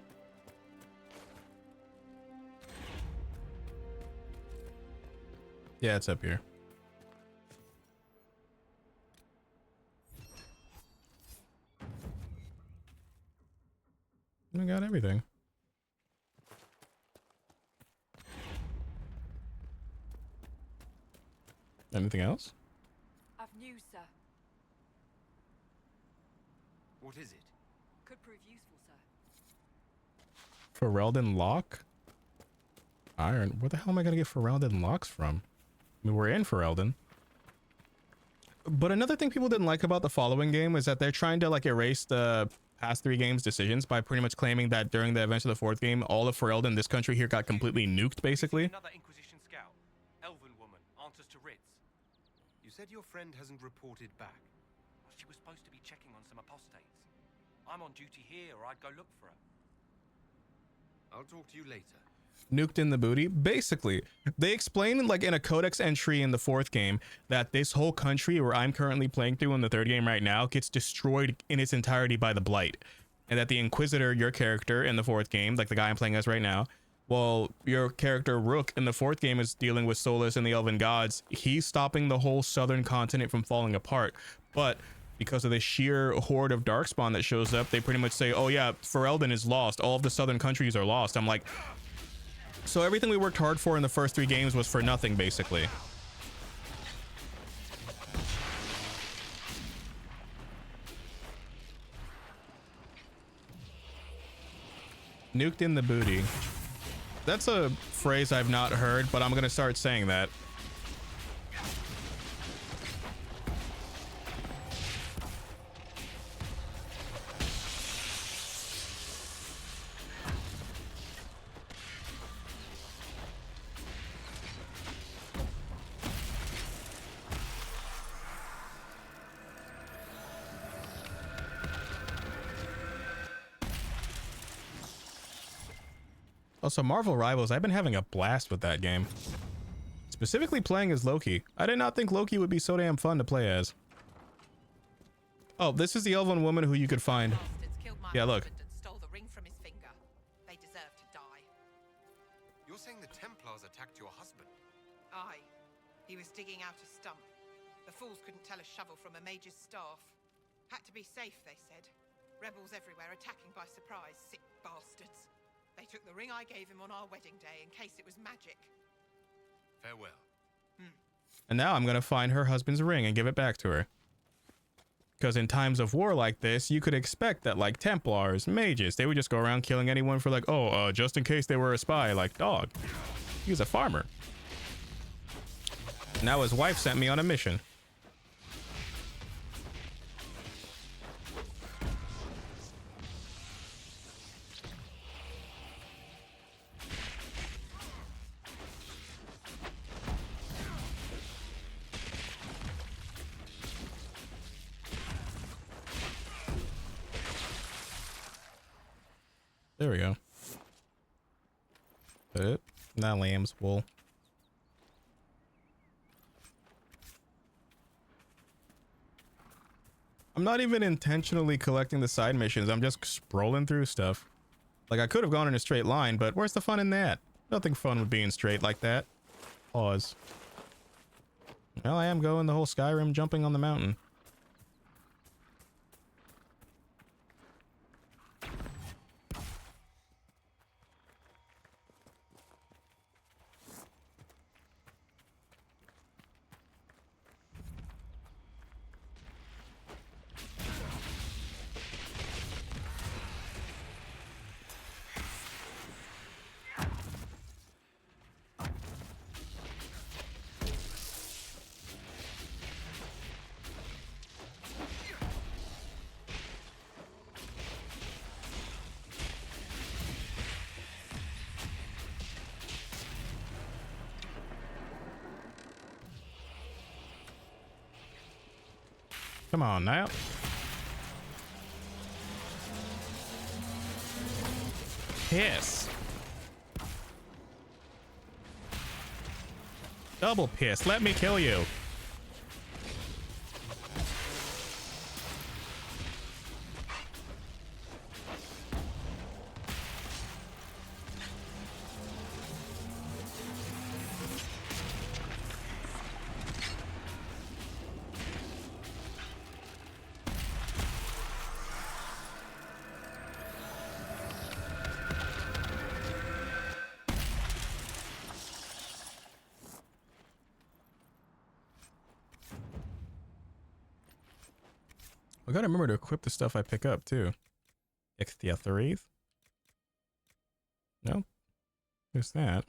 Yeah, it's up here. I got everything. Anything else? I've news, sir. What is it? Could prove useful, sir. Ferelden lock? Iron. Where the hell am I gonna get Ferelden locks from? I mean, we're in Ferelden. But another thing people didn't like about the following game is that they're trying to like erase the past 3 games' decisions by pretty much claiming that during the events of the 4th game, all of Ferelden, this country here, got completely nuked, basically. Another Inquisition scout, elven woman, answers to writs. You said your friend hasn't reported back. Well, she was supposed to be checking on some apostates. I'm on duty here, or I'd go look for her. I'll talk to you later. Nuked in the booty. Basically, they explain like in a codex entry in the 4th game that this whole country where I'm currently playing through in the 3rd game right now gets destroyed in its entirety by the Blight, and that the Inquisitor, your character in the 4th game, like the guy I'm playing as right now, Well, your character Rook in the 4th game is dealing with Solus and the Elven Gods. He's stopping the whole southern continent from falling apart. But because of the sheer horde of Darkspawn that shows up, they pretty much say, oh yeah, Ferelden is lost. All of the southern countries are lost. I'm like, so everything we worked hard for in the first 3 games was for nothing, basically. Nuked in the booty. That's a phrase I've not heard, but I'm gonna start saying that. Also, Marvel Rivals, I've been having a blast with that game. Specifically playing as Loki. I did not think Loki would be so damn fun to play as. Oh, this is the elven woman who you could find. Yeah, look. Stole the ring from his finger. They deserve to die. You're saying the Templars attacked your husband? Aye. He was digging out a stump. The fools couldn't tell a shovel from a mage's staff. Had to be safe, they said. Rebels everywhere attacking by surprise, sick bastards. They took the ring I gave him on our wedding day in case it was magic. Farewell. And now I'm gonna find her husband's ring and give it back to her. Because in times of war like this, you could expect that, like, Templars, mages, they would just go around killing anyone for like, oh, just in case they were a spy. Like, dog, he was a farmer. Now his wife sent me on a mission. There we go. Not lamb's wool. I'm not even intentionally collecting the side missions. I'm just scrolling through stuff. Like, I could have gone in a straight line, but where's the fun in that? Nothing fun with being straight like that. Pause. Well, I am going the whole Skyrim jumping on the mountain. Come on now. Piss. Double piss. Let me kill you. I gotta remember to equip the stuff I pick up too. Ichthyathrith? No? Who's that?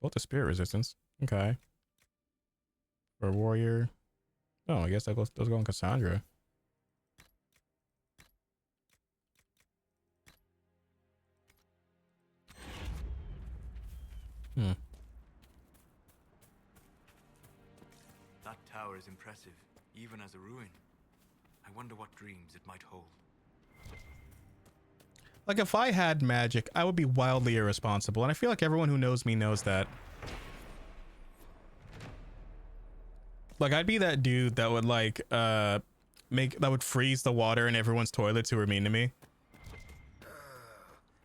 Bolt to spirit resistance. Okay. For a warrior. Oh, I guess that goes, those go on Cassandra. That tower is impressive, even as a ruin. I wonder what dreams it might hold. Like, if I had magic, I would be wildly irresponsible, and I feel like everyone who knows me knows that. Like, I'd be that dude that would, like, that would freeze the water in everyone's toilets who were mean to me.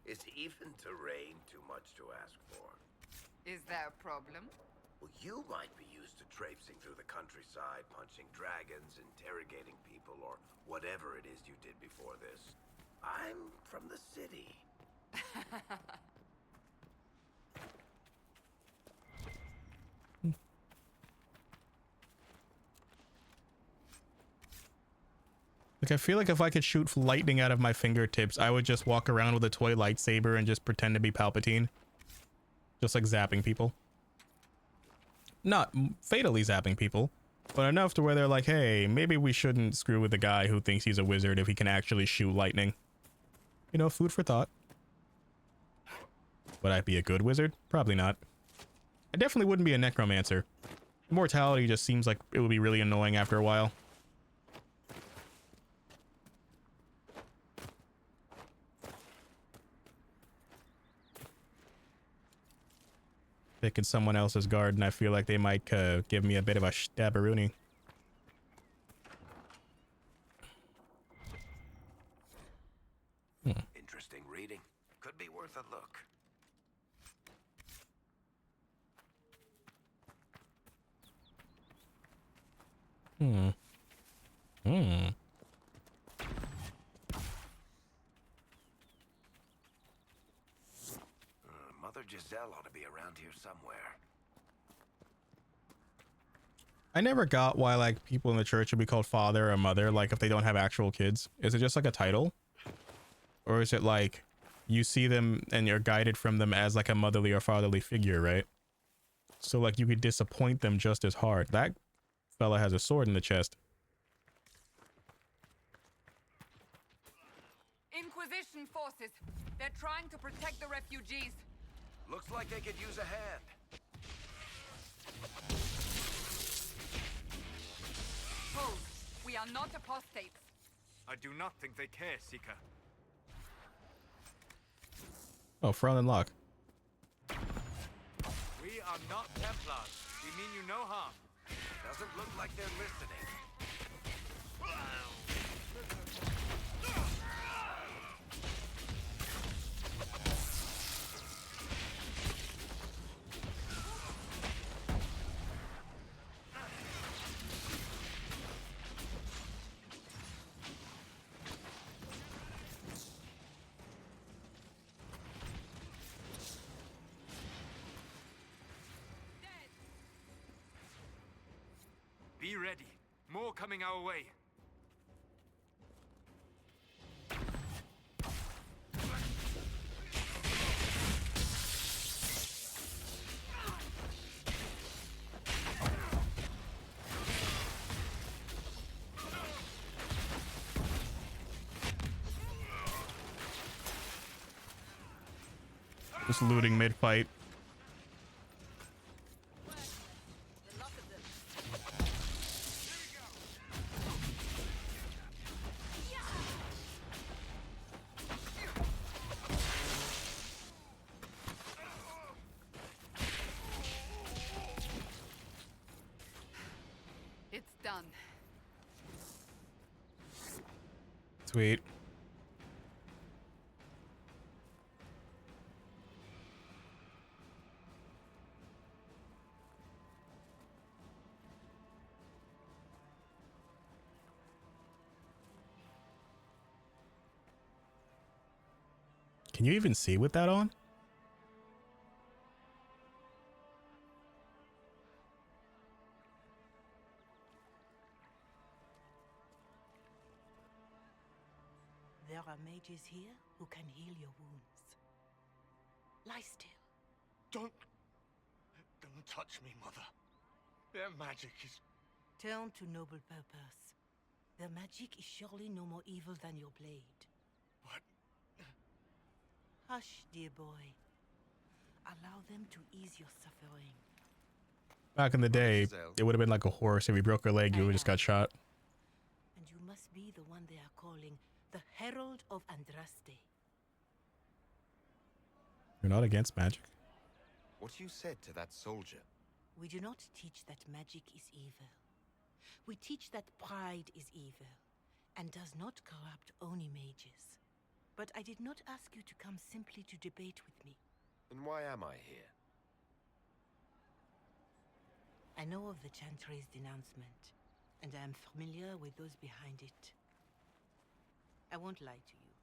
Is even to rain too much to ask Is there a problem? Well, you might be used to traipsing through the countryside, punching dragons, interrogating people, or whatever it is you did before this. I'm from the city. Like, I feel like if I could shoot lightning out of my fingertips, I would just walk around with a toy lightsaber and just pretend to be Palpatine. Just like zapping people. Not fatally zapping people, but enough to where they're like, hey, maybe we shouldn't screw with the guy who thinks he's a wizard if he can actually shoot lightning. You know, food for thought. Would I be a good wizard? Probably not. I definitely wouldn't be a necromancer. Immortality just seems like it would be really annoying after a while. Picking someone else's garden, I feel like they might give me a bit of a stabberoonie. Interesting reading. Could be worth a look. Mother Giselle ought to be around here somewhere. I never got why, like, people in the church would be called father or mother, like, if they don't have actual kids. Is it just like a title? Or is it like you see them and you're guided from them as like a motherly or fatherly figure, right? So like you could disappoint them just as hard. That fella has a sword in the chest. Inquisition forces. They're trying to protect the refugees. Looks like they could use a hand. Hold. We are not apostates. I do not think they care, Seeker. Oh, front and lock. We are not Templars. We mean you no harm. Doesn't look like they're listening. Be ready. More coming our way. Just looting mid-fight. It's done. Sweet. Can you even see with that on? There are mages here who can heal your wounds. Lie still. Don't touch me, Mother. Their magic is... Turn to noble purpose. Their magic is surely no more evil than your blade. What? Hush, dear boy. Allow them to ease your suffering. Back in the day, it would have been like a horse. If you broke your leg, you would just got shot. And you must be the one they are calling the Herald of Andraste. You're not against magic? What you said to that soldier? We do not teach that magic is evil. We teach that pride is evil, and does not corrupt only mages. But I did not ask you to come simply to debate with me. And why am I here? I know of the Chantry's denouncement, and I am familiar with those behind it. I won't lie to you.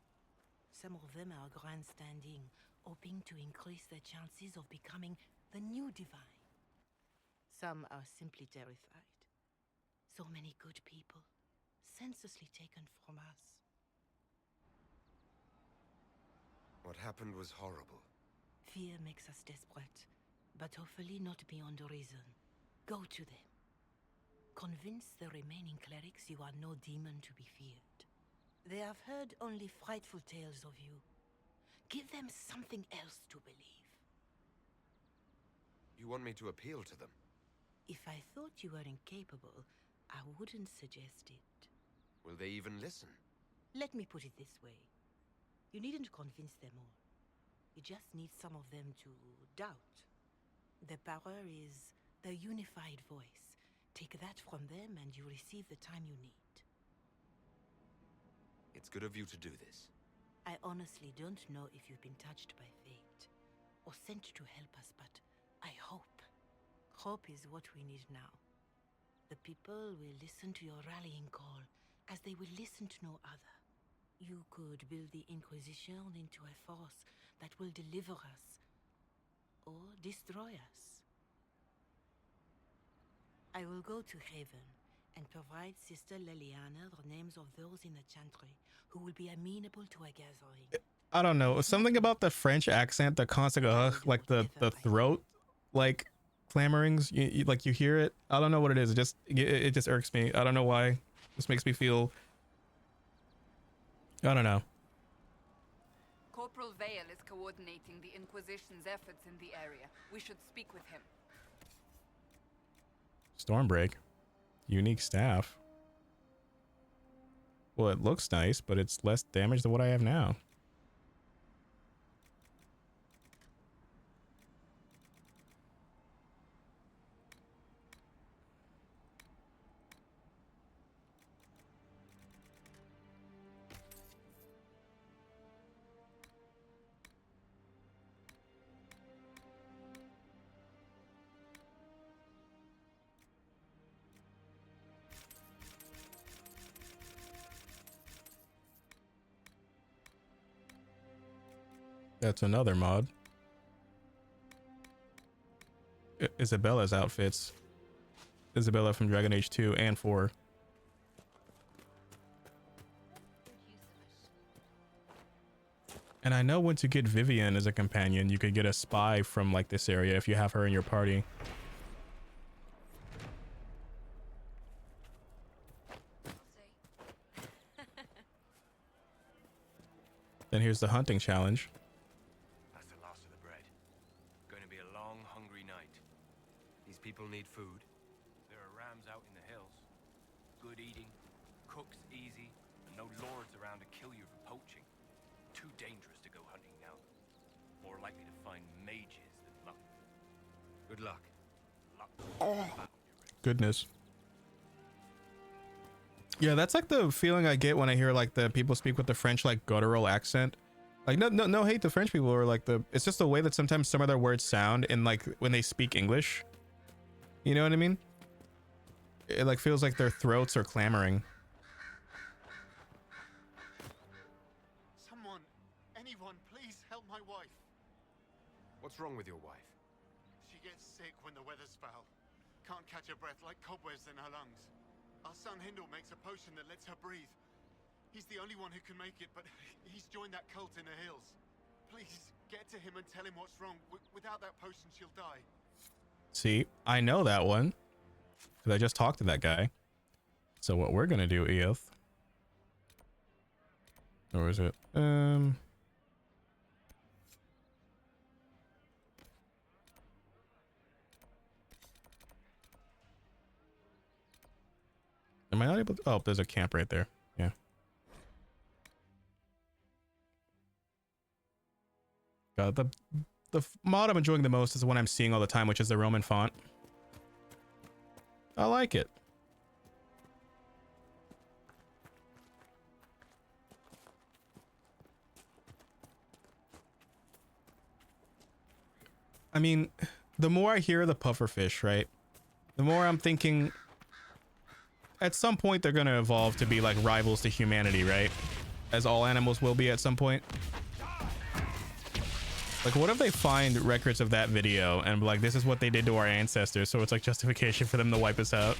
Some of them are grandstanding, hoping to increase their chances of becoming the new divine. Some are simply terrified. So many good people, senselessly taken from us. What happened was horrible. Fear makes us desperate, but hopefully not beyond reason. Go to them. Convince the remaining clerics you are no demon to be feared. They have heard only frightful tales of you. Give them something else to believe. You want me to appeal to them? If I thought you were incapable, I wouldn't suggest it. Will they even listen? Let me put it this way. You needn't convince them all. You just need some of them to doubt. The power is the unified voice. Take that from them and you receive the time you need. It's good of you to do this. I honestly don't know if you've been touched by fate, or sent to help us, but I hope. Hope is what we need now. The people will listen to your rallying call, as they will listen to no other. You could build the Inquisition into a force that will deliver us, or destroy us. I will go to Haven and provide Sister Leliana the names of those in the Chantry who will be amenable to a gathering. I don't know. Something about the French accent, the constant like the throat, like clamorings. Like you hear it. I don't know what it is. It just irks me. I don't know why. This makes me feel. I don't know. Corporal Vale is coordinating the Inquisition's efforts in the area. We should speak with him. Stormbreak. Unique staff. Well, it looks nice, but it's less damage than what I have now. That's another mod. Isabella's outfits. Isabella from Dragon Age 2 and 4. And I know when to get Vivian as a companion. You could get a spy from like this area if you have her in your party. Then here's the hunting challenge. That's the last of the bread. Going to be a long, hungry night. These people need food. There are rams out in the hills. Good eating, cooks easy, and no lords around to kill you for poaching. Too dangerous to go hunting now. More likely to find mages than luck. Good luck. Goodness. Yeah, that's like the feeling I get when I hear like the people speak with the French like guttural accent. Like no hate to French people, or like it's just the way that sometimes some of their words sound in like when they speak English. You know what I mean? It like feels like their throats are clamoring. Someone, anyone, please help my wife. What's wrong with your wife? She gets sick when the weather's foul. Can't catch her breath, like cobwebs in her lungs. Our son Hindle makes a potion that lets her breathe. He's the only one who can make it, but he's joined that cult in the hills. Please, get to him and tell him what's wrong. Without that potion, she'll die. See, I know that one. Because I just talked to that guy. So what we're gonna do, Eoth. Or is it? Am I not able to? Oh, there's a camp right there. Yeah. The mod I'm enjoying the most is the one I'm seeing all the time, which is the Roman font. I like it. I mean, the more I hear the pufferfish, right? the more I'm thinking at some point they're gonna evolve to be like rivals to humanity, right? As all animals will be at some point. Like, what if they find records of that video and be like, this is what they did to our ancestors, so it's like justification for them to wipe us out?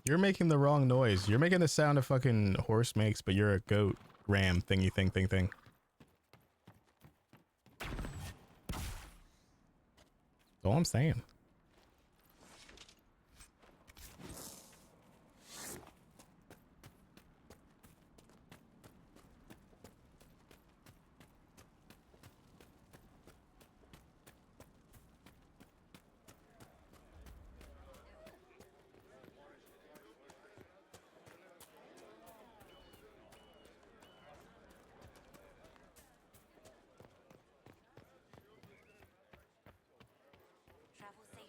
You're making the wrong noise. You're making the sound a fucking horse makes, but you're a goat ram thingy thing. That's all I'm saying. Travel safely.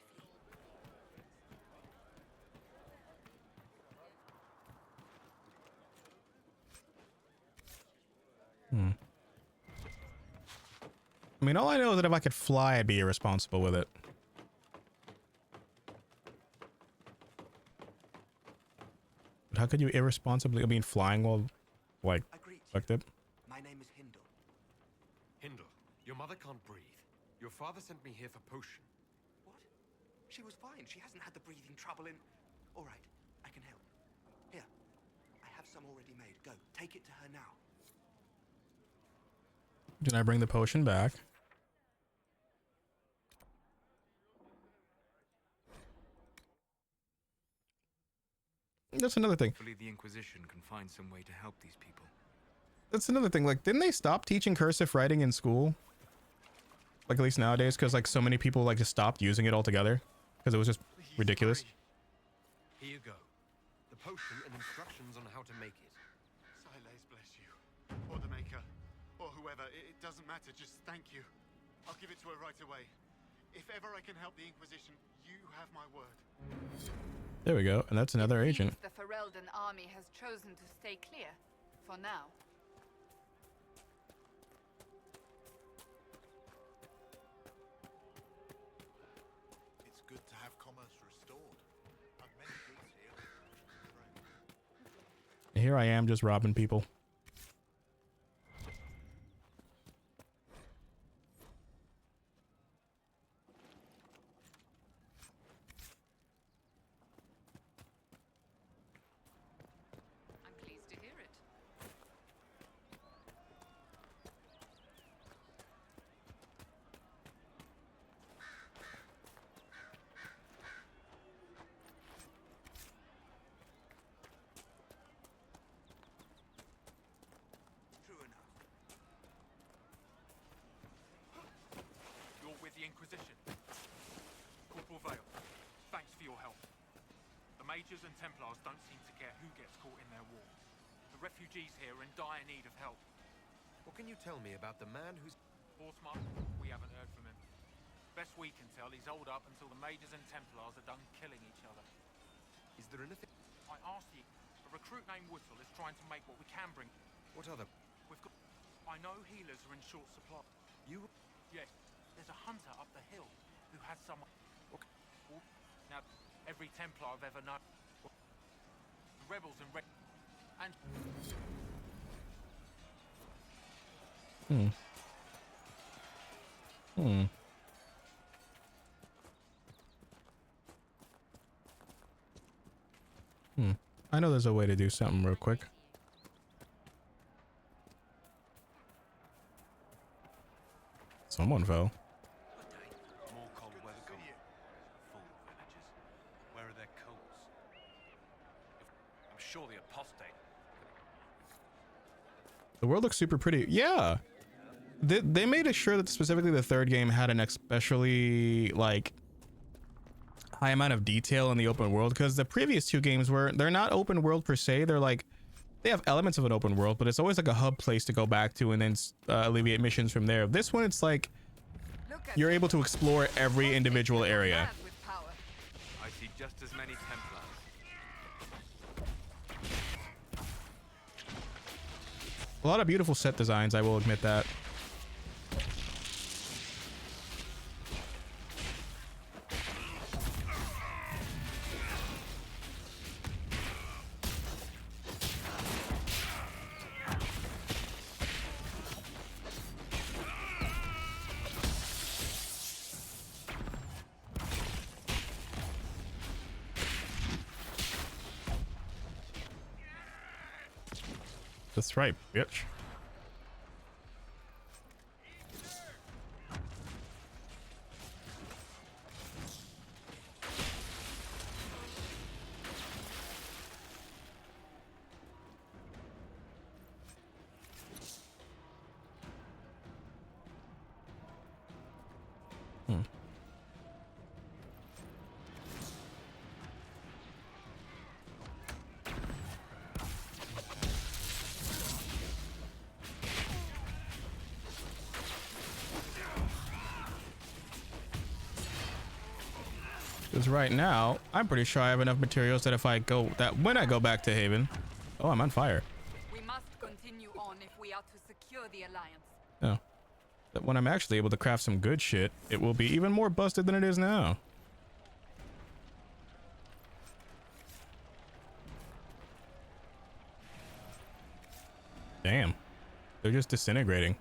I mean, all I know is that if I could fly, I'd be irresponsible with it. But how could you irresponsibly, I mean, flying while, like, fucked up? My name is Hindle. Hindle, your mother can't breathe. Your father sent me here for potion. What? She was fine. She hasn't had the breathing trouble in... All right, I can help. Here, I have some already made. Go, take it to her now. Can I bring the potion back? That's another thing. Hopefully the Inquisition can find some way to help these people. That's another thing. Like, didn't they stop teaching cursive writing in school? Like, at least nowadays, because like so many people like just stopped using it altogether because it was just ridiculous. Here you go. The potion and instructions on how to make it. Silas bless you. Or the Maker. Or whoever. It doesn't matter. Just thank you. I'll give it to her right away. If ever I can help the Inquisition, you have my word. There we go. And that's another agent. The Ferelden army has chosen to stay clear, for now. It's good to have commerce restored. I've many goods here. Here I am just robbing people. I'm pleased to hear it. True enough. You're with the Inquisition. Corporal Vale, thanks for your help. The Mages and Templars don't seem to care who gets caught in their war. The refugees here are in dire need of help. What can you tell me about the man who's... Horsemark, we haven't heard from him. Best we can tell, he's holed up until the Mages and Templars are done killing each other. Is there anything... I asked you, a recruit named Whittle is trying to make what we can bring. What other... We've got... I know healers are in short supply. You... Yes, there's a hunter up the hill who has someone... Okay. Now, every Templar I've ever known... The rebels and red... And... I know there's a way to do something real quick. Someone fell. More cold weather coming. Full villagers. Where are their coats? I'm sure the apostate. The world looks super pretty. Yeah. They made it sure that specifically the third game had an especially, like, high amount of detail in the open world, because the previous two games they're not open world per se. They're like, they have elements of an open world, but it's always like a hub place to go back to and then alleviate missions from there. This one, it's like you're able to explore every individual area. I see just as many Templars. A lot of beautiful set designs, I will admit that. That's right, bitch. Because right now, I'm pretty sure I have enough materials that when I go back to Haven. Oh, I'm on fire. We must continue on if we are to secure the Alliance. Oh. That when I'm actually able to craft some good shit, it will be even more busted than it is now. Damn. They're just disintegrating.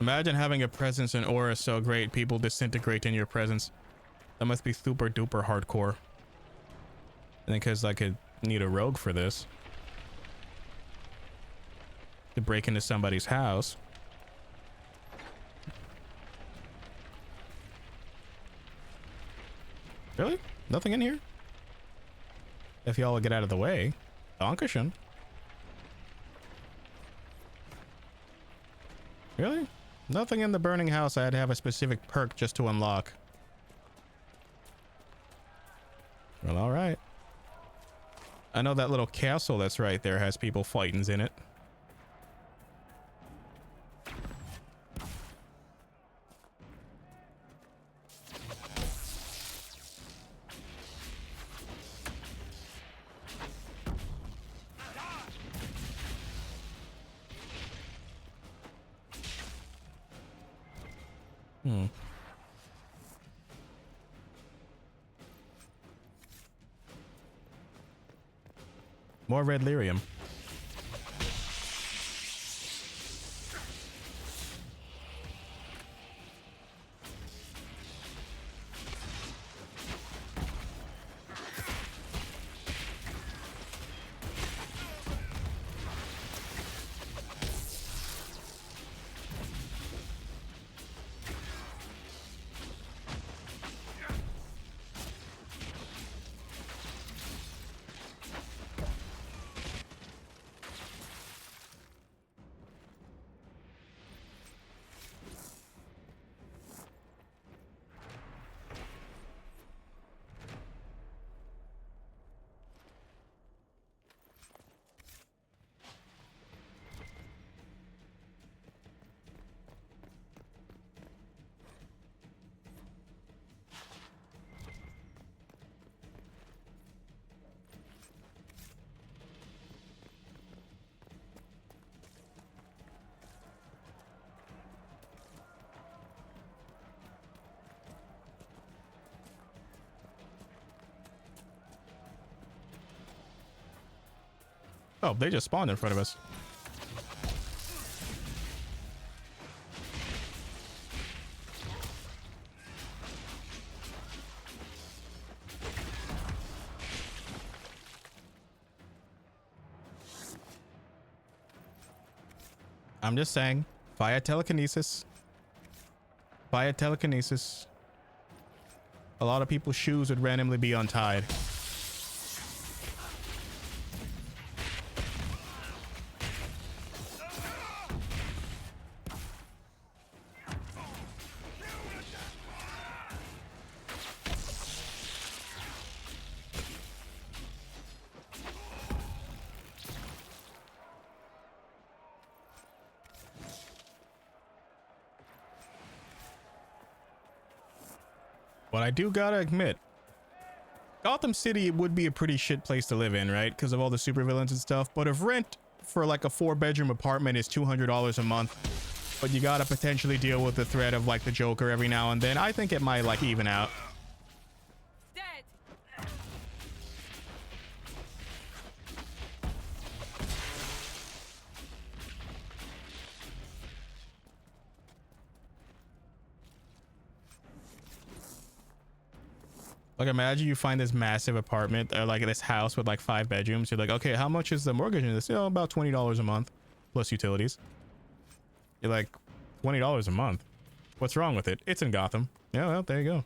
Imagine having a presence and aura so great, people disintegrate in your presence. That must be super duper hardcore. And because I could need a rogue for this. To break into somebody's house. Really? Nothing in here? If y'all will get out of the way. Dankeschön. Really? Nothing in the burning house I had to have a specific perk just to unlock. Well, all right. I know that little castle that's right there has people fighting in it. More red lyrium. Oh, they just spawned in front of us. I'm just saying, via telekinesis. Via telekinesis. A lot of people's shoes would randomly be untied. But I do gotta admit, Gotham City would be a pretty shit place to live in, right? Because of all the supervillains and stuff. But if rent for like a 4-bedroom apartment is $200 a month, but you gotta potentially deal with the threat of like the Joker every now and then, I think it might like even out. Like, imagine you find this massive apartment or like this house with like 5 bedrooms. You're like, okay, how much is the mortgage in this? You know, about $20 a month plus utilities. You're like, $20 a month. What's wrong with it? It's in Gotham. Yeah, well, there you go.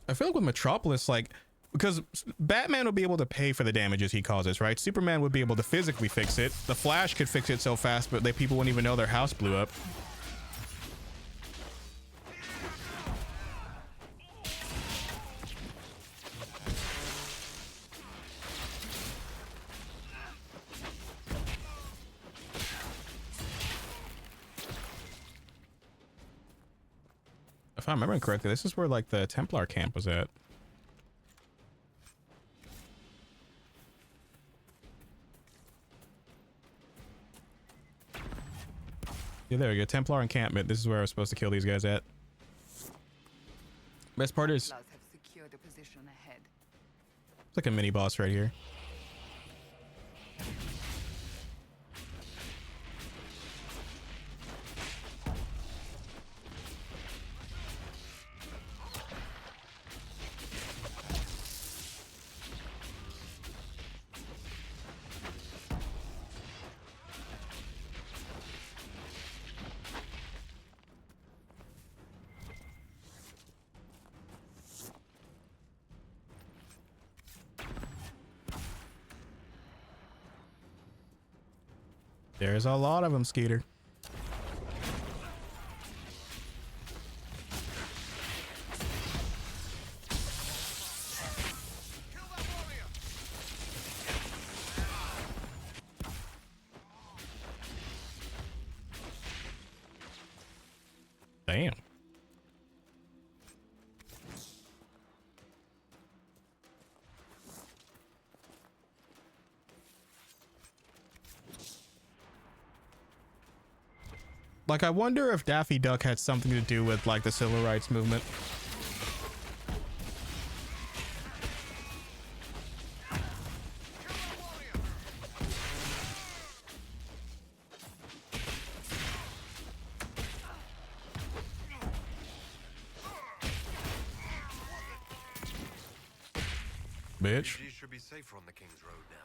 I feel like with Metropolis, like, because Batman would be able to pay for the damages he causes, right? Superman would be able to physically fix it. The Flash could fix it so fast, but people wouldn't even know their house blew up. If I'm remembering correctly, this is where like the Templar camp was at. Yeah, there we go. Templar encampment. This is where I was supposed to kill these guys at. Best part is, Templars have secured a position ahead. it's like a mini boss right here. There's a lot of them, Skeeter. Damn. Like, I wonder if Daffy Duck had something to do with like the civil rights movement. Bitch. You should be safer on the King's Road now.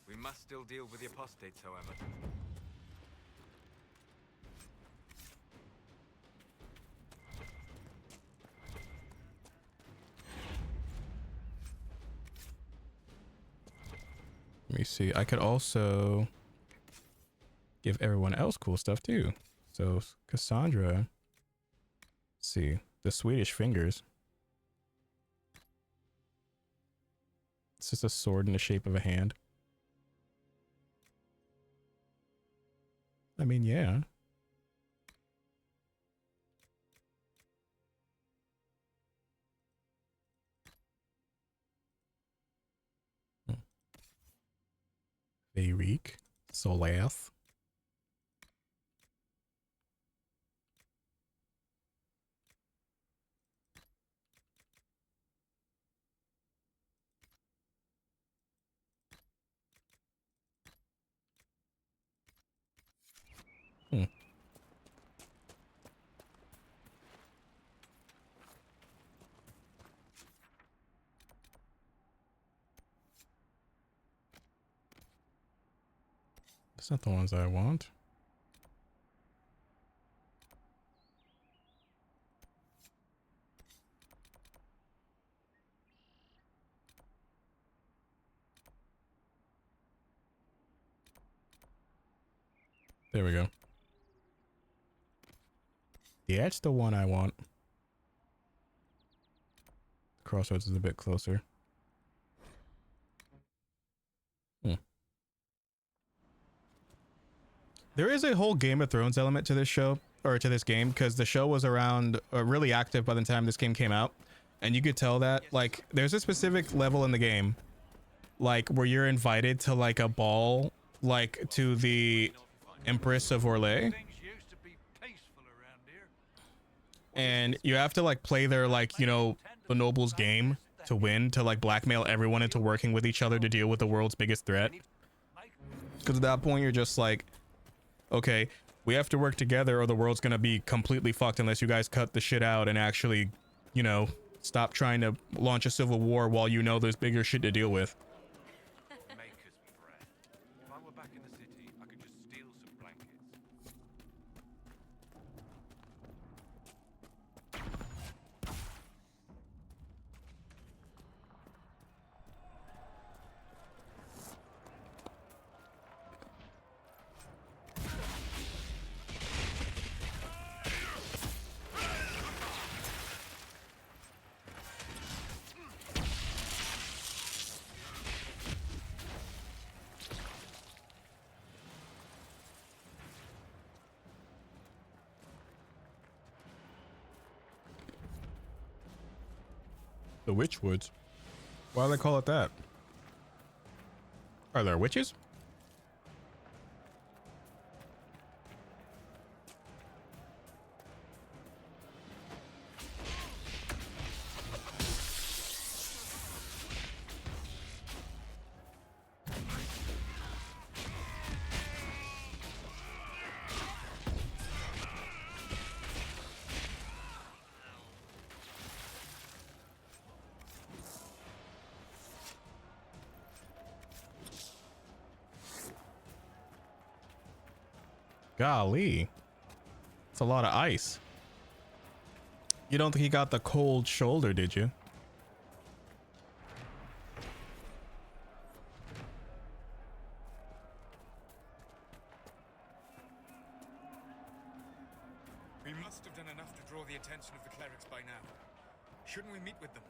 We must still deal with the apostates, however. Let me see. I could also give everyone else cool stuff too. So Cassandra, let's see, the Swedish fingers. It's just a sword in the shape of a hand. I mean, yeah. Vayreek, Solath. That's not the ones I want. There we go. Yeah, that's the one I want. Crossroads is a bit closer. There is a whole Game of Thrones element to this show, or to this game, because the show was around really active by the time this game came out, and you could tell that like there's a specific level in the game, like where you're invited to like a ball, like to the Empress of Orlais, and you have to like play their like, you know, the nobles game to win, to like blackmail everyone into working with each other to deal with the world's biggest threat. Because at that point you're just like, okay, we have to work together or the world's gonna be completely fucked unless you guys cut the shit out and actually, you know, stop trying to launch a civil war while you know there's bigger shit to deal with. If I were back in the city, I could just steal some blankets. The Witchwoods? Why do they call it that? Are there witches? Golly, it's a lot of ice. You don't think he got the cold shoulder, did you? We must have done enough to draw the attention of the clerics by now. Shouldn't we meet with them?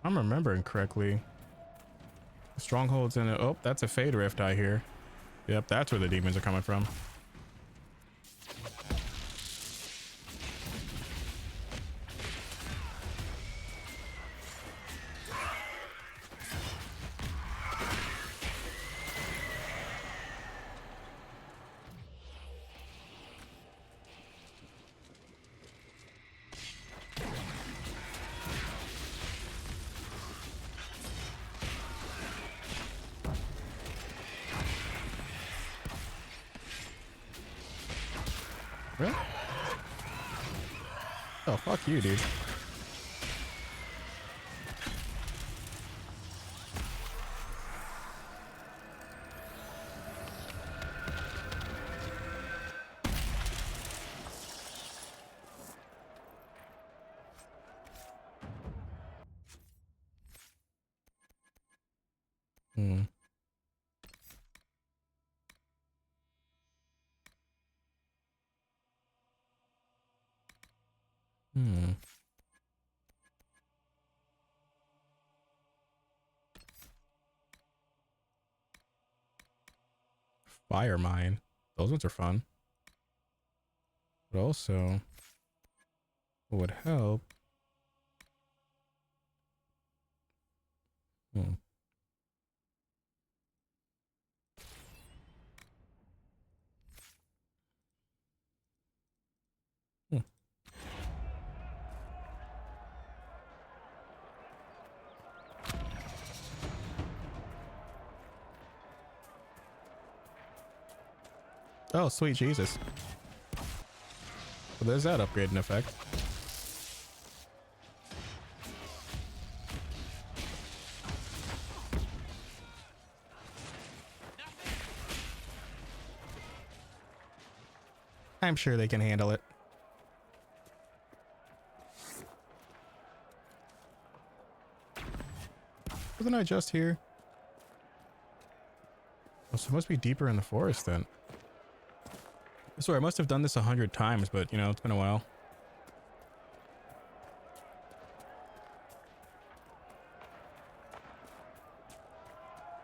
I'm remembering correctly. Strongholds in it. Oh, that's a Fade Rift I hear. Yep, that's where the demons are coming from. Really? Oh, fuck you, dude. Hmm. Hmm. Fire mine. Those ones are fun. But also, what would help? Hmm. Hmm. Oh, sweet Jesus. Well, there's that upgrade in effect. I'm sure they can handle it. Wasn't I just here? Oh, so it must be deeper in the forest then. I swear, I must have done this 100 times, but you know, it's been a while.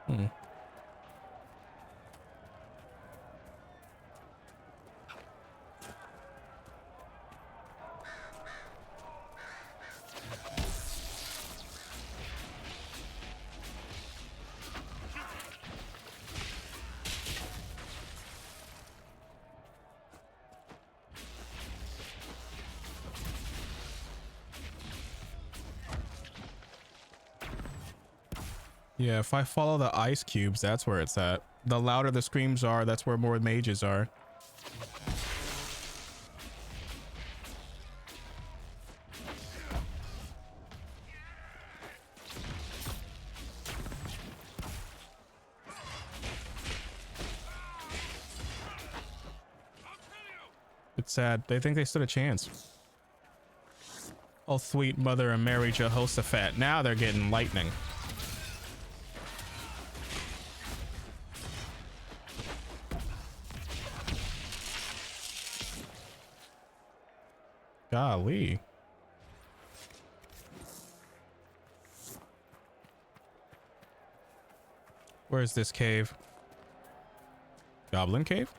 Hmm. Yeah, if I follow the ice cubes, that's where it's at. The louder the screams are, that's where more mages are. It's sad. They think they stood a chance. Oh, sweet Mother and Mary Jehoshaphat. Now they're getting lightning. Golly. Where's this cave? Goblin cave?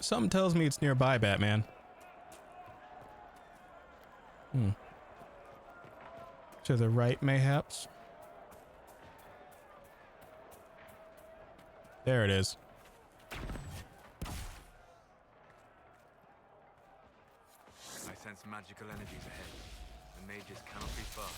Something tells me it's nearby, Batman. To the right, mayhaps? There it is. I sense magical energies ahead. The mages cannot be far.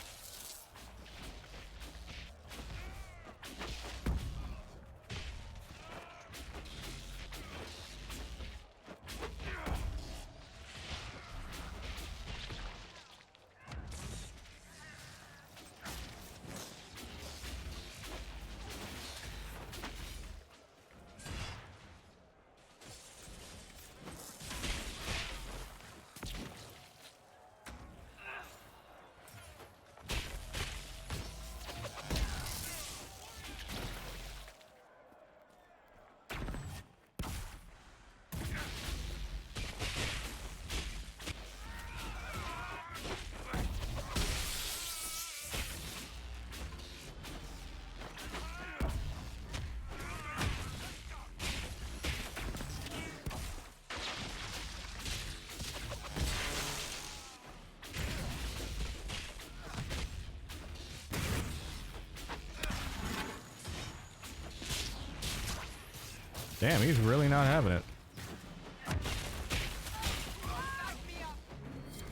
Damn, he's really not having it.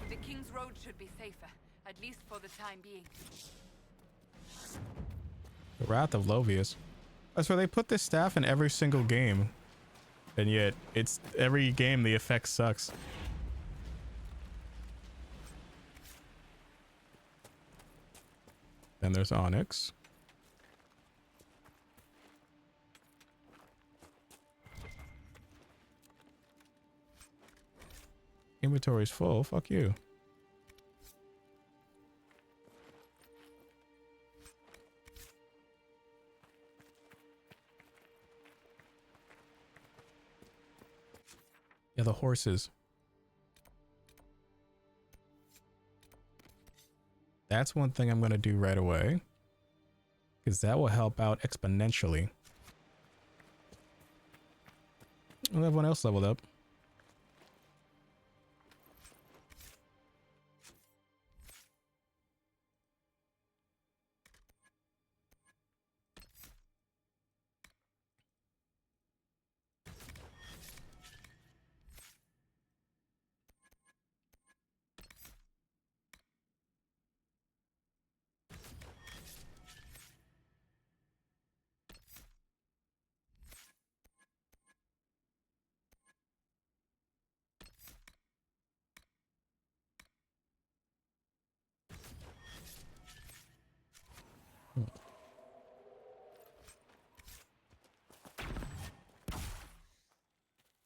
The King's Road should be safer, at least for the time being. The Wrath of Lovius. That's where they put this staff in every single game. And yet, it's every game the effect sucks. Then there's Onyx. Inventory's full. Fuck you. Yeah, the horses. That's one thing I'm going to do right away, because that will help out exponentially. Well, everyone else leveled up.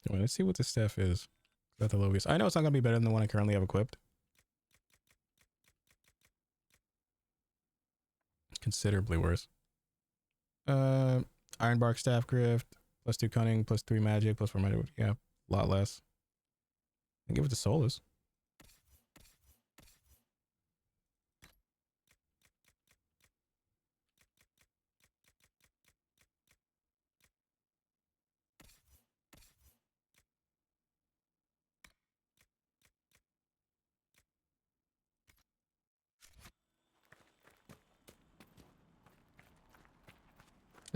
Wait, let's see what the staff is. At the lowest. I know it's not gonna be better than the one I currently have equipped. Considerably worse. Ironbark staff grift, +2 cunning, +3 magic, +4 magic. Yeah, a lot less. I give it to Solus.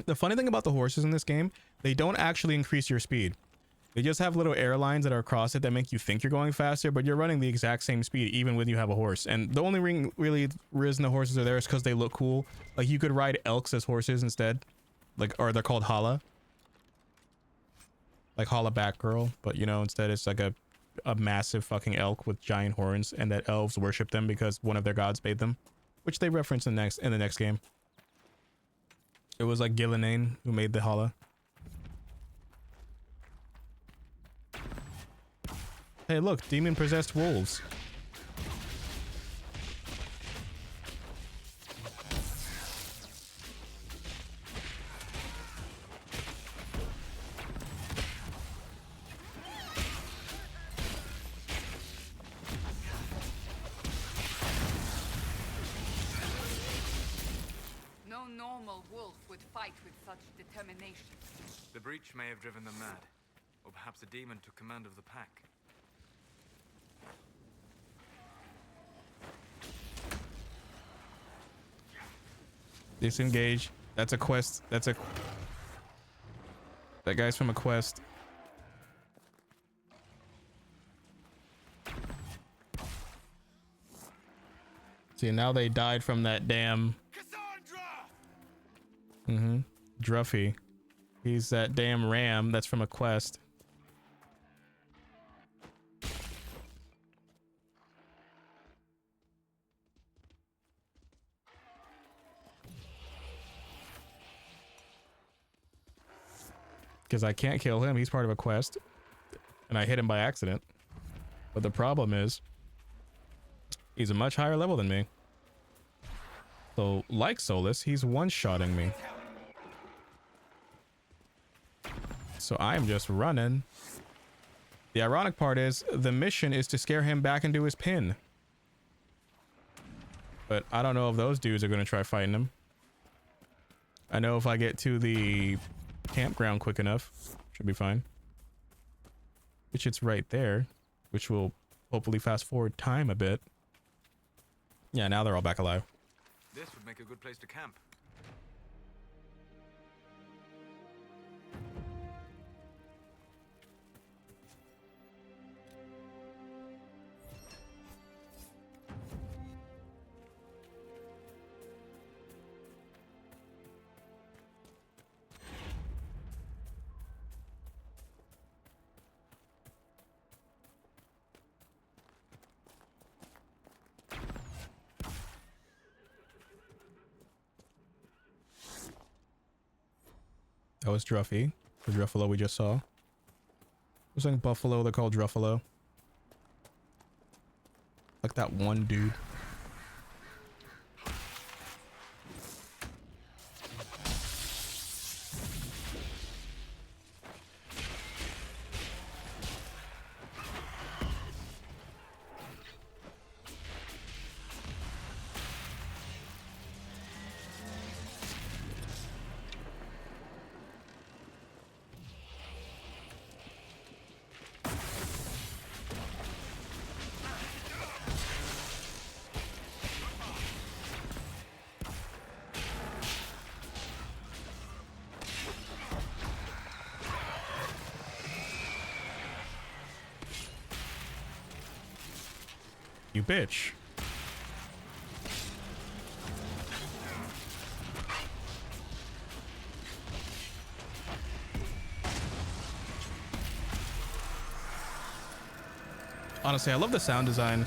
The funny thing about the horses in this game, they don't actually increase your speed. They just have little airlines that are across it that make you think you're going faster, but you're running the exact same speed even when you have a horse. And the only really reason the horses are there is because they look cool. Like, you could ride elks as horses instead. Like, or they're called Hala. Like Hala Batgirl, but you know, instead it's like a massive fucking elk with giant horns, and that elves worship them because one of their gods made them. Which they reference in the next game. It was like Gillenane who made the Hala. Hey, look, demon-possessed wolves. No normal wolf would fight with such determination. The breach may have driven them mad. Or perhaps a demon took command of the pack. Disengage. That's a quest. That guy's from a quest. See, now they died from that damn Druffy. He's that damn ram that's from a quest. Because I can't kill him. He's part of a quest. And I hit him by accident. But the problem is, he's a much higher level than me. So, like Solus, he's one-shotting me. So I'm just running. The ironic part is, the mission is to scare him back into his pin. But I don't know if those dudes are going to try fighting him. I know if I get to the campground quick enough, should be fine. Which it's right there, which will hopefully fast forward time a bit. Yeah, now they're all back alive. This would make a good place to camp. That was Druffy, the Druffalo we just saw. It was like Buffalo, they're called Druffalo. Like that one dude. You bitch. Honestly, I love the sound design.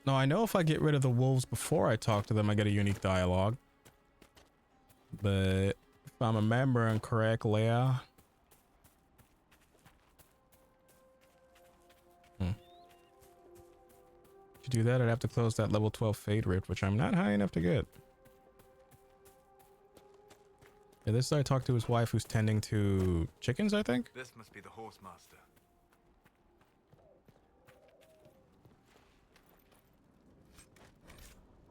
No, I know if I get rid of the wolves before I talk to them, I get a unique dialogue. But if I'm remembering correctly, to do that, I'd have to close that level 12 Fade Rift, which I'm not high enough to get. Yeah, this I talked to his wife who's tending to chickens, I think? This must be the horse master.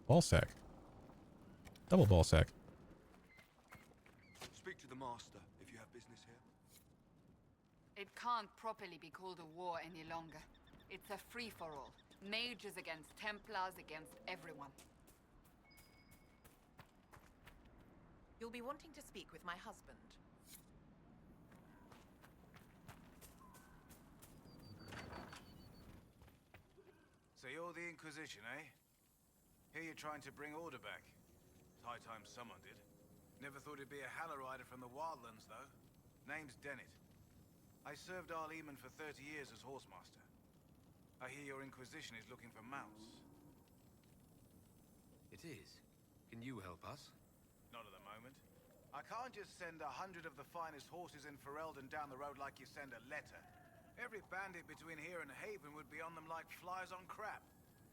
Ball sack. Double ball sack. Speak to the master if you have business here. It can't properly be called a war any longer. It's a free-for-all. Mages against Templars against everyone. You'll be wanting to speak with my husband. So you're the Inquisition, eh? Here you're trying to bring order back. It's high time someone did. Never thought it'd be a Hallow-Rider from the Wildlands, though. Name's Dennett. I served Arleman for 30 years as Horsemaster. I hear your Inquisition is looking for mounts. It is. Can you help us? Not at the moment. I can't just send 100 of the finest horses in Ferelden down the road like you send a letter. Every bandit between here and Haven would be on them like flies on crap.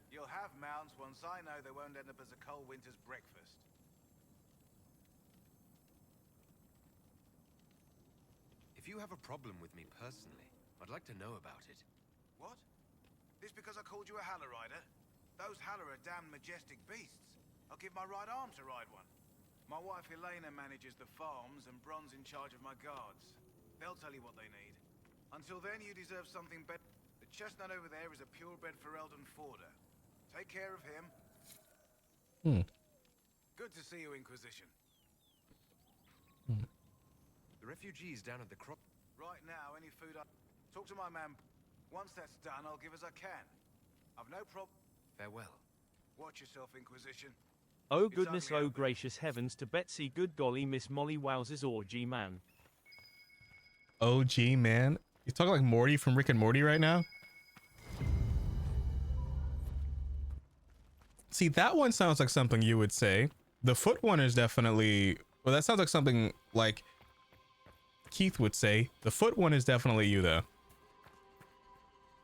You'll have mounts once I know they won't end up as a cold winter's breakfast. If you have a problem with me personally, I'd like to know about it. What? This because I called you a Hallow-Rider? Those Hallow are damn majestic beasts. I'll give my right arm to ride one. My wife Elena manages the farms and Bron's in charge of my guards. They'll tell you what they need. Until then, you deserve something better. The chestnut over there is a purebred Ferelden Forder. Take care of him. Good to see you, Inquisition. The refugees down at the crop... Right now, any food I... Talk to my man. Once that's done, I'll give as I can. I've no problem... Farewell. Watch yourself, Inquisition. Oh goodness, oh gracious heavens to Betsy, good golly, Miss Molly Wowz's orgy man. OG, man. He's talking like Morty from Rick and Morty right now. See, that one sounds like something you would say. The foot one is definitely... Well, that sounds like something like Keith would say. The foot one is definitely you, though.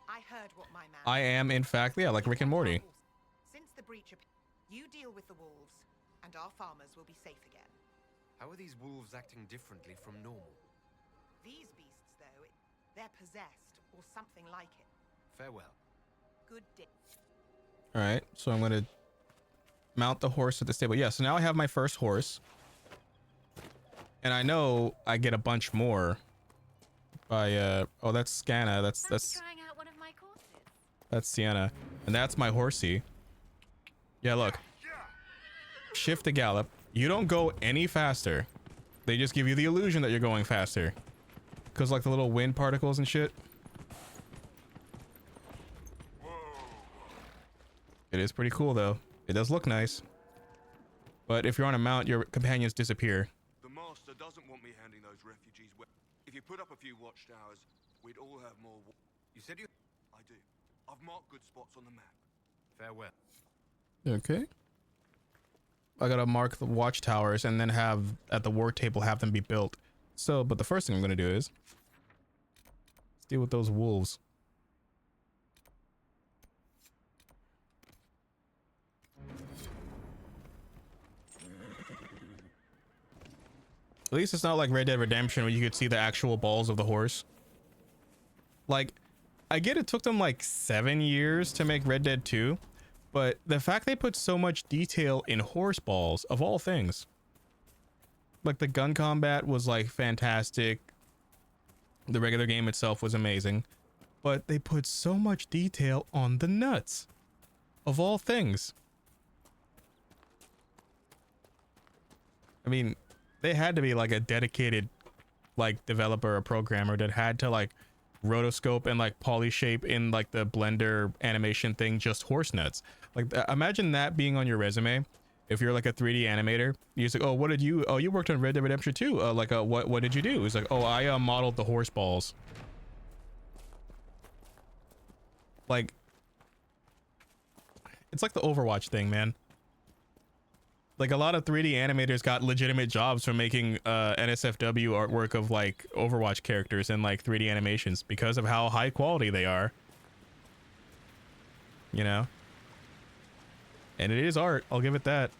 I heard what my man... I am, in fact, yeah, like Rick and Morty. Since the breach of... You deal with the wolves, and our farmers will be safe again. How are these wolves acting differently from normal? These beasts, though, they're possessed, or something like it. Farewell. Good day. All right, so I'm gonna mount the horse at the stable. Yeah, so now I have my first horse, and I know I get a bunch more by oh, that's Scanna. That's Trying out one of my courses. that's Sienna, and that's my horsey. Yeah, look. Shift to gallop. You don't go any faster. They just give you the illusion that you're going faster, cause like the little wind particles and shit. It is pretty cool though. It does look nice. But if you're on a mount, your companions disappear. The master doesn't want me handing those refugees. If you put up a few watchtowers, we'd all have more. You said you... I do. I've marked good spots on the map. Farewell. Okay. I gotta mark the watchtowers and then have at the war table have them be built. So, but the first thing I'm gonna do is let's deal with those wolves. At least it's not like Red Dead Redemption where you could see the actual balls of the horse. Like, I get it took them like 7 years to make Red Dead 2, but the fact they put so much detail in horse balls, of all things. like the gun combat was like fantastic. The regular game itself was amazing, but they put so much detail on the nuts, of all things. I mean, they had to be like a dedicated like developer or programmer that had to like rotoscope and like polyshape in like the Blender animation thing just horse nuts. Like imagine that being on your resume. If you're like a 3D animator, you're like, oh, what did you, oh, you worked on Red Dead Redemption 2. What did you do? It's like, oh, I modeled the horse balls. Like, it's like the Overwatch thing, man. Like a lot of 3D animators got legitimate jobs from making NSFW artwork of like Overwatch characters and like 3D animations because of how high quality they are. You know? And it is art, I'll give it that.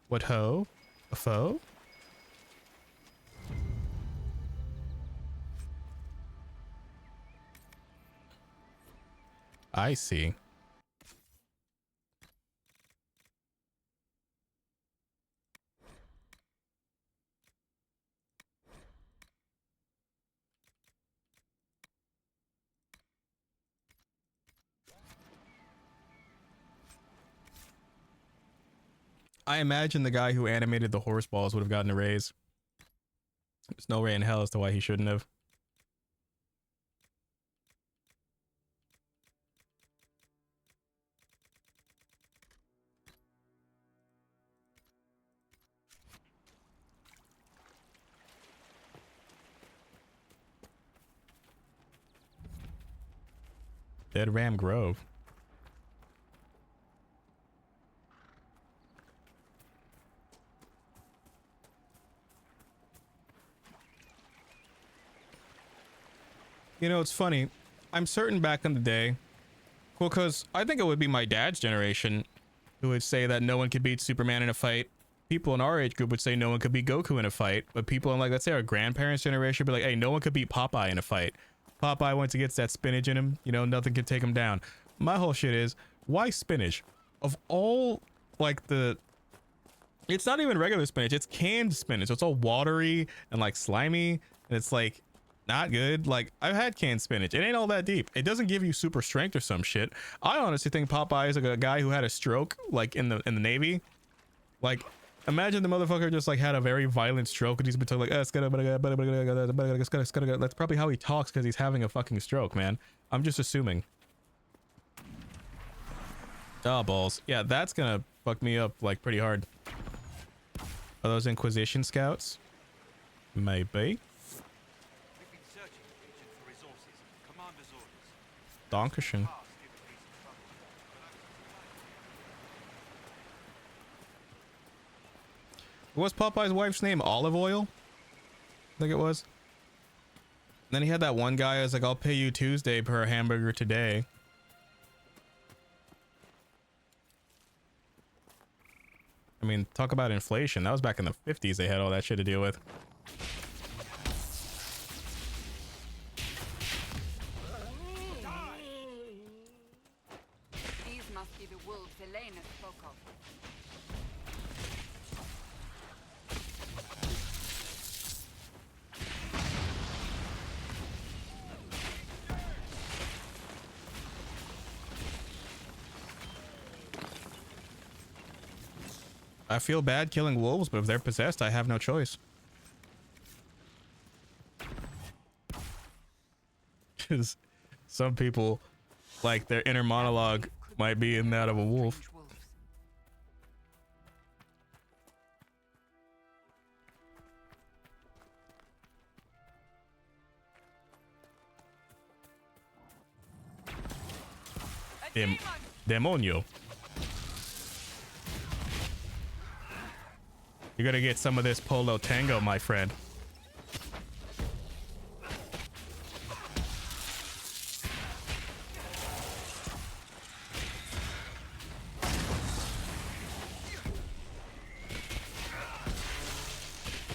What ho? A foe? I see. I imagine the guy who animated the horse balls would have gotten a raise. There's no way in hell as to why he shouldn't have. Dead Ram Grove. You know, it's funny. I'm certain back in the day, well, because I think it would be my dad's generation who would say that no one could beat Superman in a fight. People in our age group would say no one could beat Goku in a fight. But people in, like, let's say our grandparents' generation would be like, hey, no one could beat Popeye in a fight. Popeye, once he gets that spinach in him, you know, nothing can take him down. My whole shit is, why spinach? Of all, like, the... It's not even regular spinach, it's canned spinach. It's all watery and, like, slimy. And it's, like, not good. Like, I've had canned spinach. It ain't all that deep. It doesn't give you super strength or some shit. I honestly think Popeye is like a guy who had a stroke, like, in the Navy. Like, imagine the motherfucker just, like, had a very violent stroke and he's been talking like, that's probably how he talks because he's having a fucking stroke, man. I'm just assuming. Oh, balls. Yeah, that's gonna fuck me up, like, pretty hard. Are those Inquisition scouts? Maybe. Dankeschön. What was Popeye's wife's name? Olive Oil? I think it was. And then he had that one guy who was like, I'll pay you Tuesday per hamburger today. I mean, talk about inflation. That was back in the 50s they had all that shit to deal with. These must be the wolves Elena spoke of. I feel bad killing wolves, but if they're possessed, I have no choice. Because some people, like, their inner monologue might be in that of a wolf. Demonio. You're gonna get some of this polo tango, my friend.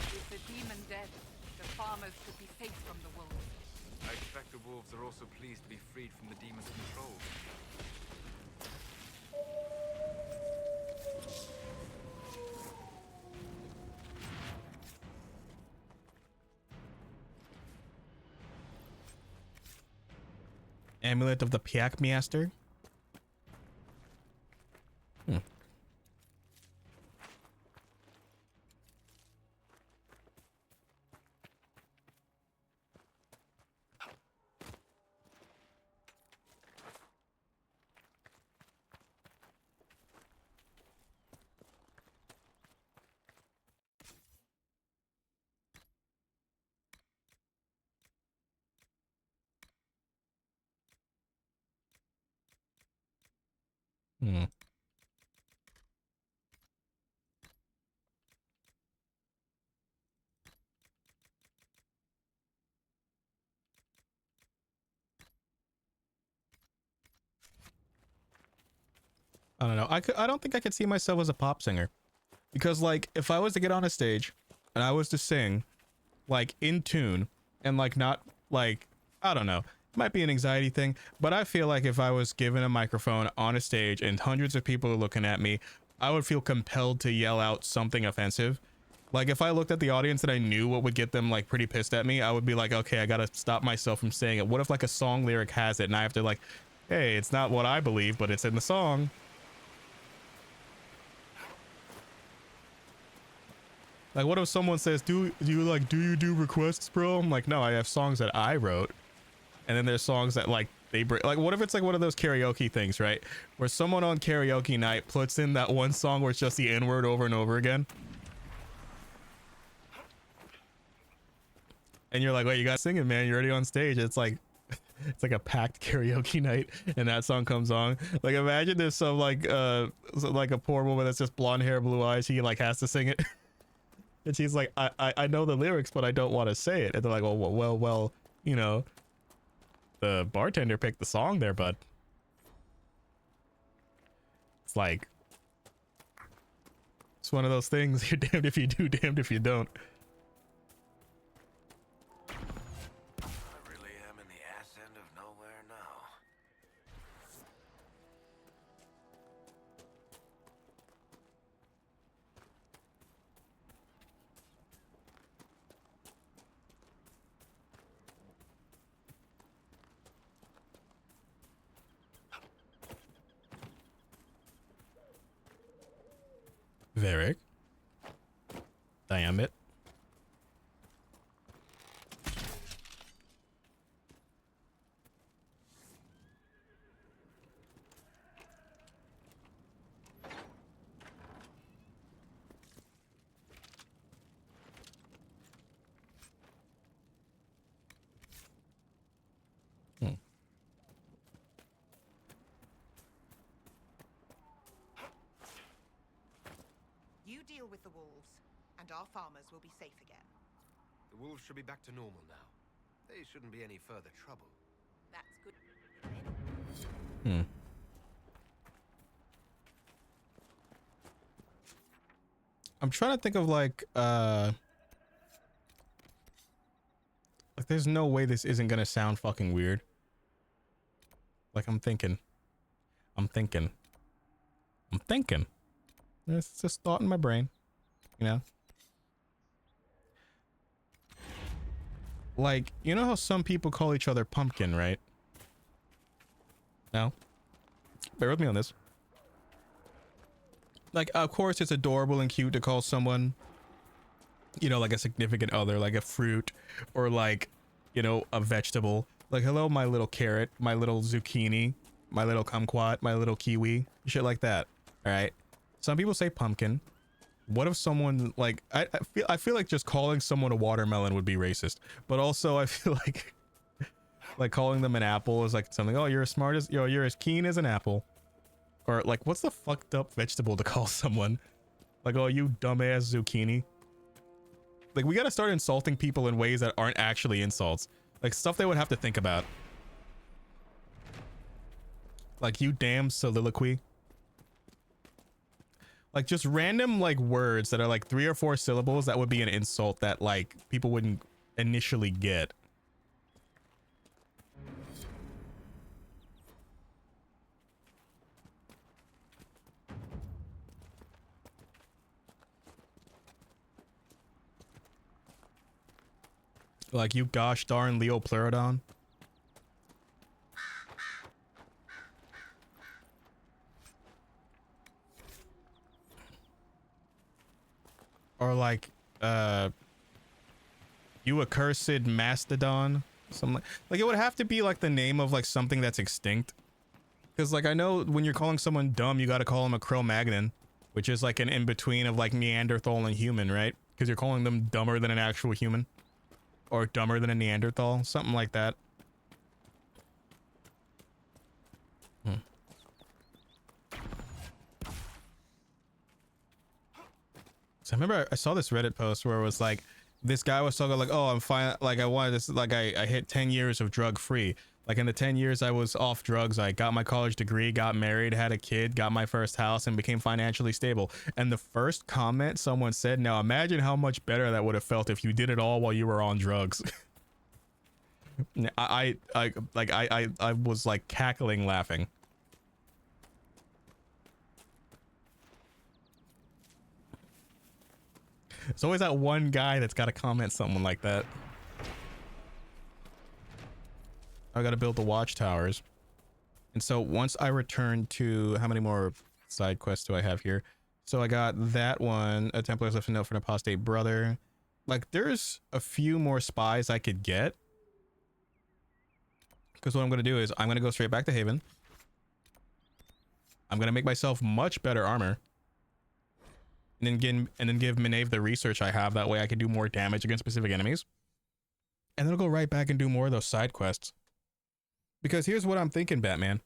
With the demon dead, the farmers could be safe from the wolves. I expect the wolves are also pleased to be freed from the demon's control. Amulet of the Piakmeaster. I don't know. I don't think I could see myself as a pop singer, because like if I was to get on a stage and I was to sing like in tune and like not like, I don't know, it might be an anxiety thing, but I feel like if I was given a microphone on a stage and hundreds of people are looking at me, I would feel compelled to yell out something offensive. Like if I looked at the audience and I knew what would get them like pretty pissed at me, I would be like, okay, I gotta stop myself from saying it. What if like a song lyric has it and I have to like, hey, it's not what I believe, but it's in the song. Like, what if someone says, do you do requests, bro? I'm like, no, I have songs that I wrote. And then there's songs that like they bring, like, what if it's like one of those karaoke things, right? Where someone on karaoke night puts in that one song where it's just the N-word over and over again. And you're like, wait, you got singing, man. You're already on stage. It's like a packed karaoke night and that song comes on. Like, imagine there's some like a poor woman that's just blonde hair, blue eyes. She like has to sing it. And she's like, I know the lyrics, but I don't want to say it. And they're like, oh, well, you know, the bartender picked the song there, bud. It's like, it's one of those things. You're damned if you do, damned if you don't. I really am in the ass end of nowhere now. Varric. Damn it. You deal with the wolves, and our farmers will be safe again. The wolves should be back to normal now. They shouldn't be any further trouble. That's good. I'm trying to think of like there's no way this isn't gonna sound fucking weird. Like I'm thinking. It's just thought in my brain, you know? Like, you know how some people call each other pumpkin, right? No? Bear with me on this. Like, of course it's adorable and cute to call someone, you know, like a significant other, like a fruit, or like, you know, a vegetable. Like, hello, my little carrot, my little zucchini, my little kumquat, my little kiwi, shit like that. All right. Some people say pumpkin. What if someone like I feel like just calling someone a watermelon would be racist, but also I feel like calling them an apple is like something. Oh, you're as smart as you're as keen as an apple, or like what's the fucked up vegetable to call someone? Like, oh, you dumbass zucchini. Like, we gotta start insulting people in ways that aren't actually insults, like stuff they would have to think about. Like, you damn soliloquy. Like, just random like words that are like 3 or 4 syllables that would be an insult that like people wouldn't initially get. Like, you gosh darn Leo Pleurodon. or like you accursed mastodon, something like it would have to be like the name of like something that's extinct. Because like I know when you're calling someone dumb, you got to call them a Cro-Magnon, which is like an in-between of like Neanderthal and human, right? Because you're calling them dumber than an actual human, or dumber than a Neanderthal, something like that. So I remember I saw this Reddit post where it was like, this guy was talking like, oh, I'm fine. Like I wanted this, like I hit 10 years of drug free. Like in the 10 years I was off drugs, I got my college degree, got married, had a kid, got my first house, and became financially stable. And the first comment someone said, now imagine how much better that would have felt if you did it all while you were on drugs. I was like cackling laughing. There's always that one guy that's got to comment something like that. I got to build the watchtowers. And so once I return to, how many more side quests do I have here? So I got that one, a Templar's left a note for an apostate brother. Like there's a few more spies I could get. Because what I'm going to do is I'm going to go straight back to Haven. I'm going to make myself much better armor. And then give Minave the research I have. That way I can do more damage against specific enemies. And then I'll go right back and do more of those side quests. Because here's what I'm thinking, Batman.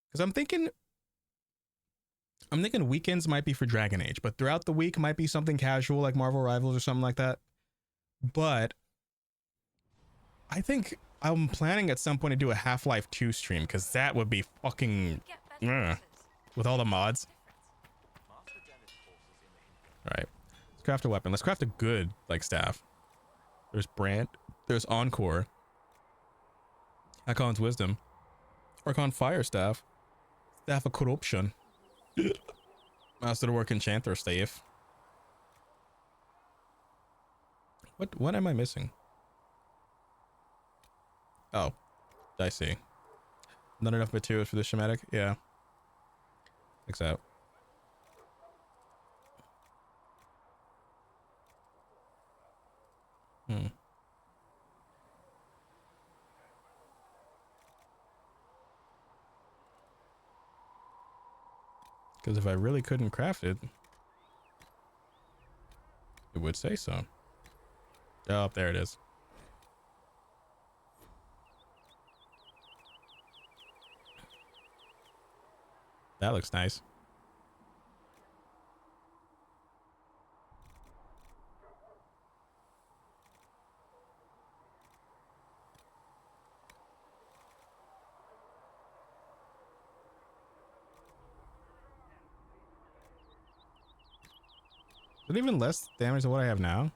Because I'm thinking weekends might be for Dragon Age, but throughout the week might be something casual like Marvel Rivals or something like that. But I think I'm planning at some point to do a Half-Life 2 stream, because that would be fucking with all the mods. Alright. Let's craft a weapon. Let's craft a good like staff. There's Brand. There's Encore. Hakon's Wisdom. Archon Fire Staff. Staff of Corruption. Master of Work Enchanter Staff. What am I missing? Oh. I see. Not enough materials for the schematic? Yeah. Checks out. Because if I really couldn't craft it, it would say so. Oh, there it is. That looks nice. Is it even less damage than what I have now?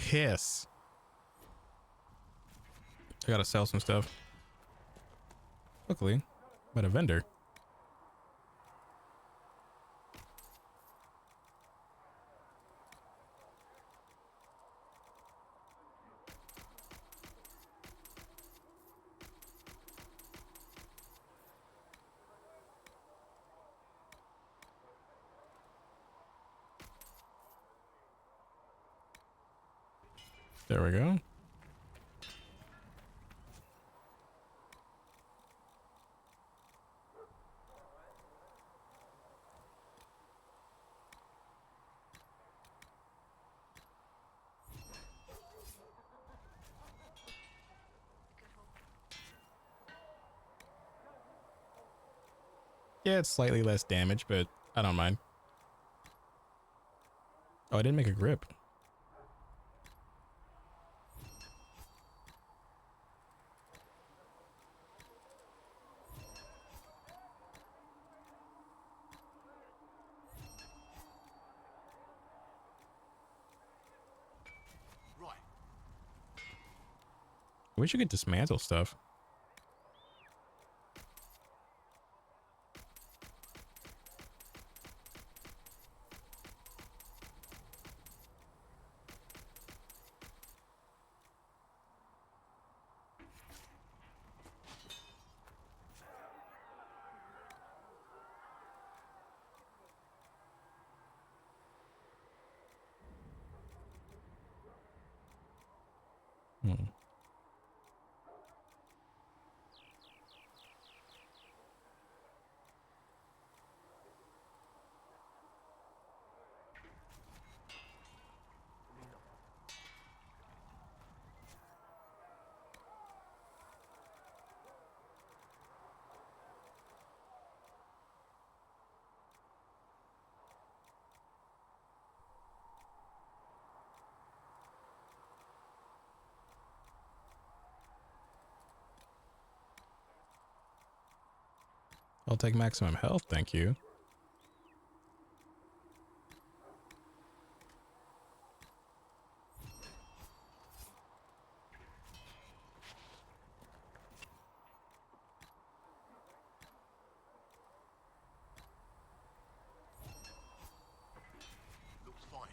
Piss. I gotta sell some stuff. Luckily, I'm at a vendor. There we go. Yeah, it's slightly less damage, but I don't mind. Oh, I didn't make a grip. Right. I wish you could dismantle stuff. Hmm. I'll take maximum health, thank you. Looks fine.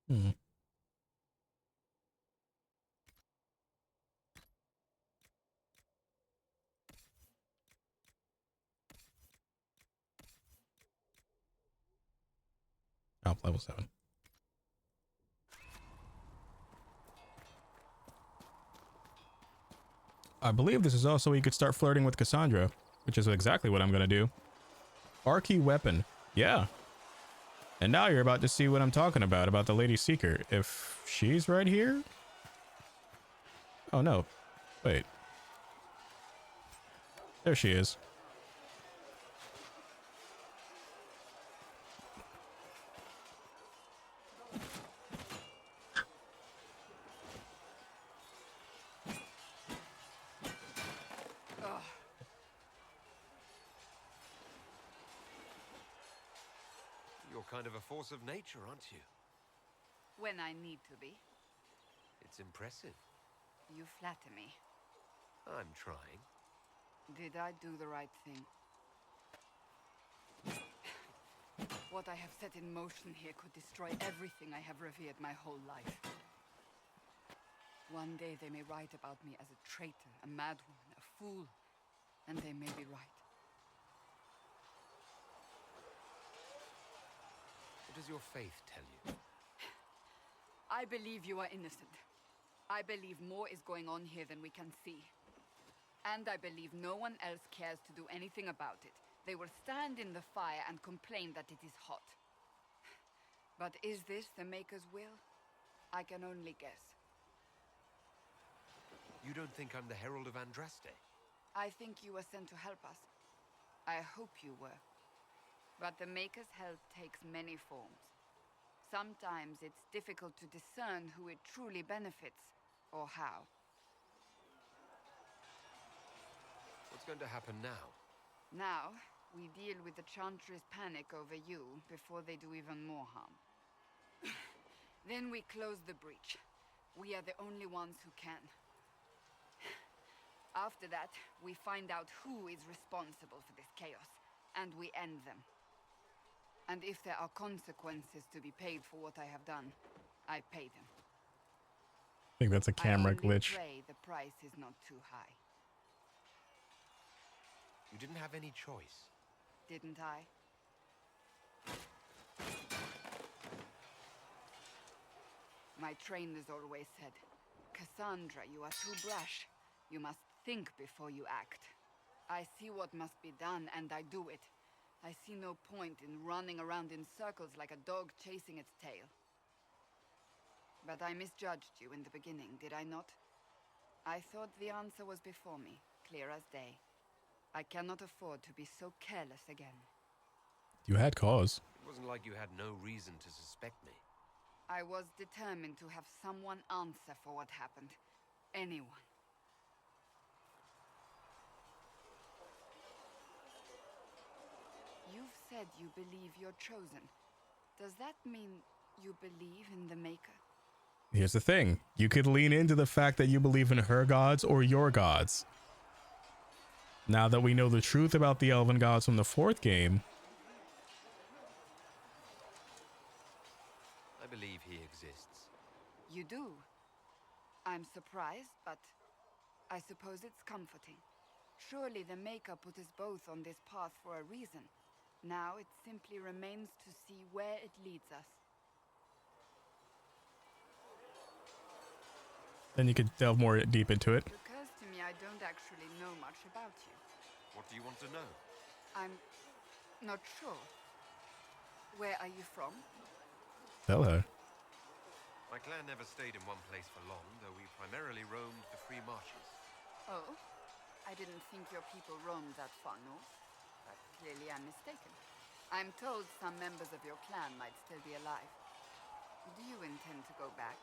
Hmm. Oh, level 7. I believe this is also where you could start flirting with Cassandra, which is exactly what I'm gonna do. R-key weapon. Yeah. And now you're about to see what I'm talking about the Lady Seeker. If she's right here? Oh no. Wait. There she is. You're kind of a force of nature, aren't you? When I need to be. It's impressive. You flatter me. I'm trying. Did I do the right thing? What I have set in motion here could destroy everything I have revered my whole life. One day they may write about me as a traitor, a madwoman, a fool, and they may be right. What does your faith tell you? I believe you are innocent. I believe more is going on here than we can see. And I believe no one else cares to do anything about it. They will stand in the fire and complain that it is hot. But is this the Maker's will? I can only guess. You don't think I'm the Herald of Andraste? I think you were sent to help us. I hope you were. But the Maker's help takes many forms. Sometimes it's difficult to discern who it truly benefits, or how. What's going to happen now? Now, we deal with the Chantry's panic over you before they do even more harm. Then we close the breach. We are the only ones who can. After that, we find out who is responsible for this chaos, and we end them. And if there are consequences to be paid for what I have done, I pay them. I think that's a camera I only glitch. pray the price is not too high. You didn't have any choice. Didn't I? My trainers always said, Cassandra, you are too brash. You must think before you act. I see what must be done, and I do it. I see no point in running around in circles like a dog chasing its tail. But I misjudged you in the beginning, did I not? I thought the answer was before me, clear as day. I cannot afford to be so careless again. You had cause. It wasn't like you had no reason to suspect me. I was determined to have someone answer for what happened. Anyone. You've said you believe you're chosen. Does that mean you believe in the Maker? Here's the thing. You could lean into the fact that you believe in her gods or your gods. Now that we know the truth about the elven gods from the 4th game, I believe he exists. You do. I'm surprised, but I suppose it's comforting. Surely the Maker put us both on this path for a reason. Now it simply remains to see where it leads us. then you could delve more deep into it. It occurs to me I don't actually know much about you. What do you want to know? I'm not sure. Where are you from? Tell her. My clan never stayed in one place for long, though we primarily roamed the free marshes. Oh? I didn't think your people roamed that far north. But clearly I'm mistaken. I'm told some members of your clan might still be alive. Do you intend to go back?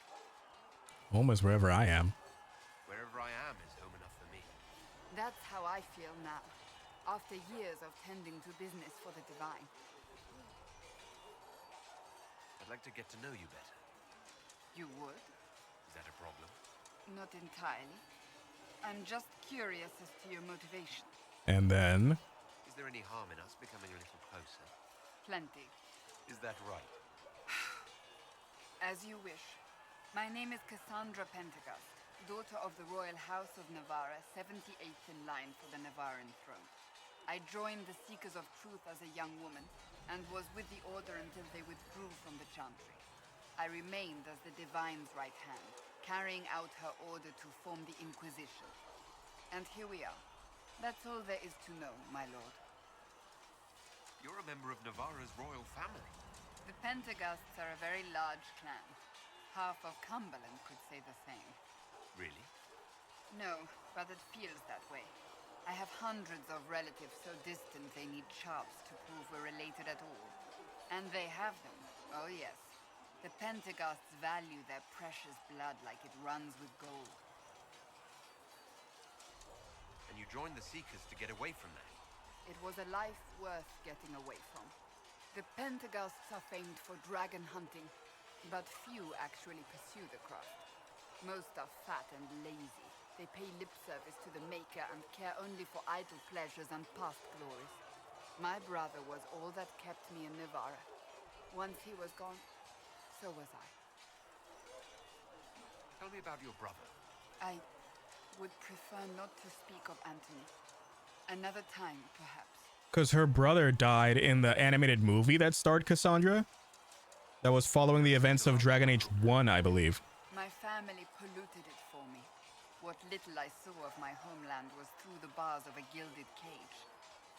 Home is wherever I am. Wherever I am is home enough for me. That's how I feel now, after years of tending to business for the Divine. I'd like to get to know you better. You would? Is that a problem? Not entirely. I'm just curious as to your motivation. And then... Is there any harm in us becoming a little closer? Plenty. Is that right? As you wish. My name is Cassandra Pentecost, daughter of the Royal House of Navarra, 78th in line for the Navarran throne. I joined the Seekers of Truth as a young woman, and was with the Order until they withdrew from the Chantry. I remained as the Divine's right hand, carrying out her order to form the Inquisition. And here we are. That's all there is to know, my lord. You're a member of Navarra's royal family. The Pentecosts are a very large clan. Half of Cumberland could say the same. Really? No, but it feels that way. I have hundreds of relatives so distant they need charts to prove we're related at all. And they have them. Oh yes. The Pentecosts value their precious blood like it runs with gold. And you joined the Seekers to get away from that? It was a life worth getting away from. The Pentecosts are famed for dragon hunting, but few actually pursue the craft. Most are fat and lazy. They pay lip service to the Maker and care only for idle pleasures and past glories. My brother was all that kept me in Navarra. Once he was gone, so was I. Tell me about your brother. I would prefer not to speak of Anthony. Another time, perhaps. Because her brother died in the animated movie that starred Cassandra. That was following the events of Dragon Age 1, I believe. My family polluted it for me. What little I saw of my homeland was through the bars of a gilded cage.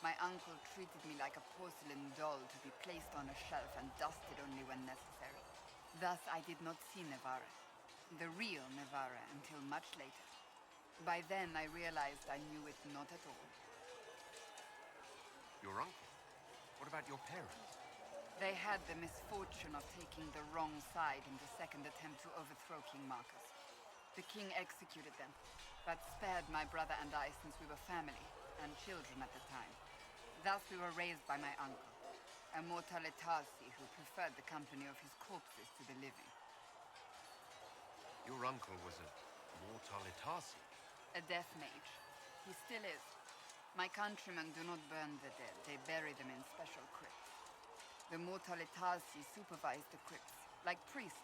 My uncle treated me like a porcelain doll to be placed on a shelf and dusted only when necessary. Thus I did not see Navarra, the real Navarra, until much later. By then I realized I knew it not at all. Your uncle? What about your parents? They had the misfortune of taking the wrong side in the second attempt to overthrow King Marcus. The king executed them, but spared my brother and I since we were family, and children at the time. Thus we were raised by my uncle, a Mortalitarsi who preferred the company of his corpses to the living. Your uncle was a Mortalitarsi? A death mage. He still is. My countrymen do not burn the dead, they bury them in special crypts. The Mortalitarsi supervise the crypts, like priests.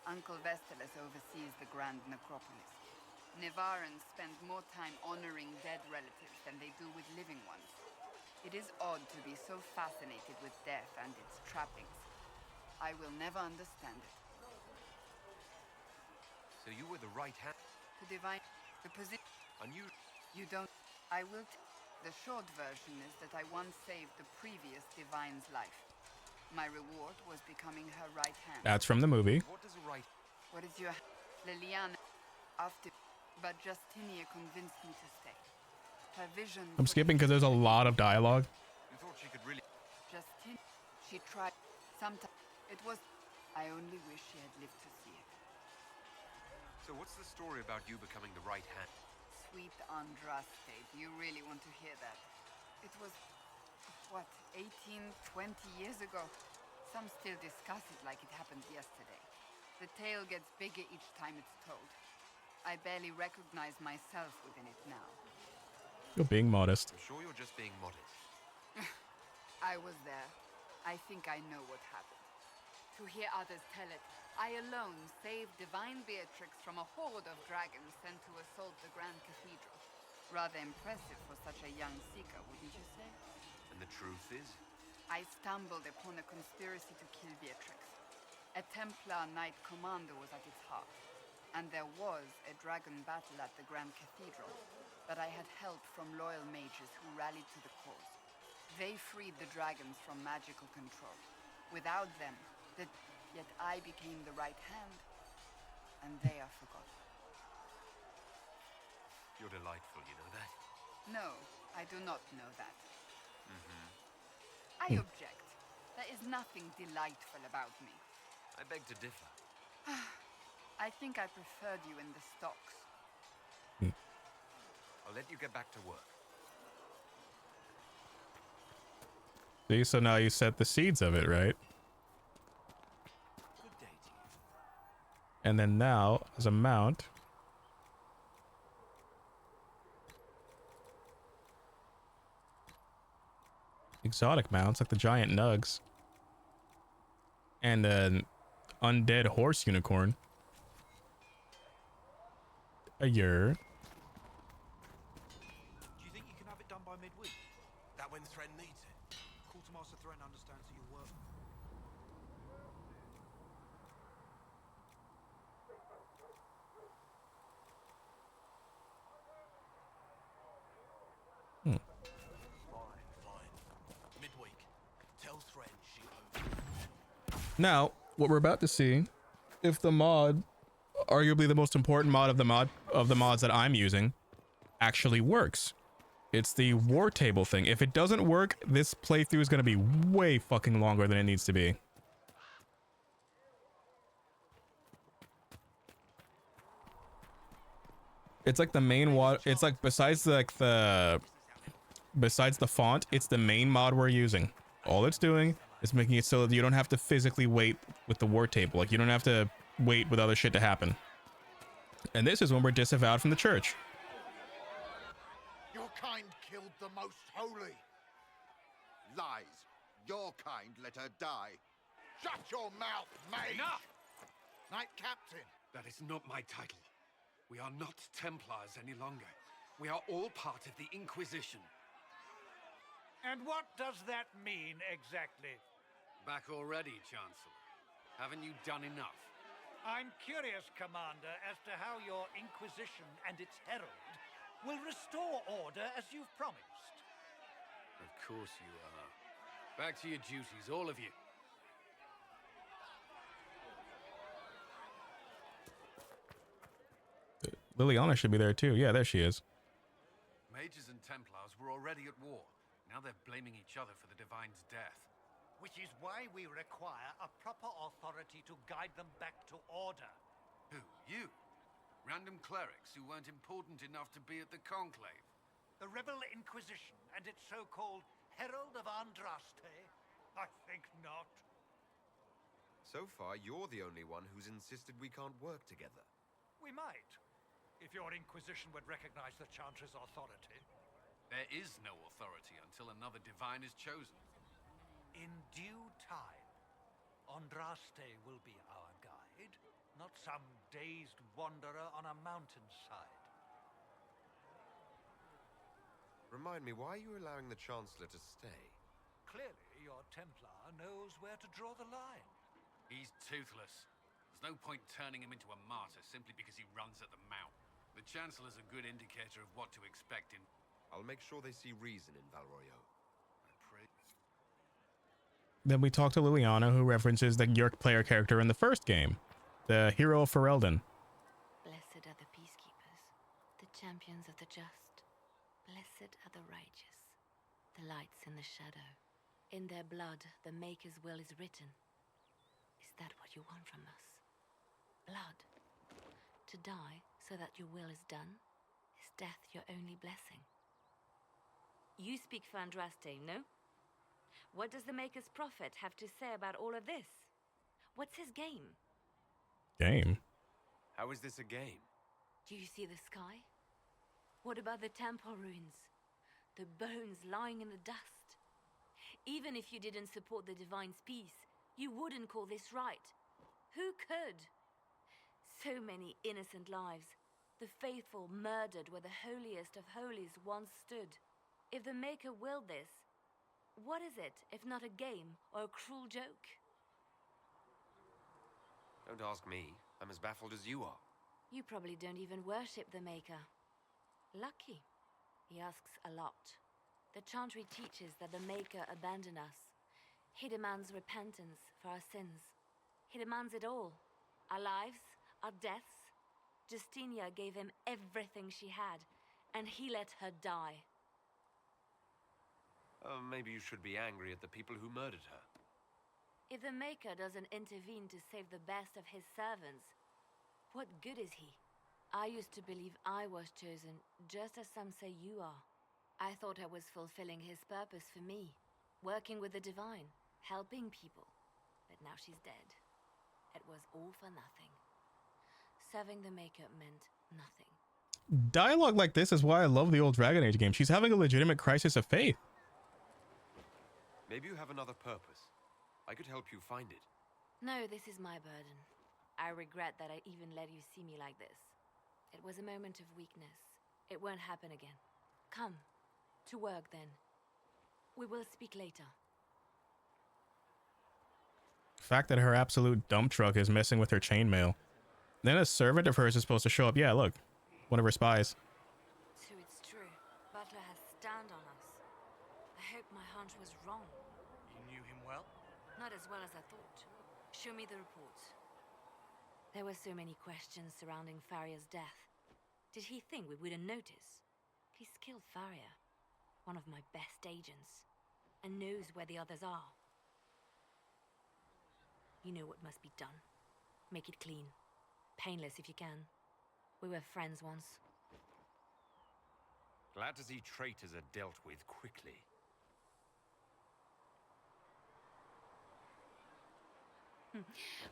Uncle Vestalis oversees the grand necropolis. Navarrans spend more time honoring dead relatives than they do with living ones. It is odd to be so fascinated with death and its trappings. I will never understand it. So you were the right hand? The divine... the position... Unusual. You don't... I will... The short version is that I once saved the previous divine's life. My reward was becoming her right hand. That's from the movie. What is your... Liliana, after... But Justinia convinced me to stay. Her vision... I'm skipping because there's a lot of dialogue. You thought she could really... Justinia... She tried... Sometimes... It was... I only wish she had lived to see it. So what's the story about you becoming the right hand? Sweet Andraste, do you really want to hear that? It was, what, 18, 20 years ago? Some still discuss it like it happened yesterday. The tale gets bigger each time it's told. I barely recognize myself within it now. You're being modest. I'm sure you're just being modest. I was there. I think I know what happened. To hear others tell it, I alone saved Divine Beatrix from a horde of dragons sent to assault the Grand Cathedral. Rather impressive for such a young seeker, wouldn't you say? And the truth is? I stumbled upon a conspiracy to kill Beatrix. A Templar Knight Commander was at its heart, and there was a dragon battle at the Grand Cathedral, but I had help from loyal mages who rallied to the cause. They freed the dragons from magical control. Without them, yet I became the right hand, and they are forgotten. You're delightful, you know that? No, I do not know that. Mm-hmm. I object. There is nothing delightful about me. I beg to differ. I think I preferred you in the stocks. I'll let you get back to work. See, so now you set the seeds of it, right? Good day to you. And then now, as a mount, exotic mounts like the giant nugs and an undead horse unicorn. A year. Do you think you can have it done by midweek? That when Thren needs it? Quartermaster Thren understands that your work. Fine. Midweek. Tell Thren she owes. Now, what we're about to see, if the mod, arguably the most important mod of the mods that I'm using, actually works. It's the war table thing. If it doesn't work, this playthrough is going to be way fucking longer than it needs to be. It's like the main it's like besides the font, it's the main mod we're using. All it's doing is making it so that you don't have to physically wait with the war table. Like, you don't have to wait with other shit to happen. And this is when we're disavowed from the church. Your kind killed the most holy. Lies. Your kind let her die. Shut your mouth, mate! Enough! Knight Captain. That is not my title. We are not Templars any longer. We are all part of the Inquisition. And what does that mean exactly? Back already, Chancellor. Haven't you done enough? I'm curious, Commander, as to how your Inquisition and its herald will restore order as you've promised. Of course you are. Back to your duties, all of you. Liliana should be there too. Yeah, there she is. Mages and Templars were already at war. Now they're blaming each other for the Divine's death. Which is why we require a proper authority to guide them back to order. Who? You? Random clerics who weren't important enough to be at the Conclave? The Rebel Inquisition and its so-called Herald of Andraste? I think not. So far, you're the only one who's insisted we can't work together. We might, if your Inquisition would recognize the Chantry's authority. There is no authority until another Divine is chosen. In due time, Andraste will be our guide, not some dazed wanderer on a mountainside. Remind me, why are you allowing the Chancellor to stay? Clearly, your Templar knows where to draw the line. He's toothless. There's no point turning him into a martyr simply because he runs at the mount. The Chancellor's a good indicator of what to expect in... I'll make sure they see reason in Valroyo. Then we talk to Liliana, who references the York player character in the first game, the hero of Ferelden. Blessed are the peacekeepers, the champions of the just. Blessed are the righteous, the lights in the shadow. In their blood, the Maker's will is written. Is that what you want from us? Blood. To die so that your will is done? Is death your only blessing? You speak for Andraste, no? What does the Maker's prophet have to say about all of this? What's his game? Game? How is this a game? Do you see the sky? What about the temple ruins? The bones lying in the dust? Even if you didn't support the Divine's peace, you wouldn't call this right. Who could? So many innocent lives. The faithful murdered where the holiest of holies once stood. If the Maker willed this, what is it if not a game or a cruel joke? Don't ask me. I'm as baffled as you are. You probably don't even worship the Maker. Lucky. He asks a lot. The Chantry teaches that the Maker abandoned us. He demands repentance for our sins. He demands it all. Our lives, our deaths. Justinia gave him everything she had, and he let her die. Maybe you should be angry at the people who murdered her. If the Maker doesn't intervene to save the best of his servants, what good is he? I used to believe I was chosen, just as some say you are. I thought I was fulfilling his purpose for me, working with the Divine, helping people. But now she's dead. It was all for nothing. Serving the Maker meant nothing. Dialogue like this is why I love the old Dragon Age game. She's having a legitimate crisis of faith. Maybe you have another purpose. I could help you find it. No, this is my burden. I regret that I even let you see me like this. It was a moment of weakness. It won't happen again. Come. To work, then. We will speak later. The fact that her absolute dump truck is messing with her chainmail. Then a servant of hers is supposed to show up. Yeah, look. One of her spies. So it's true. Butler has stand on us. I hope my hunch was wrong. You knew him well? Not as well as I thought. Show me the reports. There were so many questions surrounding Faria's death. Did he think we wouldn't notice? He's killed Faria, one of my best agents, and knows where the others are. You know what must be done. Make it clean. Painless if you can. We were friends once. Glad to see traitors are dealt with quickly.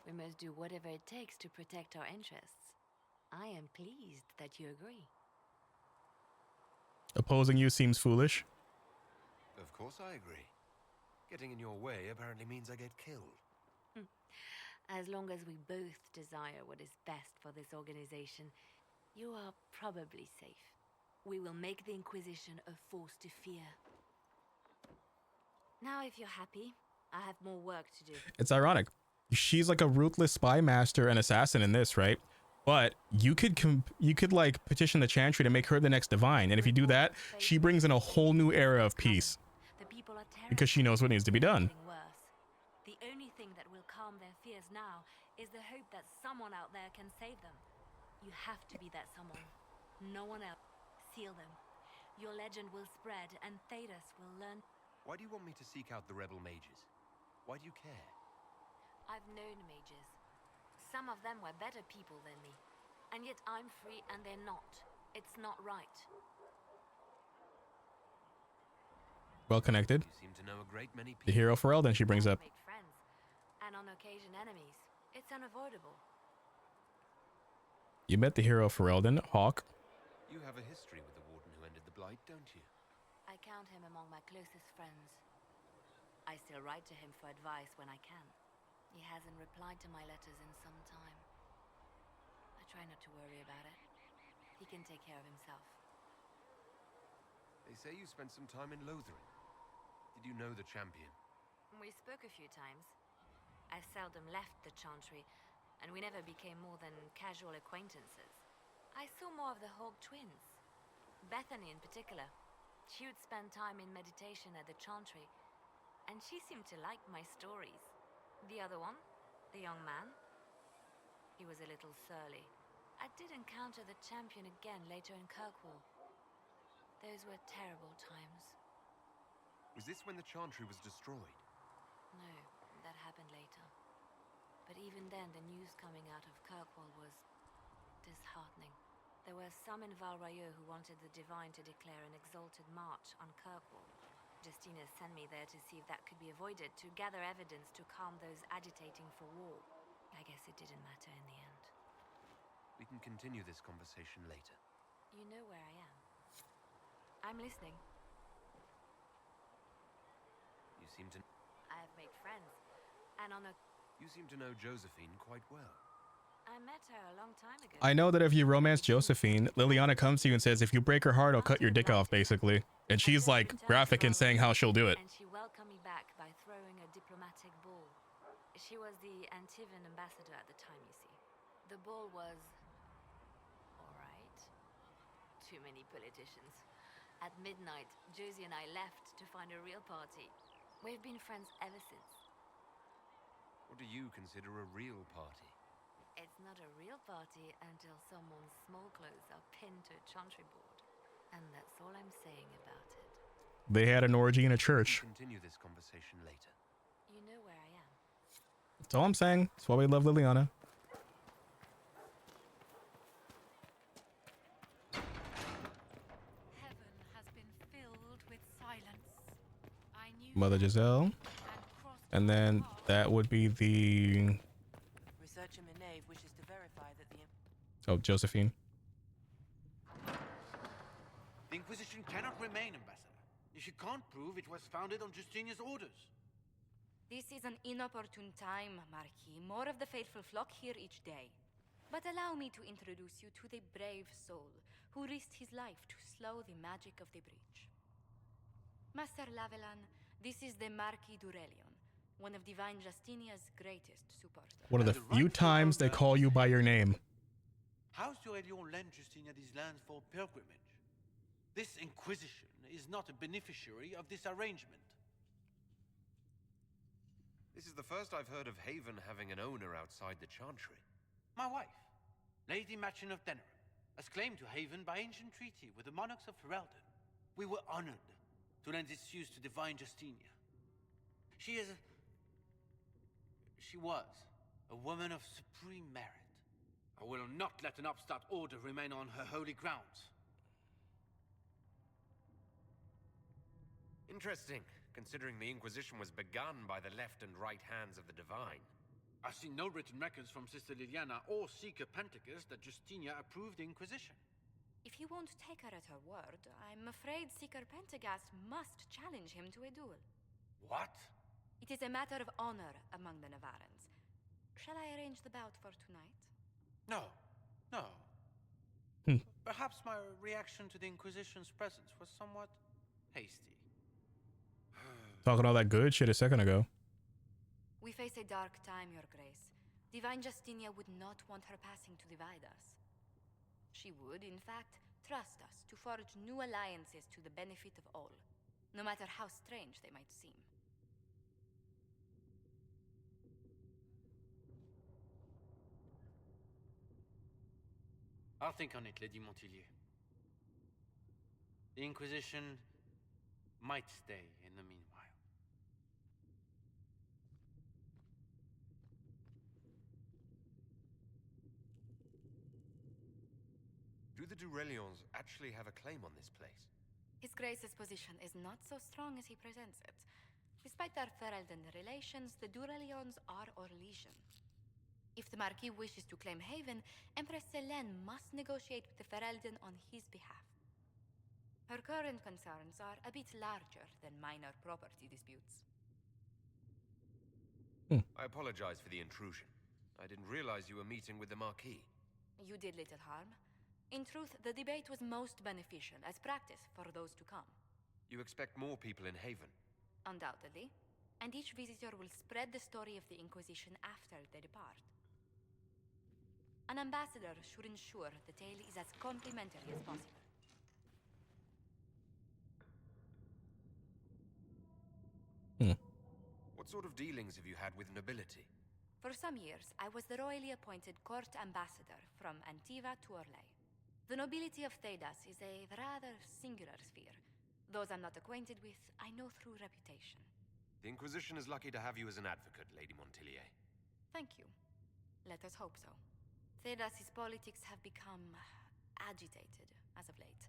We must do whatever it takes to protect our interests. I am pleased that you agree. Opposing you seems foolish. Of course I agree. Getting in your way apparently means I get killed. As long as we both desire what is best for this organization, you are probably safe. We will make the Inquisition a force to fear. Now, if you're happy, I have more work to do. It's ironic. She's like a ruthless spy master and assassin in this, right? But you could like petition the Chantry to make her the next Divine, and if you do that, she brings in a whole new era of peace. Because she knows what needs to be done. The only thing that will calm their fears now is the hope that someone out there can save them. You have to be that someone. No one else. Seal them. Your legend will spread, and Thedas will learn. Why do you want me to seek out the rebel mages? Why do you care? I've known mages. Some of them were better people than me. And yet I'm free and they're not. It's not right. Well connected. You seem to know a great many people. The hero Ferelden she brings up. Make friends. And on occasion enemies. It's unavoidable. You met the hero Ferelden, Hawk. You have a history with the Warden who ended the Blight, don't you? I count him among my closest friends. I still write to him for advice when I can. He hasn't replied to my letters in some time. I try not to worry about it. He can take care of himself. They say you spent some time in Lothringen. Did you know the champion? We spoke a few times. I seldom left the Chantry, and we never became more than casual acquaintances. I saw more of the Hawk twins. Bethany in particular. She would spend time in meditation at the chantry, and she seemed to like my stories. The other one, the young man, he was a little surly. I did encounter the champion again later in Kirkwall. Those were terrible times. Was this when the Chantry was destroyed? No, that happened later. But even then, the news coming out of Kirkwall was disheartening. There were some in Val Royeaux who wanted the Divine to declare an exalted march on Kirkwall. Justina sent me there to see if that could be avoided, to gather evidence to calm those agitating for war. I guess it didn't matter in the end. We can continue this conversation later. You know where I am. I'm listening. You seem to... I have made friends, and on a... You seem to know Josephine quite well. I met her a long time ago. I know that if you romance Josephine, Liliana comes to you and says, if you break her heart, I'll cut your dick off, basically. And she's like graphic in saying how she'll do it. And she welcomed me back by throwing a diplomatic ball. She was the Antivan ambassador at the time, you see. The ball was... alright. Too many politicians. At midnight, Josie and I left to find a real party. We've been friends ever since. What do you consider a real party? It's not a real party until someone's small clothes are pinned to a chantry board. And that's all I'm saying about it. They had an orgy in a church. We'll continue this conversation later. You know where I am. That's all I'm saying. That's why we love Liliana. Heaven has been filled with silence. I knew Mother Giselle. And then that would be the... Researcher Minave wishes to verify that the... Oh, Josephine. The Inquisition cannot remain, Ambassador, if you can't prove it was founded on Justinia's orders. This is an inopportune time, Marquis. More of the faithful flock here each day. But allow me to introduce you to the brave soul who risked his life to slow the magic of the breach. Master Lavelan, this is the Marquis d'Aurelion, one of Divine Justinia's greatest supporters. One of the few times they call you by your name. How's d'Aurelion lend Justinia these lands for pilgrimage? This Inquisition is not a beneficiary of this arrangement. This is the first I've heard of Haven having an owner outside the Chantry. My wife, Lady Machin of Denerim, has claimed to Haven by ancient treaty with the monarchs of Ferelden. We were honored to lend its use to Divine Justinia. She was a woman of supreme merit. I will not let an upstart order remain on her holy grounds. Interesting, considering the Inquisition was begun by the left and right hands of the Divine. I've seen no written records from Sister Liliana or Seeker Penticus that Justinia approved the Inquisition. If you won't take her at her word, I'm afraid Seeker Pentagast must challenge him to a duel. What? It is a matter of honor among the Navarans. Shall I arrange the bout for tonight? No. Perhaps my reaction to the Inquisition's presence was somewhat hasty. Talking all that good shit a second ago. We face a dark time, Your Grace. Divine Justinia would not want her passing to divide us. She would, in fact, trust us to forge new alliances to the benefit of all, no matter how strange they might seem. I'll think on it, Lady Montillier. The Inquisition might stay in the meanwhile. Do the Durelions actually have a claim on this place? His Grace's position is not so strong as he presents it. Despite their Ferelden relations, the Durelions are Orlesian. If the Marquis wishes to claim Haven, Empress Selene must negotiate with the Ferelden on his behalf. Her current concerns are a bit larger than minor property disputes. I apologize for the intrusion. I didn't realize you were meeting with the Marquis. You did little harm. In truth, the debate was most beneficial as practice for those to come. You expect more people in Haven? Undoubtedly. And each visitor will spread the story of the Inquisition after they depart. An ambassador should ensure the tale is as complimentary as possible. What sort of dealings have you had with nobility? For some years, I was the royally appointed court ambassador from Antiva to Orlais. The nobility of Thedas is a rather singular sphere. Those I'm not acquainted with, I know through reputation. The Inquisition is lucky to have you as an advocate, Lady Montilier. Thank you. Let us hope so. Thedas' politics have become agitated as of late.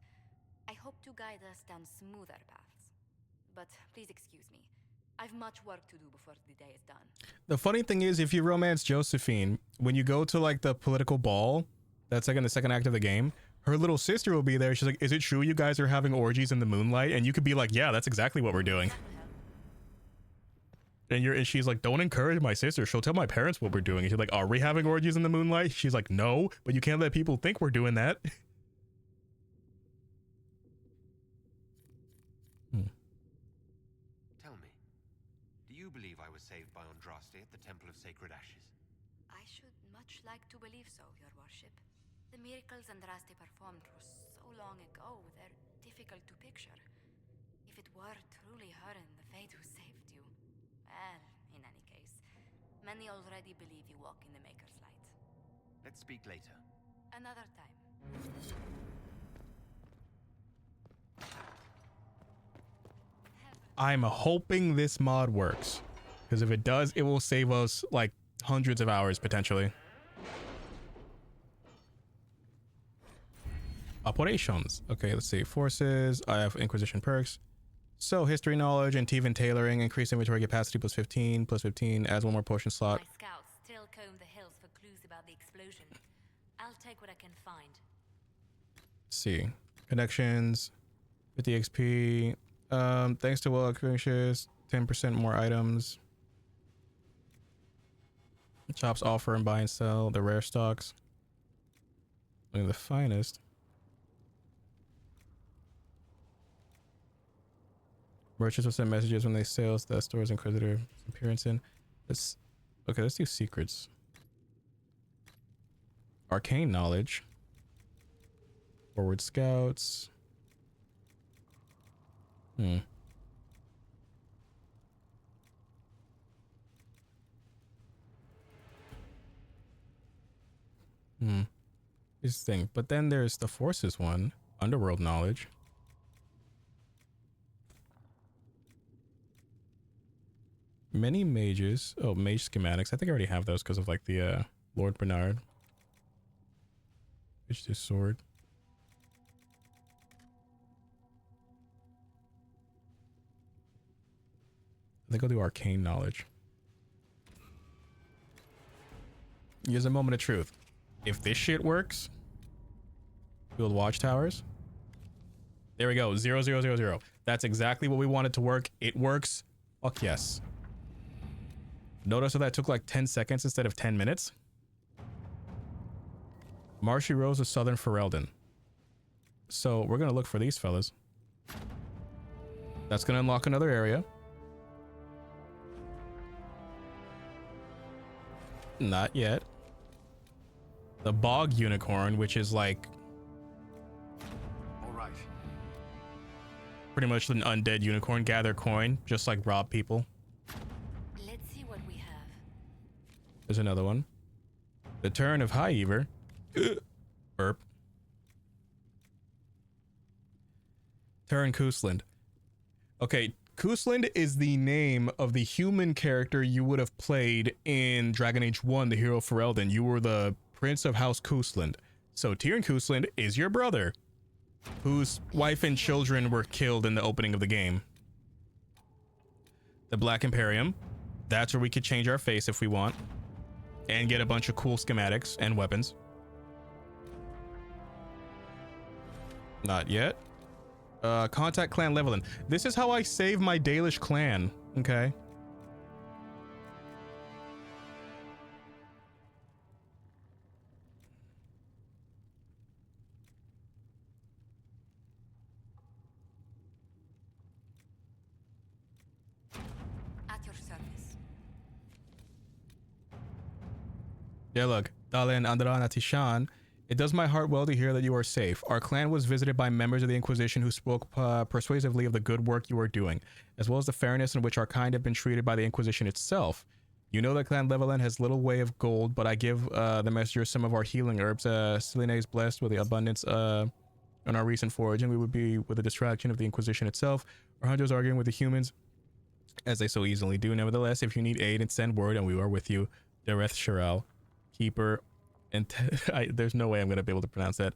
I hope to guide us down smoother paths. But please excuse me. I've much work to do before the day is done. The funny thing is, if you romance Josephine, when you go to like the political ball, that's like in the second act of the game, her little sister will be there. She's like, is it true you guys are having orgies in the moonlight? And you could be like, yeah, that's exactly what we're doing. And she's like, don't encourage my sister. She'll tell my parents what we're doing. And she's like, are we having orgies in the moonlight? She's like, no, but you can't let people think we're doing that. Tell me, do you believe I was saved by Andraste at the Temple of Sacred Ashes? I should much like to believe so, Your Worship. The miracles Andraste performed were so long ago, they're difficult to picture. If it were truly her and the Fate who saved you, well, in any case, many already believe you walk in the Maker's light. Let's speak later. Another time. I'm hoping this mod works, because if it does, it will save us like hundreds of hours potentially. Operations. Okay, let's see. Forces. I have Inquisition perks. So history knowledge and Tevan tailoring. Increase inventory capacity plus 15. Plus 15. Adds one more potion slot. My scouts still comb the hills for clues about the explosion. I'll take what I can find. Let's see. Connections. 50 XP. Thanks to well acquisitions. 10% more items. Shops offer and buy and sell the rare stocks. Only the finest. Merchants will send messages when they sell the store's inquisitor appearance in. Let's do secrets. Arcane knowledge. Forward scouts. This thing. But then there's the forces one. Underworld knowledge. Many mages. Oh, mage schematics. I think I already have those because of like the Lord Bernard. Which is sword. I think I'll do arcane knowledge. Here's a moment of truth. If this shit works, build watchtowers. There we go. 0, 0, 0, 0. That's exactly what we wanted to work. It works. Fuck yes. Notice how that took like 10 seconds instead of 10 minutes. Marshy Rose of Southern Ferelden. So we're going to look for these fellas. That's going to unlock another area. Not yet. The Bog Unicorn, which is like... All right. Pretty much an undead unicorn. Gather coin, just like rob people. Let's see what we have. There's another one. The Turn of High Ever. Burp. Turn Koosland. Okay, Koosland is the name of the human character you would have played in Dragon Age 1, the hero Ferelden. You were the Prince of House Koosland. So Tyrion Koosland is your brother, whose wife and children were killed in the opening of the game. The Black Imperium. That's where we could change our face if we want. And get a bunch of cool schematics and weapons. Not yet. Contact clan leveling. This is how I save my Dalish clan. Okay. At your service. Yeah, look. Dalen Andrana Tishan It does my heart well to hear that you are safe. Our clan was visited by members of the Inquisition who spoke persuasively of the good work you are doing, as well as the fairness in which our kind have been treated by the Inquisition itself. You know that Clan Leveland has little way of gold, but I give the messengers some of our healing herbs. Selene is blessed with the abundance on our recent forage, and we would be with the distraction of the Inquisition itself. Our hunters arguing with the humans, as they so easily do. Nevertheless, if you need aid, and send word, and we are with you. Dareth Sharel, Keeper, and there's no way I'm going to be able to pronounce that.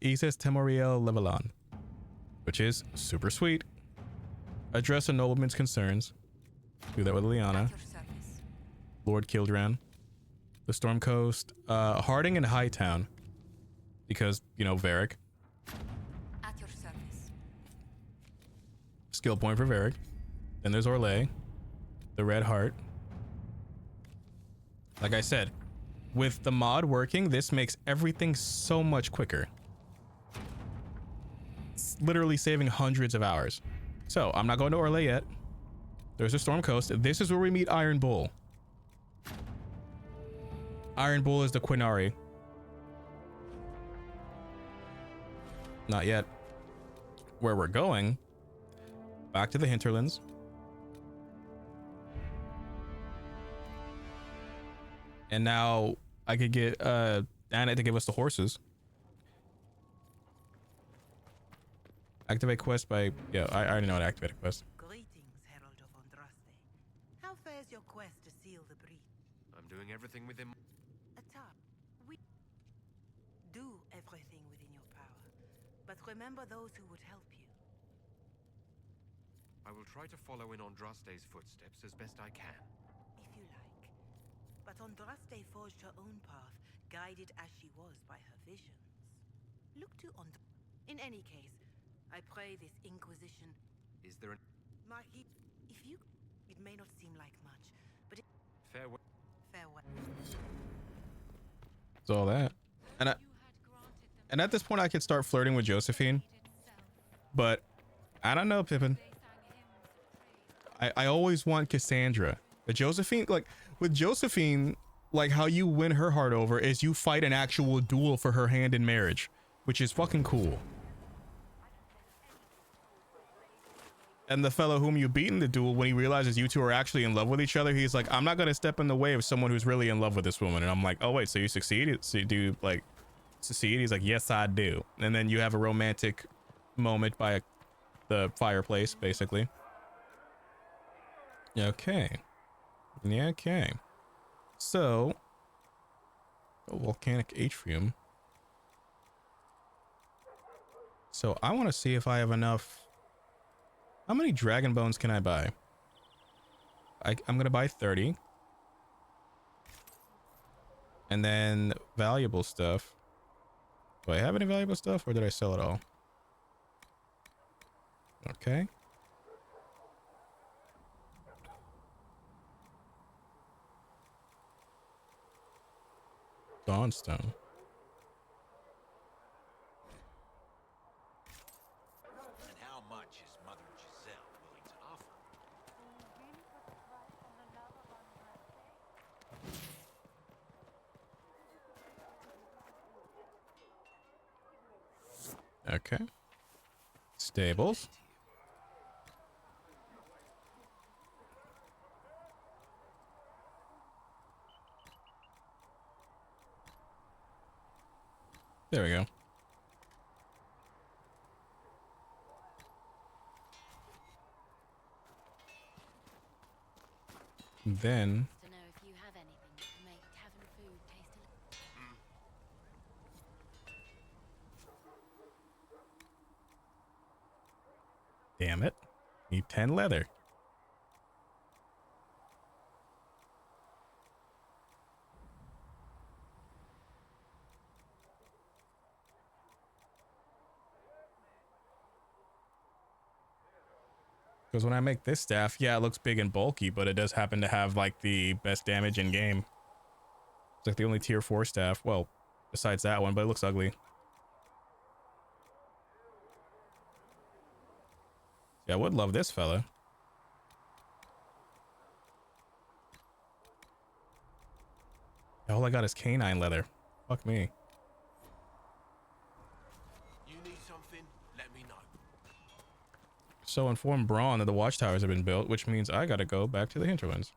Isis Temoriel Levelon, which is super sweet. Address a nobleman's concerns. Do that with Liana. Lord Kildran. The Storm Coast. Harding and Hightown. Because, you know, Varric. At your service. Skill point for Varric. Then there's Orlais. The Red Heart. Like I said, with the mod working, this makes everything so much quicker. It's literally saving hundreds of hours. So, I'm not going to Orlais yet. There's a Storm Coast. This is where we meet Iron Bull. Iron Bull is the Quinari. Not yet. Where we're going, back to the hinterlands. And now I could get Anna to give us the horses. Activate quest by... Yeah, I already know how to activate a quest. Greetings, Herald of Andraste. How fares your quest to seal the breach? I'm doing everything within... Atar, we do everything within your power, but remember those who would help you. I will try to follow in Andraste's footsteps as best I can. If you like. But Andraste forged her own path, guided as she was by her visions. Look to Andraste. In any case, I pray this Inquisition... Is there an... If you... It may not seem like much, but it... Farewell. Farewell. It's all that. And at this point I could start flirting with Josephine. But I don't know, Pippin. I always want Cassandra. But Josephine, like with Josephine, like how you win her heart over is you fight an actual duel for her hand in marriage, which is fucking cool. And the fellow whom you beat in the duel, when he realizes you two are actually in love with each other, he's like, I'm not going to step in the way of someone who's really in love with this woman. And I'm like, oh wait, so you succeeded? So do you like succeed? He's like, yes, I do. And then you have a romantic moment by the fireplace, basically. Okay. Yeah, okay. So, a volcanic atrium. So I want to see if I have enough. How many dragon bones can I buy? I'm going to buy 30. And then valuable stuff. Do I have any valuable stuff or did I sell it all? Okay. Dawnstone. And how much is Mother Giselle willing to offer? Okay. Stables. There we go. Then To know if you have anything to make tavern food taste a damn it. Need 10 leather. Because when I make this staff, yeah, it looks big and bulky, but it does happen to have like the best damage in game. It's like the only tier 4 staff. Well, besides that one, but it looks ugly. Yeah, I would love this fella. All I got is canine leather. Fuck me. let me know. So inform Braun that the watchtowers have been built, which means I gotta go back to the hinterlands.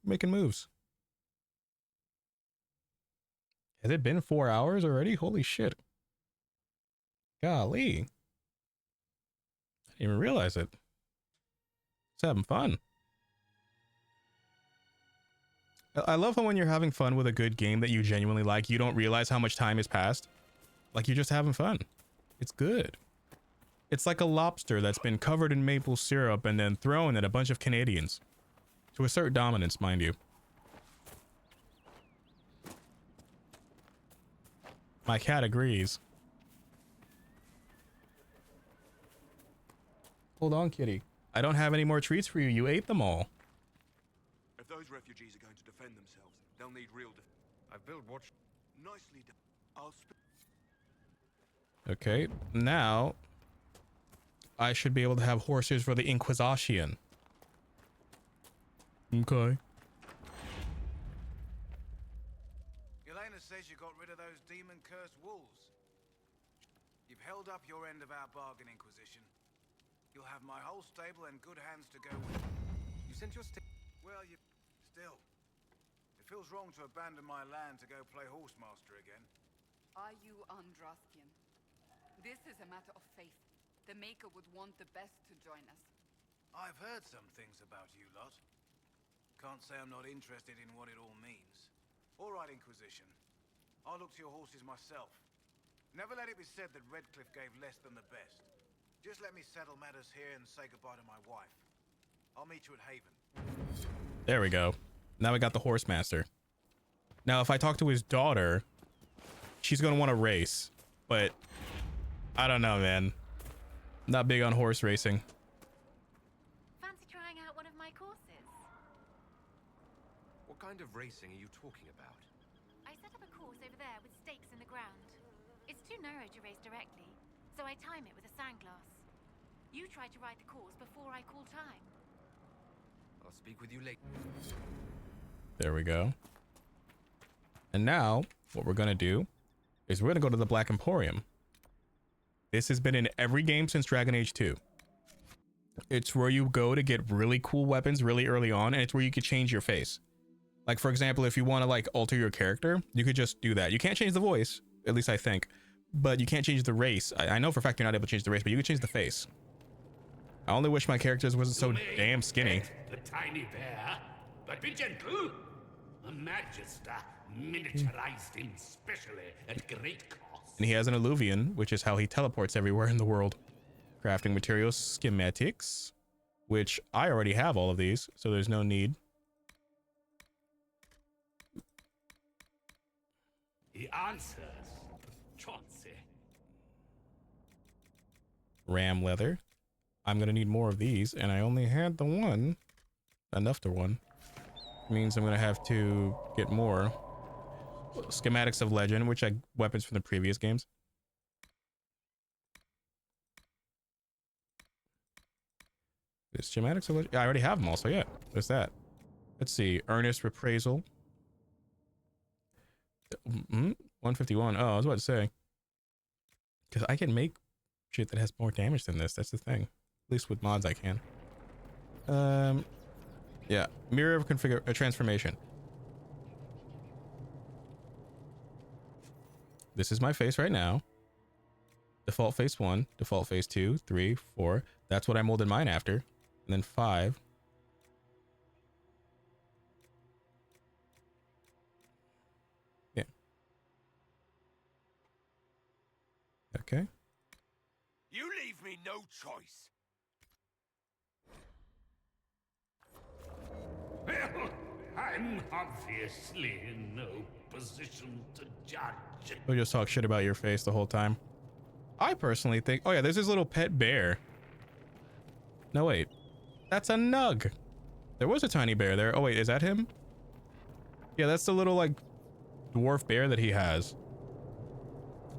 Making moves. Has it been 4 hours already? Holy shit. Golly. I didn't even realize it. It's having fun. I love how when you're having fun with a good game that you genuinely like, you don't realize how much time has passed. Like you're just having fun. It's good. It's like a lobster that's been covered in maple syrup and then thrown at a bunch of Canadians. To assert dominance, mind you. My cat agrees. Hold on, kitty. I don't have any more treats for you. You ate them all. If those refugees are going to defend themselves, they'll need real I've built watch. Nicely done. I'll Okay, now I should be able to have horses for the Inquisition. Okay. Elena says you got rid of those demon-cursed wolves. You've held up your end of our bargain, Inquisition. You'll have my whole stable and good hands to go with. You sent your Well, you... Still. It feels wrong to abandon my land to go play horsemaster again. Are you Andrastian? This is a matter of faith. The Maker would want the best to join us. I've heard some things about you lot. Can't say I'm not interested in what it all means. All right, Inquisition. I'll look to your horses myself. Never let it be said that Redcliffe gave less than the best. Just let me settle matters here and say goodbye to my wife. I'll meet you at Haven. There we go. Now we got the horse master. Now, if I talk to his daughter, she's going to want to race. But I don't know, man. Not big on horse racing. Fancy trying out one of my courses? What kind of racing are you talking about? I set up a course over there with stakes in the ground. It's too narrow to race directly, so I time it with a sandglass. You try to ride the course before I call time. I'll speak with you later. There we go. And now, what we're going to do is we're going to go to the Black Emporium. This has been in every game since Dragon Age 2. It's where you go to get really cool weapons really early on, and it's where you could change your face. Like, for example, if you want to, like, alter your character, you could just do that. You can't change the voice, at least I think. But you can't change the race. I know for a fact you're not able to change the race, but you can change the face. I only wish my characters wasn't so damn skinny. The tiny bear, but be gentle. A Magister miniaturized him specially at great cost. And he has an Illuvian, which is how he teleports everywhere in the world. Crafting materials, schematics, which I already have all of these, so there's no need. He answers. Chauncey. Ram leather. I'm gonna need more of these, and I only had the one. Enough to one. Means I'm gonna have to get more. Schematics of Legend, which I weapons from the previous games. The schematics of Legend. I already have them all, so yeah. There's that. Let's see. Earnest Reprisal. 151. Oh, I was about to say. Because I can make shit that has more damage than this. That's the thing. At least with mods I can. Yeah. Mirror of transformation. This is my face right now. Default face 1, default face 2, 3, 4. That's what I molded mine after. And then 5. Yeah. Okay. You leave me no choice. Well, I'm obviously in no position to judge. We'll just talk shit about your face the whole time. I personally think... Oh yeah, there's this little pet bear. No, wait. That's a nug. There was a tiny bear there. Oh wait, is that him? Yeah, that's the little, like, dwarf bear that he has.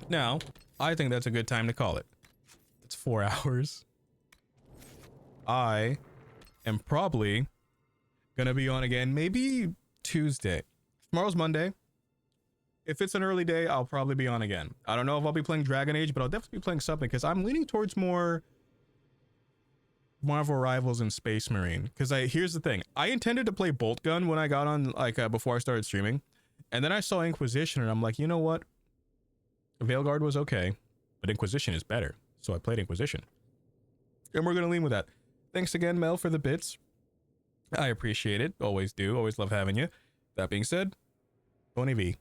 Now, I think that's a good time to call it. It's 4 hours. I am probably gonna be on again, maybe Tuesday. Tomorrow's Monday. If it's an early day, I'll probably be on again. I don't know if I'll be playing Dragon Age, but I'll definitely be playing something because I'm leaning towards more Marvel Rivals and Space Marine. Because here's the thing, I intended to play Bolt Gun when I got on, like before I started streaming, and then I saw Inquisition and I'm like, you know what? Veilguard was okay, but Inquisition is better. So I played Inquisition. And we're gonna lean with that. Thanks again, Mel, for the bits. I appreciate it. Always do. Always love having you. That being said, Bonne vie.